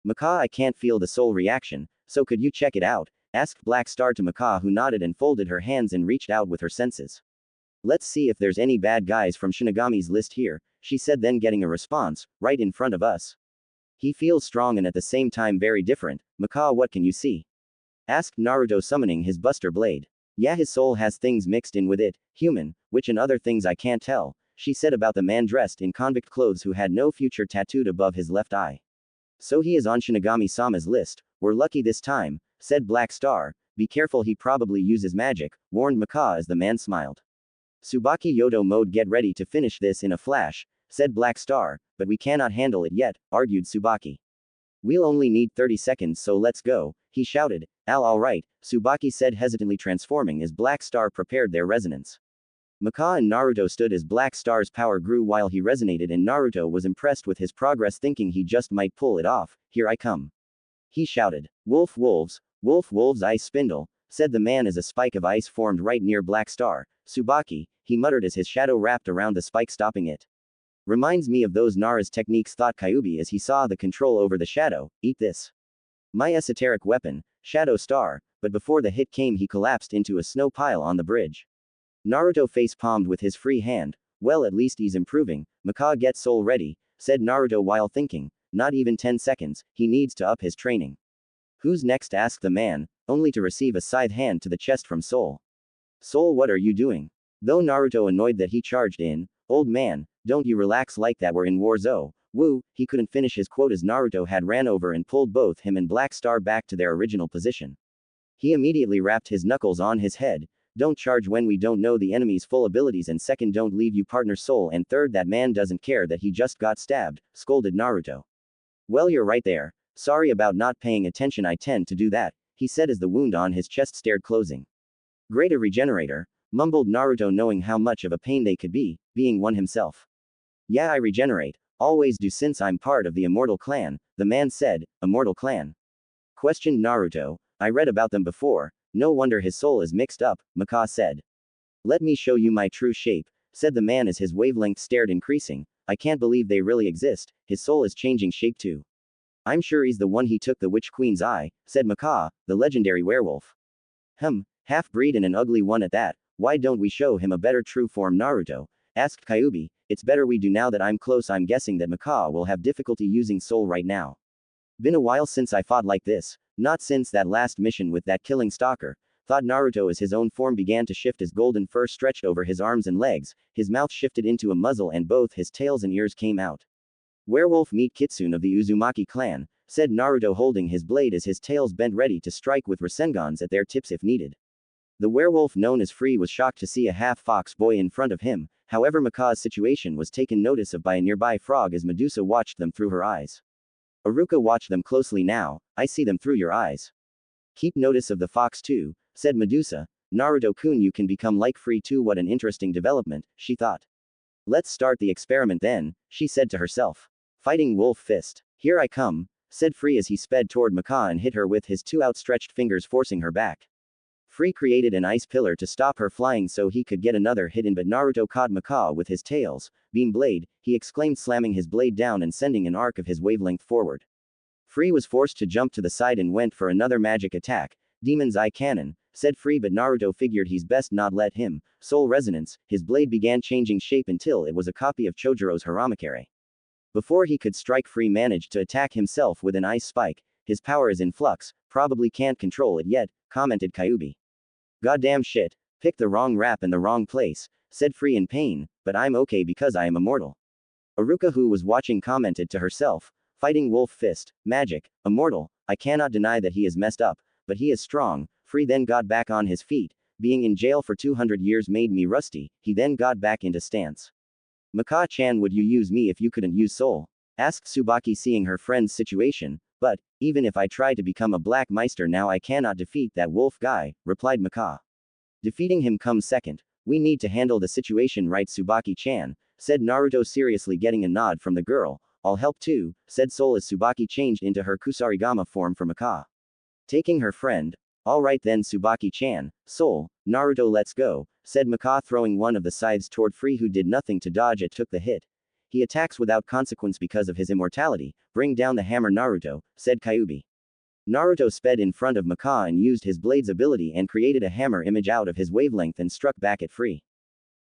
Maka, I can't feel the soul reaction, so could you check it out? Asked Black Star to Maka, who nodded and folded her hands and reached out with her senses. Let's see if there's any bad guys from Shinigami's list here, she said, then getting a response, right in front of us. He feels strong and at the same time very different. Maka, what can you see? Asked Naruto, summoning his Buster Blade. Yeah, his soul has things mixed in with it, human, which and other things I can't tell, she said about the man dressed in convict clothes who had no future tattooed above his left eye. So he is on Shinigami-sama's list. We're lucky this time, said Black Star. Be careful, he probably uses magic, warned Maka as the man smiled. Tsubaki Yodo mode, get ready to finish this in a flash, said Black Star, but we cannot handle it yet, argued Tsubaki. We'll only need 30 seconds, so let's go, he shouted. All right, Tsubaki said, hesitantly transforming as Black Star prepared their resonance. Maka and Naruto stood as Black Star's power grew while he resonated, and Naruto was impressed with his progress, thinking he just might pull it off. Here I come, he shouted. Wolf wolves, ice spindle, said the man as a spike of ice formed right near Black Star. Tsubaki, he muttered as his shadow wrapped around the spike, stopping it. Reminds me of those Nara's techniques, thought Kyuubi as he saw the control over the shadow. Eat this. My esoteric weapon, Shadow Star, but before the hit came he collapsed into a snow pile on the bridge. Naruto face-palmed with his free hand. Well, at least he's improving. Maka, get Soul ready, said Naruto while thinking. Not even 10 seconds, he needs to up his training. Who's next? Asked the man, only to receive a scythe hand to the chest from Soul. Soul, what are you doing? Though Naruto annoyed that he charged in. Old man, don't you relax like that, we're in war zone. Woo, he couldn't finish his quote as Naruto had ran over and pulled both him and Black Star back to their original position. He immediately rapped his knuckles on his head. Don't charge when we don't know the enemy's full abilities, and second, don't leave you partner Soul, and third, that man doesn't care that he just got stabbed, scolded Naruto. Well, you're right there. Sorry about not paying attention, I tend to do that, he said as the wound on his chest stared closing. Greater regenerator, mumbled Naruto, knowing how much of a pain they could be, being one himself. Yeah, I regenerate. Always do since I'm part of the Immortal Clan, the man said. Immortal Clan? Questioned Naruto. I read about them before. No wonder his soul is mixed up, Maka said. Let me show you my true shape, said the man as his wavelength stared increasing. I can't believe they really exist, his soul is changing shape too. I'm sure he's the one he took the Witch Queen's eye, said Maka, the legendary werewolf. Half-breed and an ugly one at that, why don't we show him a better true form, Naruto? Asked Kyuubi. It's better we do now that I'm close. I'm guessing that Maka will have difficulty using soul right now. Been a while since I fought like this, not since that last mission with that killing stalker, thought Naruto as his own form began to shift as golden fur stretched over his arms and legs, his mouth shifted into a muzzle and both his tails and ears came out. Werewolf meet Kitsune of the Uzumaki clan, said Naruto, holding his blade as his tails bent ready to strike with Rasengans at their tips if needed. The werewolf known as Free was shocked to see a half-fox boy in front of him, however Maka's situation was taken notice of by a nearby frog as Medusa watched them through her eyes. Aruka, watch them closely now, I see them through your eyes. Keep notice of the fox too, said Medusa. Naruto-kun, you can become like Free too. What an interesting development, she thought. Let's start the experiment then, she said to herself. Fighting wolf fist. Here I come, said Free as he sped toward Maka and hit her with his two outstretched fingers, forcing her back. Free created an ice pillar to stop her flying so he could get another hit in, but Naruto caught Maka with his tails. Beam blade, he exclaimed, slamming his blade down and sending an arc of his wavelength forward. Free was forced to jump to the side and went for another magic attack. Demon's Eye Cannon, said Free, but Naruto figured he's best not let him. Soul Resonance, his blade began changing shape until it was a copy of Chojiro's Haramakiri. Before he could strike, Free managed to attack himself with an ice spike. His power is in flux, probably can't control it yet, commented Kyuubi. Goddamn shit, picked the wrong rap in the wrong place, said Free in pain, but I'm okay because I am immortal. Aruka, who was watching, commented to herself, fighting wolf fist, magic, immortal, I cannot deny that he is messed up, but he is strong. Free then got back on his feet. Being in jail for 200 years made me rusty, he then got back into stance. Maka-chan, would you use me if you couldn't use soul? Asked Tsubaki, seeing her friend's situation. But, even if I try to become a Black Meister now, I cannot defeat that wolf guy, replied Maka. Defeating him comes second. We need to handle the situation right, Tsubaki-chan, said Naruto, seriously, getting a nod from the girl. I'll help too, said Soul as Tsubaki changed into her Kusarigama form for Maka. Taking her friend. Alright then, Tsubaki-chan, Soul, Naruto, let's go, said Maka, throwing one of the scythes toward Free, who did nothing to dodge it, took the hit. He attacks without consequence because of his immortality. Bring down the hammer, Naruto, said Kyuubi. Naruto sped in front of Maka and used his blade's ability and created a hammer image out of his wavelength and struck back at Free.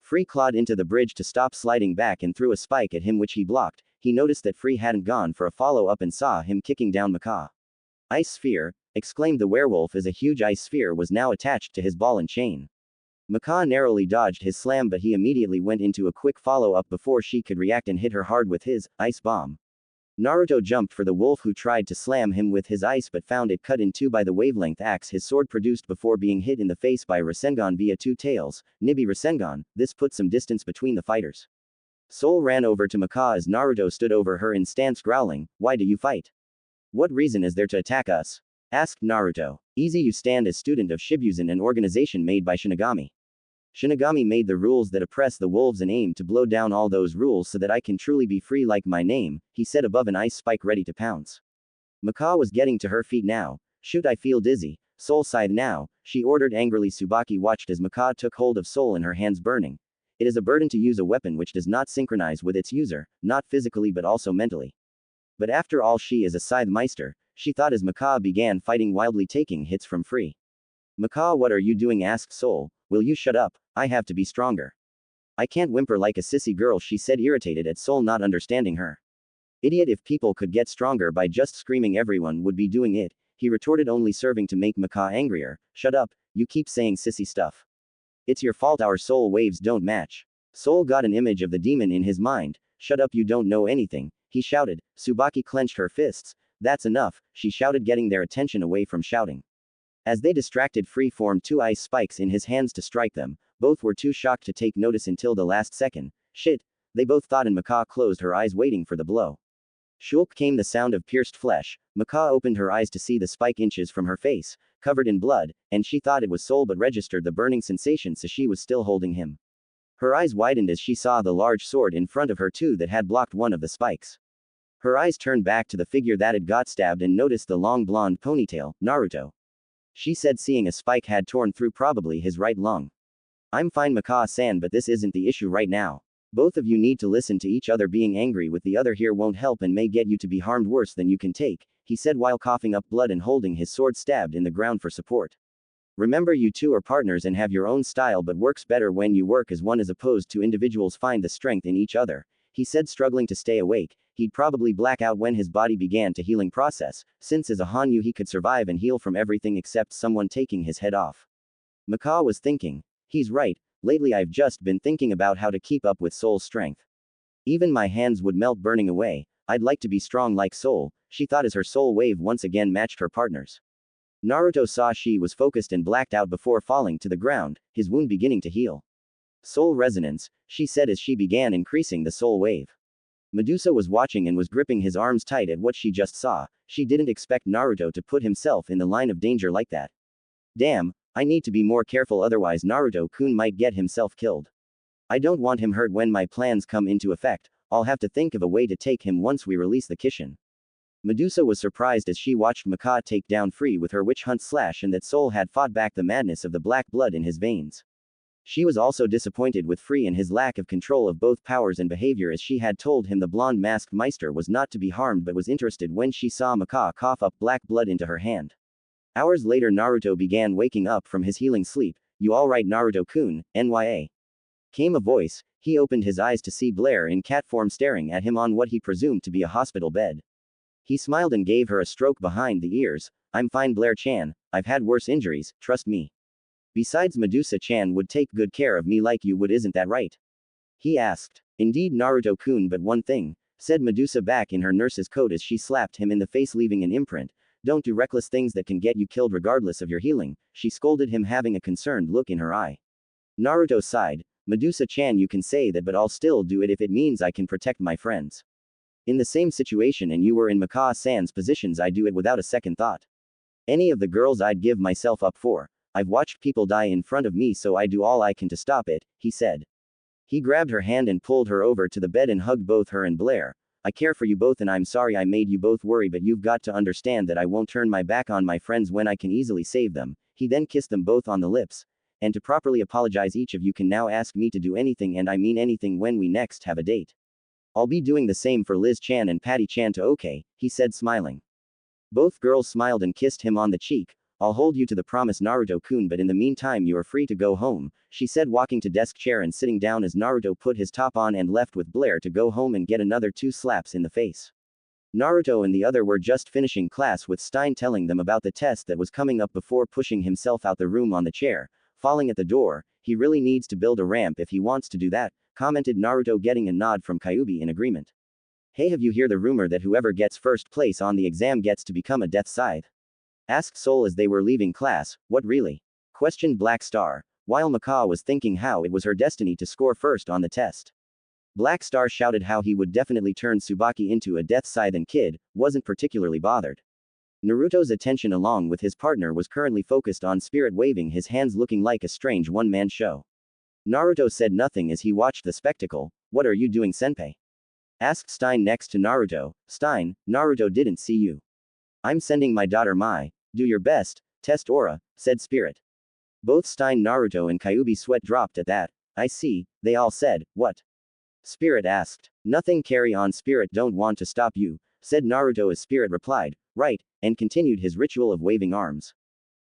Free clawed into the bridge to stop sliding back and threw a spike at him, which he blocked. He noticed that Free hadn't gone for a follow-up and saw him kicking down Maka. Ice sphere, exclaimed the werewolf as a huge ice sphere was now attached to his ball and chain. Maka narrowly dodged his slam, but he immediately went into a quick follow-up before she could react and hit her hard with his ice bomb. Naruto jumped for the wolf, who tried to slam him with his ice but found it cut in two by the wavelength axe his sword produced before being hit in the face by Rasengan via two tails, Nibi Rasengan. This put some distance between the fighters. Soul ran over to Maka as Naruto stood over her in stance, growling, "Why do you fight? What reason is there to attack us?" asked Naruto. Easy, you stand as student of Shibuzen, an organization made by Shinigami. Shinigami made the rules that oppress the wolves and aim to blow down all those rules so that I can truly be free like my name, he said above an ice spike ready to pounce. Maka was getting to her feet now. Shoot, I feel dizzy. Soul sighed now, she ordered angrily. Tsubaki watched as Maka took hold of Soul in her hands, burning. It is a burden to use a weapon which does not synchronize with its user, not physically but also mentally. But after all, she is a Scythe Meister, she thought as Maka began fighting wildly, taking hits from Free. Maka, what are you doing? Asked Soul. Will you shut up? I have to be stronger. I can't whimper like a sissy girl, she said, irritated at Soul not understanding her. Idiot, if people could get stronger by just screaming, everyone would be doing it, he retorted, only serving to make Maka angrier. Shut up, you keep saying sissy stuff. It's your fault our soul waves don't match. Soul got an image of the demon in his mind. Shut up, you don't know anything, he shouted. Tsubaki clenched her fists. That's enough, she shouted, getting their attention away from shouting. As they distracted, Free formed two ice spikes in his hands to strike them. Both were too shocked to take notice until the last second. Shit, they both thought, and Maka closed her eyes waiting for the blow. Shulk came the sound of pierced flesh. Maka opened her eyes to see the spike inches from her face. covered in blood, and she thought it was Soul but registered the burning sensation so she was still holding him. Her eyes widened as she saw the large sword in front of her too that had blocked one of the spikes. Her eyes turned back to the figure that had got stabbed and noticed the long blonde ponytail, Naruto. She said seeing a spike had torn through probably his right lung. I'm fine Maka-san, but this isn't the issue right now. Both of you need to listen to each other. Being angry with the other here won't help and may get you to be harmed worse than you can take, he said while coughing up blood and holding his sword stabbed in the ground for support. Remember, you two are partners and have your own style, but works better when you work as one as opposed to individuals. Find the strength in each other, he said, struggling to stay awake. He'd probably black out when his body began to healing process, since as a Hanyu he could survive and heal from everything except someone taking his head off. Maka was thinking. He's right, lately I've just been thinking about how to keep up with Soul's strength. Even my hands would melt burning away. I'd like to be strong like Soul, she thought as her soul wave once again matched her partner's. Naruto saw she was focused and blacked out before falling to the ground, his wound beginning to heal. Soul resonance, she said as she began increasing the soul wave. Medusa was watching and was gripping his arms tight at what she just saw. She didn't expect Naruto to put himself in the line of danger like that. Damn, I need to be more careful, otherwise Naruto-kun might get himself killed. I don't want him hurt when my plans come into effect. I'll have to think of a way to take him once we release the Kishin. Medusa was surprised as she watched Maka take down Free with her witch hunt slash and that Soul had fought back the madness of the black blood in his veins. She was also disappointed with Free and his lack of control of both powers and behavior, as she had told him the blonde masked Meister was not to be harmed but was interested when she saw Maka cough up black blood into her hand. Hours later Naruto began waking up from his healing sleep. You alright Naruto-kun, NYA? Came a voice. He opened his eyes to see Blair in cat form staring at him on what he presumed to be a hospital bed. He smiled and gave her a stroke behind the ears. I'm fine Blair-chan, I've had worse injuries, trust me. Besides Medusa-chan would take good care of me like you would, isn't that right? He asked. Indeed Naruto-kun, but one thing, said Medusa back in her nurse's coat as she slapped him in the face leaving an imprint. Don't do reckless things that can get you killed regardless of your healing, she scolded him, having a concerned look in her eye. Naruto sighed. Medusa-chan, you can say that, but I'll still do it if it means I can protect my friends. In the same situation and you were in Maka-san's positions, I'd do it without a second thought. Any of the girls I'd give myself up for. I've watched people die in front of me, so I do all I can to stop it, he said. He grabbed her hand and pulled her over to the bed and hugged both her and Blair. I care for you both and I'm sorry I made you both worry, but you've got to understand that I won't turn my back on my friends when I can easily save them. He then kissed them both on the lips. And to properly apologize, each of you can now ask me to do anything, and I mean anything, when we next have a date. I'll be doing the same for Liz-chan and Patty-chan too, okay, he said smiling. Both girls smiled and kissed him on the cheek. I'll hold you to the promise Naruto-kun, but in the meantime you are free to go home, she said, walking to desk chair and sitting down as Naruto put his top on and left with Blair to go home and get another 2 slaps in the face. Naruto and the other were just finishing class with Stein telling them about the test that was coming up before pushing himself out the room on the chair, falling at the door. He really needs to build a ramp if he wants to do that, commented Naruto, getting a nod from Kyuubi in agreement. Hey, have you heard the rumor that whoever gets first place on the exam gets to become a death scythe? Asked Soul as they were leaving class. What, really? Questioned Black Star, while Maka was thinking how it was her destiny to score first on the test. Black Star shouted how he would definitely turn Tsubaki into a death scythe, and Kid wasn't particularly bothered. Naruto's attention along with his partner was currently focused on Spirit, waving his hands looking like a strange one-man show. Naruto said nothing as he watched the spectacle. What are you doing, senpai? Asked Stein next to Naruto. Stein, Naruto didn't see you. I'm sending my daughter Mai. Do your best, test aura, said Spirit. Both Stein, Naruto and Kyuubi sweat dropped at that. I see, they all said. What? Spirit asked. Nothing, carry on. Spirit don't want to stop you, said Naruto as Spirit replied, right, and continued his ritual of waving arms.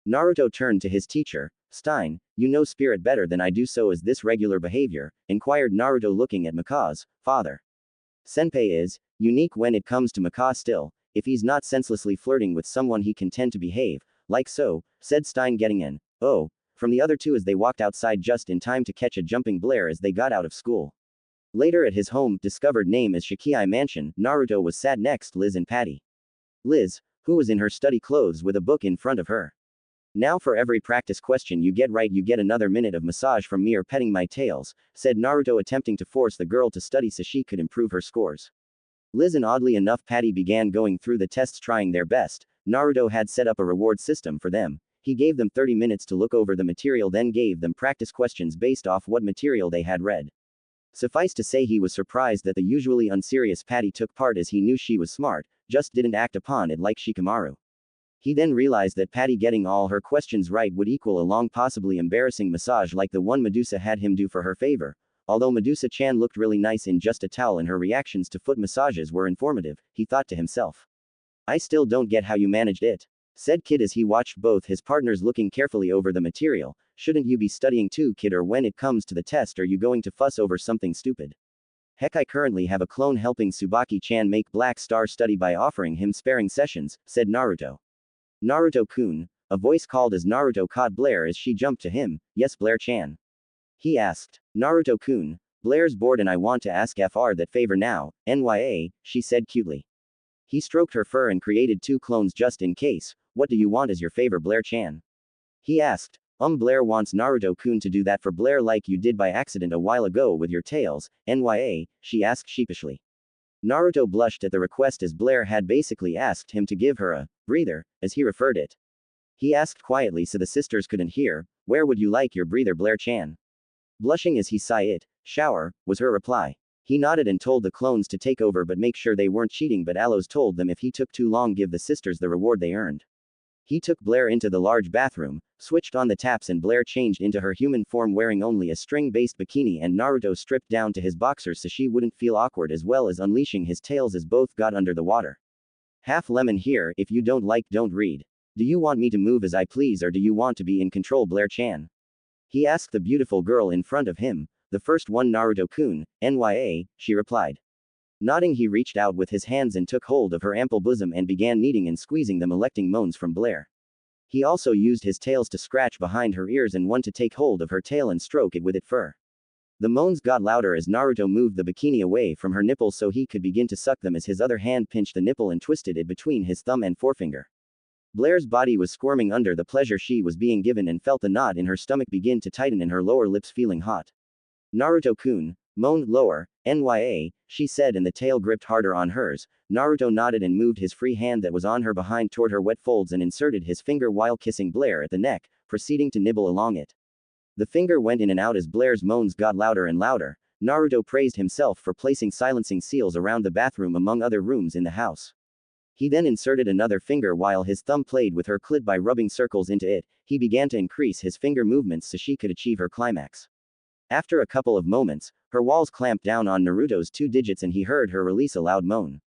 Naruto turned to his teacher. Stein, you know Spirit better than I do, so is this regular behavior? Inquired Naruto, looking at Maka's father. Senpai is unique when it comes to Maka still. If he's not senselessly flirting with someone he can tend to behave like so, said Stein, getting in. Oh, from the other two as they walked outside just in time to catch a jumping Blair as they got out of school. Later at his home, discovered name as Shikiai Mansion, Naruto was sat next Liz and Patty. Liz, who was in her study clothes with a book in front of her. Now for every practice question you get right, you get another minute of massage from me or petting my tails, said Naruto, attempting to force the girl to study so she could improve her scores. Liz and oddly enough Patty began going through the tests trying their best. Naruto had set up a reward system for them. He gave them 30 minutes to look over the material, then gave them practice questions based off what material they had read. Suffice to say, he was surprised that the usually unserious Patty took part, as he knew she was smart, just didn't act upon it like Shikamaru. He then realized that Patty getting all her questions right would equal a long, possibly embarrassing massage like the one Medusa had him do for her favor. Although Medusa-chan looked really nice in just a towel and her reactions to foot massages were informative, he thought to himself. I still don't get how you managed it, said Kid as he watched both his partners looking carefully over the material. Shouldn't you be studying too, Kid, or when it comes to the test are you going to fuss over something stupid? Heck, I currently have a clone helping Tsubaki-chan make Black Star study by offering him sparring sessions, said Naruto. Naruto-kun, a voice called as Naruto caught Blair as she jumped to him. Yes, Blair-chan? He asked. Naruto-kun, Blair's bored and I want to ask FR that favor now, NYA, she said cutely. He stroked her fur and created 2 clones just in case. What do you want as your favor, Blair-chan? He asked. Blair wants Naruto-kun to do that for Blair like you did by accident a while ago with your tails, NYA, she asked sheepishly. Naruto blushed at the request as Blair had basically asked him to give her a breather, as he referred it. He asked quietly so the sisters couldn't hear, where would you like your breather, Blair-chan? Blushing as he sighed it, shower, was her reply. He nodded and told the clones to take over but make sure they weren't cheating, but Aloes told them if he took too long give the sisters the reward they earned. He took Blair into the large bathroom, switched on the taps and Blair changed into her human form wearing only a string-based bikini, and Naruto stripped down to his boxers so she wouldn't feel awkward, as well as unleashing his tails as both got under the water. Half lemon here, if you don't like don't read. Do you want me to move as I please or do you want to be in control, Blair-chan? He asked the beautiful girl in front of him. The first one, Naruto-kun, NYA, she replied. Nodding, he reached out with his hands and took hold of her ample bosom and began kneading and squeezing them, electing moans from Blair. He also used his tails to scratch behind her ears and one to take hold of her tail and stroke it with its fur. The moans got louder as Naruto moved the bikini away from her nipples so he could begin to suck them, as his other hand pinched the nipple and twisted it between his thumb and forefinger. Blair's body was squirming under the pleasure she was being given and felt the knot in her stomach begin to tighten and her lower lips feeling hot. Naruto-kun, moaned lower, NYA, she said, and the tail gripped harder on hers. Naruto nodded and moved his free hand that was on her behind toward her wet folds and inserted his finger while kissing Blair at the neck, proceeding to nibble along it. The finger went in and out as Blair's moans got louder and louder. Naruto praised himself for placing silencing seals around the bathroom among other rooms in the house. He then inserted another finger while his thumb played with her clit by rubbing circles into it. He began to increase his finger movements so she could achieve her climax. After a couple of moments, her walls clamped down on Naruto's 2 digits and he heard her release a loud moan.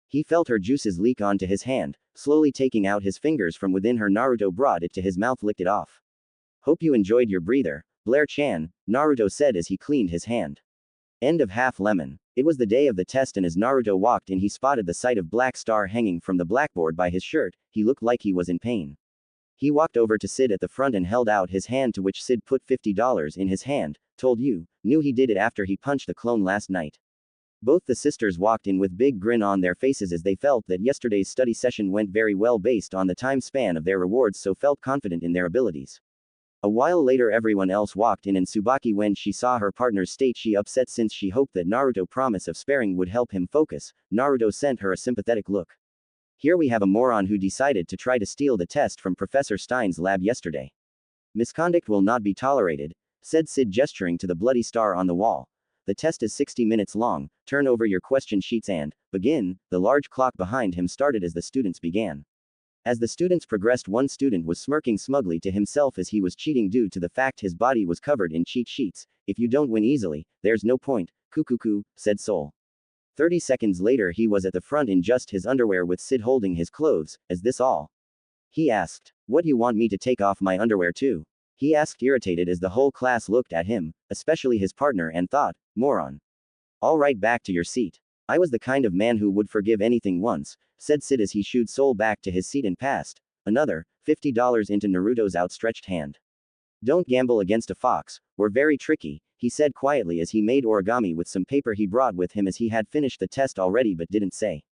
He felt her juices leak onto his hand, slowly taking out his fingers from within her. Naruto brought it to his mouth, licked it off. Hope you enjoyed your breather, Blair-chan, Naruto said as he cleaned his hand. End of half lemon. It was the day of the test and as Naruto walked in he spotted the sight of Black Star hanging from the blackboard by his shirt. He looked like he was in pain. He walked over to Sid at the front and held out his hand, to which Sid put $50 in his hand. Told you, knew he did it after he punched the clone last night. Both the sisters walked in with big grin on their faces as they felt that yesterday's study session went very well based on the time span of their rewards, so felt confident in their abilities. A while later everyone else walked in and Tsubaki, when she saw her partner's state, she upset since she hoped that Naruto's promise of sparing would help him focus. Naruto sent her a sympathetic look. Here we have a moron who decided to try to steal the test from Professor Stein's lab yesterday. Misconduct will not be tolerated, said Sid, gesturing to the bloody star on the wall. The test is 60 minutes long, turn over your question sheets and begin. The large clock behind him started as the students began. As the students progressed, one student was smirking smugly to himself as he was cheating due to the fact his body was covered in cheat sheets. If you don't win easily, there's no point, kukuku, said Sol. 30 seconds later he was at the front in just his underwear with Sid holding his clothes. Is this all? He asked. What, you want me to take off my underwear too? He asked, irritated as the whole class looked at him, especially his partner, and thought, moron. All right, back to your seat. I was the kind of man who would forgive anything once, said Sid as he shooed Sol back to his seat and passed another $50 into Naruto's outstretched hand. Don't gamble against a fox, we're very tricky, he said quietly as he made origami with some paper he brought with him, as he had finished the test already but didn't say.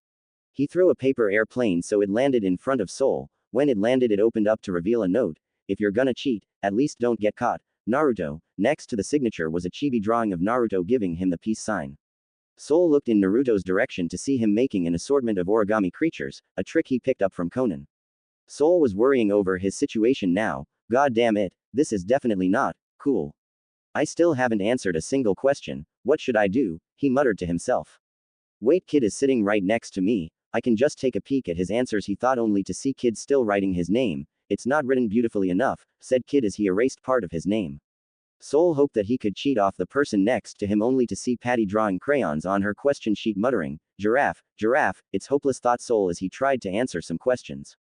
He threw a paper airplane so it landed in front of Sol. When it landed it opened up to reveal a note. If you're gonna cheat, at least don't get caught, Naruto. Next to the signature was a chibi drawing of Naruto giving him the peace sign. Sol looked in Naruto's direction to see him making an assortment of origami creatures, a trick he picked up from Conan. Soul was worrying over his situation now. God damn it, this is definitely not cool. I still haven't answered a single question. What should I do? He muttered to himself. Wait, Kid is sitting right next to me. I can just take a peek at his answers, he thought, only to see Kid still writing his name. It's not written beautifully enough, said Kid as he erased part of his name. Soul hoped that he could cheat off the person next to him, only to see Patty drawing crayons on her question sheet, muttering, "Giraffe, giraffe," it's hopeless, thought Soul as he tried to answer some questions.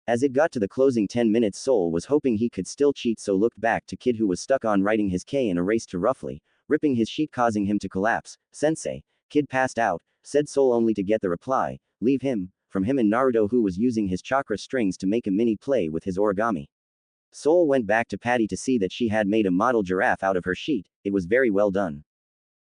As it got to the closing 10 minutes, Soul was hoping he could still cheat, so looked back to Kid, who was stuck on writing his K and erased to roughly, ripping his sheet, causing him to collapse. Sensei, Kid passed out, said Soul, only to get the reply, leave him, from him and Naruto, who was using his chakra strings to make a mini play with his origami. Soul went back to Patty to see that she had made a model giraffe out of her sheet. It was very well done.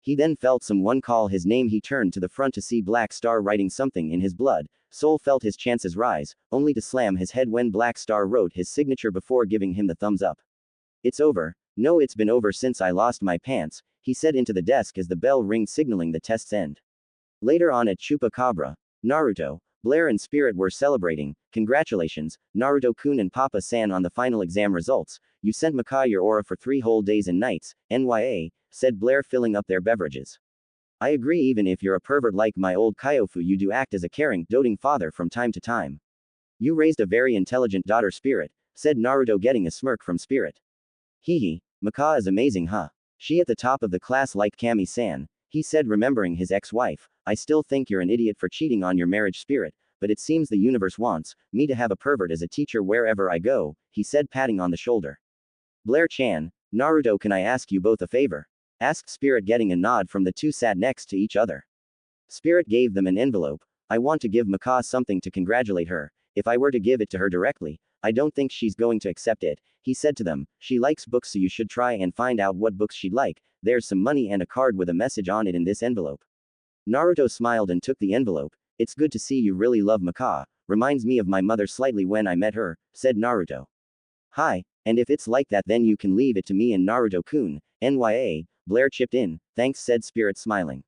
He then felt someone call his name. He turned to the front to see Black Star writing something in his blood. Soul felt his chances rise, only to slam his head when Black Star wrote his signature before giving him the thumbs up. It's over. No, it's been over since I lost my pants, he said into the desk as the bell rang, signaling the test's end. Later on at Chupacabra, Naruto, Blair and Spirit were celebrating. Congratulations, Naruto-kun and Papa-san, on the final exam results. You sent Maka your aura for 3 whole days and nights, NYA, said Blair, filling up their beverages. I agree, even if you're a pervert like my old Kyofu, you do act as a caring, doting father from time to time. You raised a very intelligent daughter, Spirit, said Naruto, getting a smirk from Spirit. Hee, Maka is amazing, huh? She at the top of the class liked Kami-san, he said, remembering his ex-wife. I still think you're an idiot for cheating on your marriage, Spirit, but it seems the universe wants me to have a pervert as a teacher wherever I go, he said, patting on the shoulder. Blair-chan, Naruto, can I ask you both a favor? Asked Spirit, getting a nod from the two sat next to each other. Spirit gave them an envelope. I want to give Maka something to congratulate her. If I were to give it to her directly, I don't think she's going to accept it, he said to them. She likes books, so you should try and find out what books she'd like. There's some money and a card with a message on it in this envelope. Naruto smiled and took the envelope. It's good to see you really love Maka. Reminds me of my mother slightly when I met her, said Naruto. Hi, and if it's like that, then you can leave it to me and Naruto-kun, NYA, Blair chipped in. Thanks, said Spirit, smiling.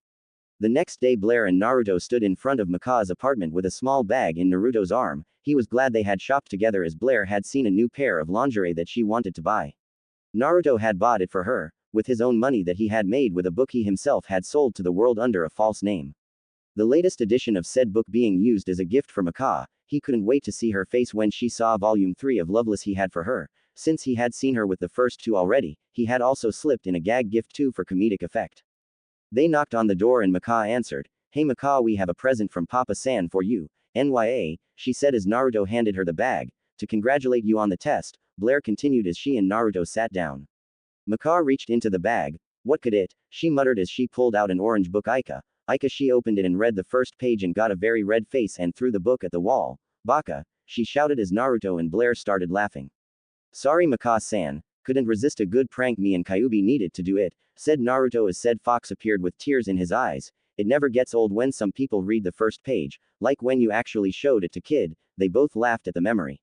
The next day, Blair and Naruto stood in front of Maka's apartment with a small bag in Naruto's arm. He was glad they had shopped together, as Blair had seen a new pair of lingerie that she wanted to buy. Naruto had bought it for her, with his own money that he had made with a book he himself had sold to the world under a false name. The latest edition of said book being used as a gift for Maka. He couldn't wait to see her face when she saw volume 3 of Loveless he had for her. Since he had seen her with the first 2 already, he had also slipped in a gag gift too for comedic effect. They knocked on the door and Maka answered. Hey Maka, we have a present from Papa-san for you, NYA, she said as Naruto handed her the bag. To congratulate you on the test, Blair continued as she and Naruto sat down. Maka reached into the bag. What could it? She muttered as she pulled out an orange book. Ika, she opened it and read the first page and got a very red face and threw the book at the wall. Baka, she shouted as Naruto and Blair started laughing. Sorry Maka-san, couldn't resist a good prank, me and Kyuubi needed to do it, said Naruto as said fox appeared with tears in his eyes. It never gets old when some people read the first page, like when you actually showed it to Kid. They both laughed at the memory.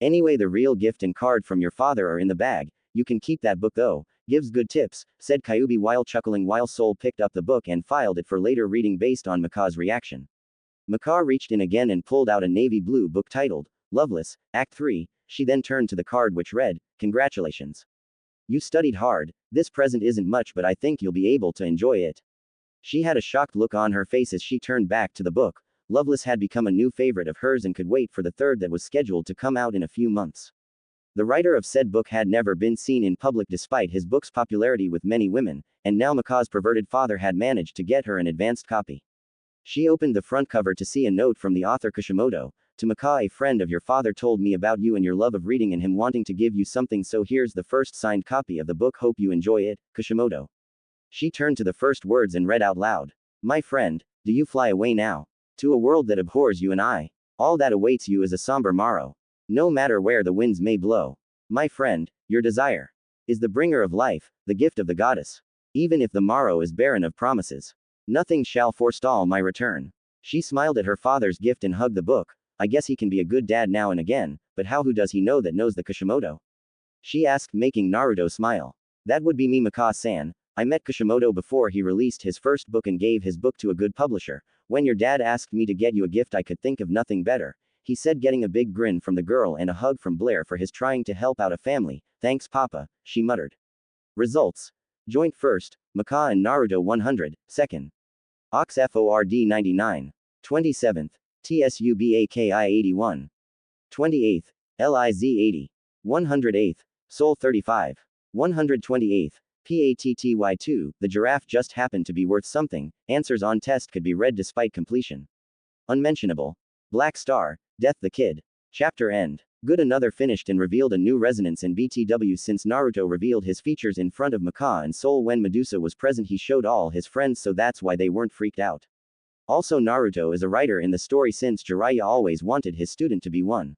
Anyway, the real gift and card from your father are in the bag. You can keep that book though. Gives good tips, said Kyuubi while chuckling, while Soul picked up the book and filed it for later reading based on Maka's reaction. Maka reached in again and pulled out a navy blue book titled Loveless, Act 3. She then turned to the card which read, Congratulations. You studied hard. This present isn't much, but I think you'll be able to enjoy it. She had a shocked look on her face as she turned back to the book. Loveless had become a new favorite of hers and could wait for the 3rd that was scheduled to come out in a few months. The writer of said book had never been seen in public despite his book's popularity with many women, and now Maka's perverted father had managed to get her an advanced copy. She opened the front cover to see a note from the author Kishimoto. To Maka, a friend of your father told me about you and your love of reading and him wanting to give you something, so here's the first signed copy of the book, hope you enjoy it, Kishimoto. She turned to the first words and read out loud. My friend, do you fly away now? To a world that abhors you and I. All that awaits you is a somber morrow. No matter where the winds may blow. My friend, your desire is the bringer of life, the gift of the goddess. Even if the morrow is barren of promises, nothing shall forestall my return. She smiled at her father's gift and hugged the book. I guess he can be a good dad now and again, but who does he know that knows the Kishimoto? She asked, making Naruto smile. That would be me, Maka-san. I met Kishimoto before he released his first book and gave his book to a good publisher. When your dad asked me to get you a gift, I could think of nothing better. he said, getting a big grin from the girl and a hug from Blair for his trying to help out a family. Thanks, Papa, she muttered. Results. Joint first, Maka and Naruto 100, second. Ox FORD 99. 27th. TSUBAKI 81. 28th. LIZ 80. 108th. Soul 35. 128th. PATTY2, the giraffe just happened to be worth something. Answers on test could be read despite completion. Unmentionable. Black Star, Death the Kid. Chapter end. Good. Another finished and revealed a new resonance in BTW since Naruto revealed his features in front of Maka and Soul when Medusa was present. He showed all his friends, so that's why they weren't freaked out. Also, Naruto is a writer in the story since Jiraiya always wanted his student to be one.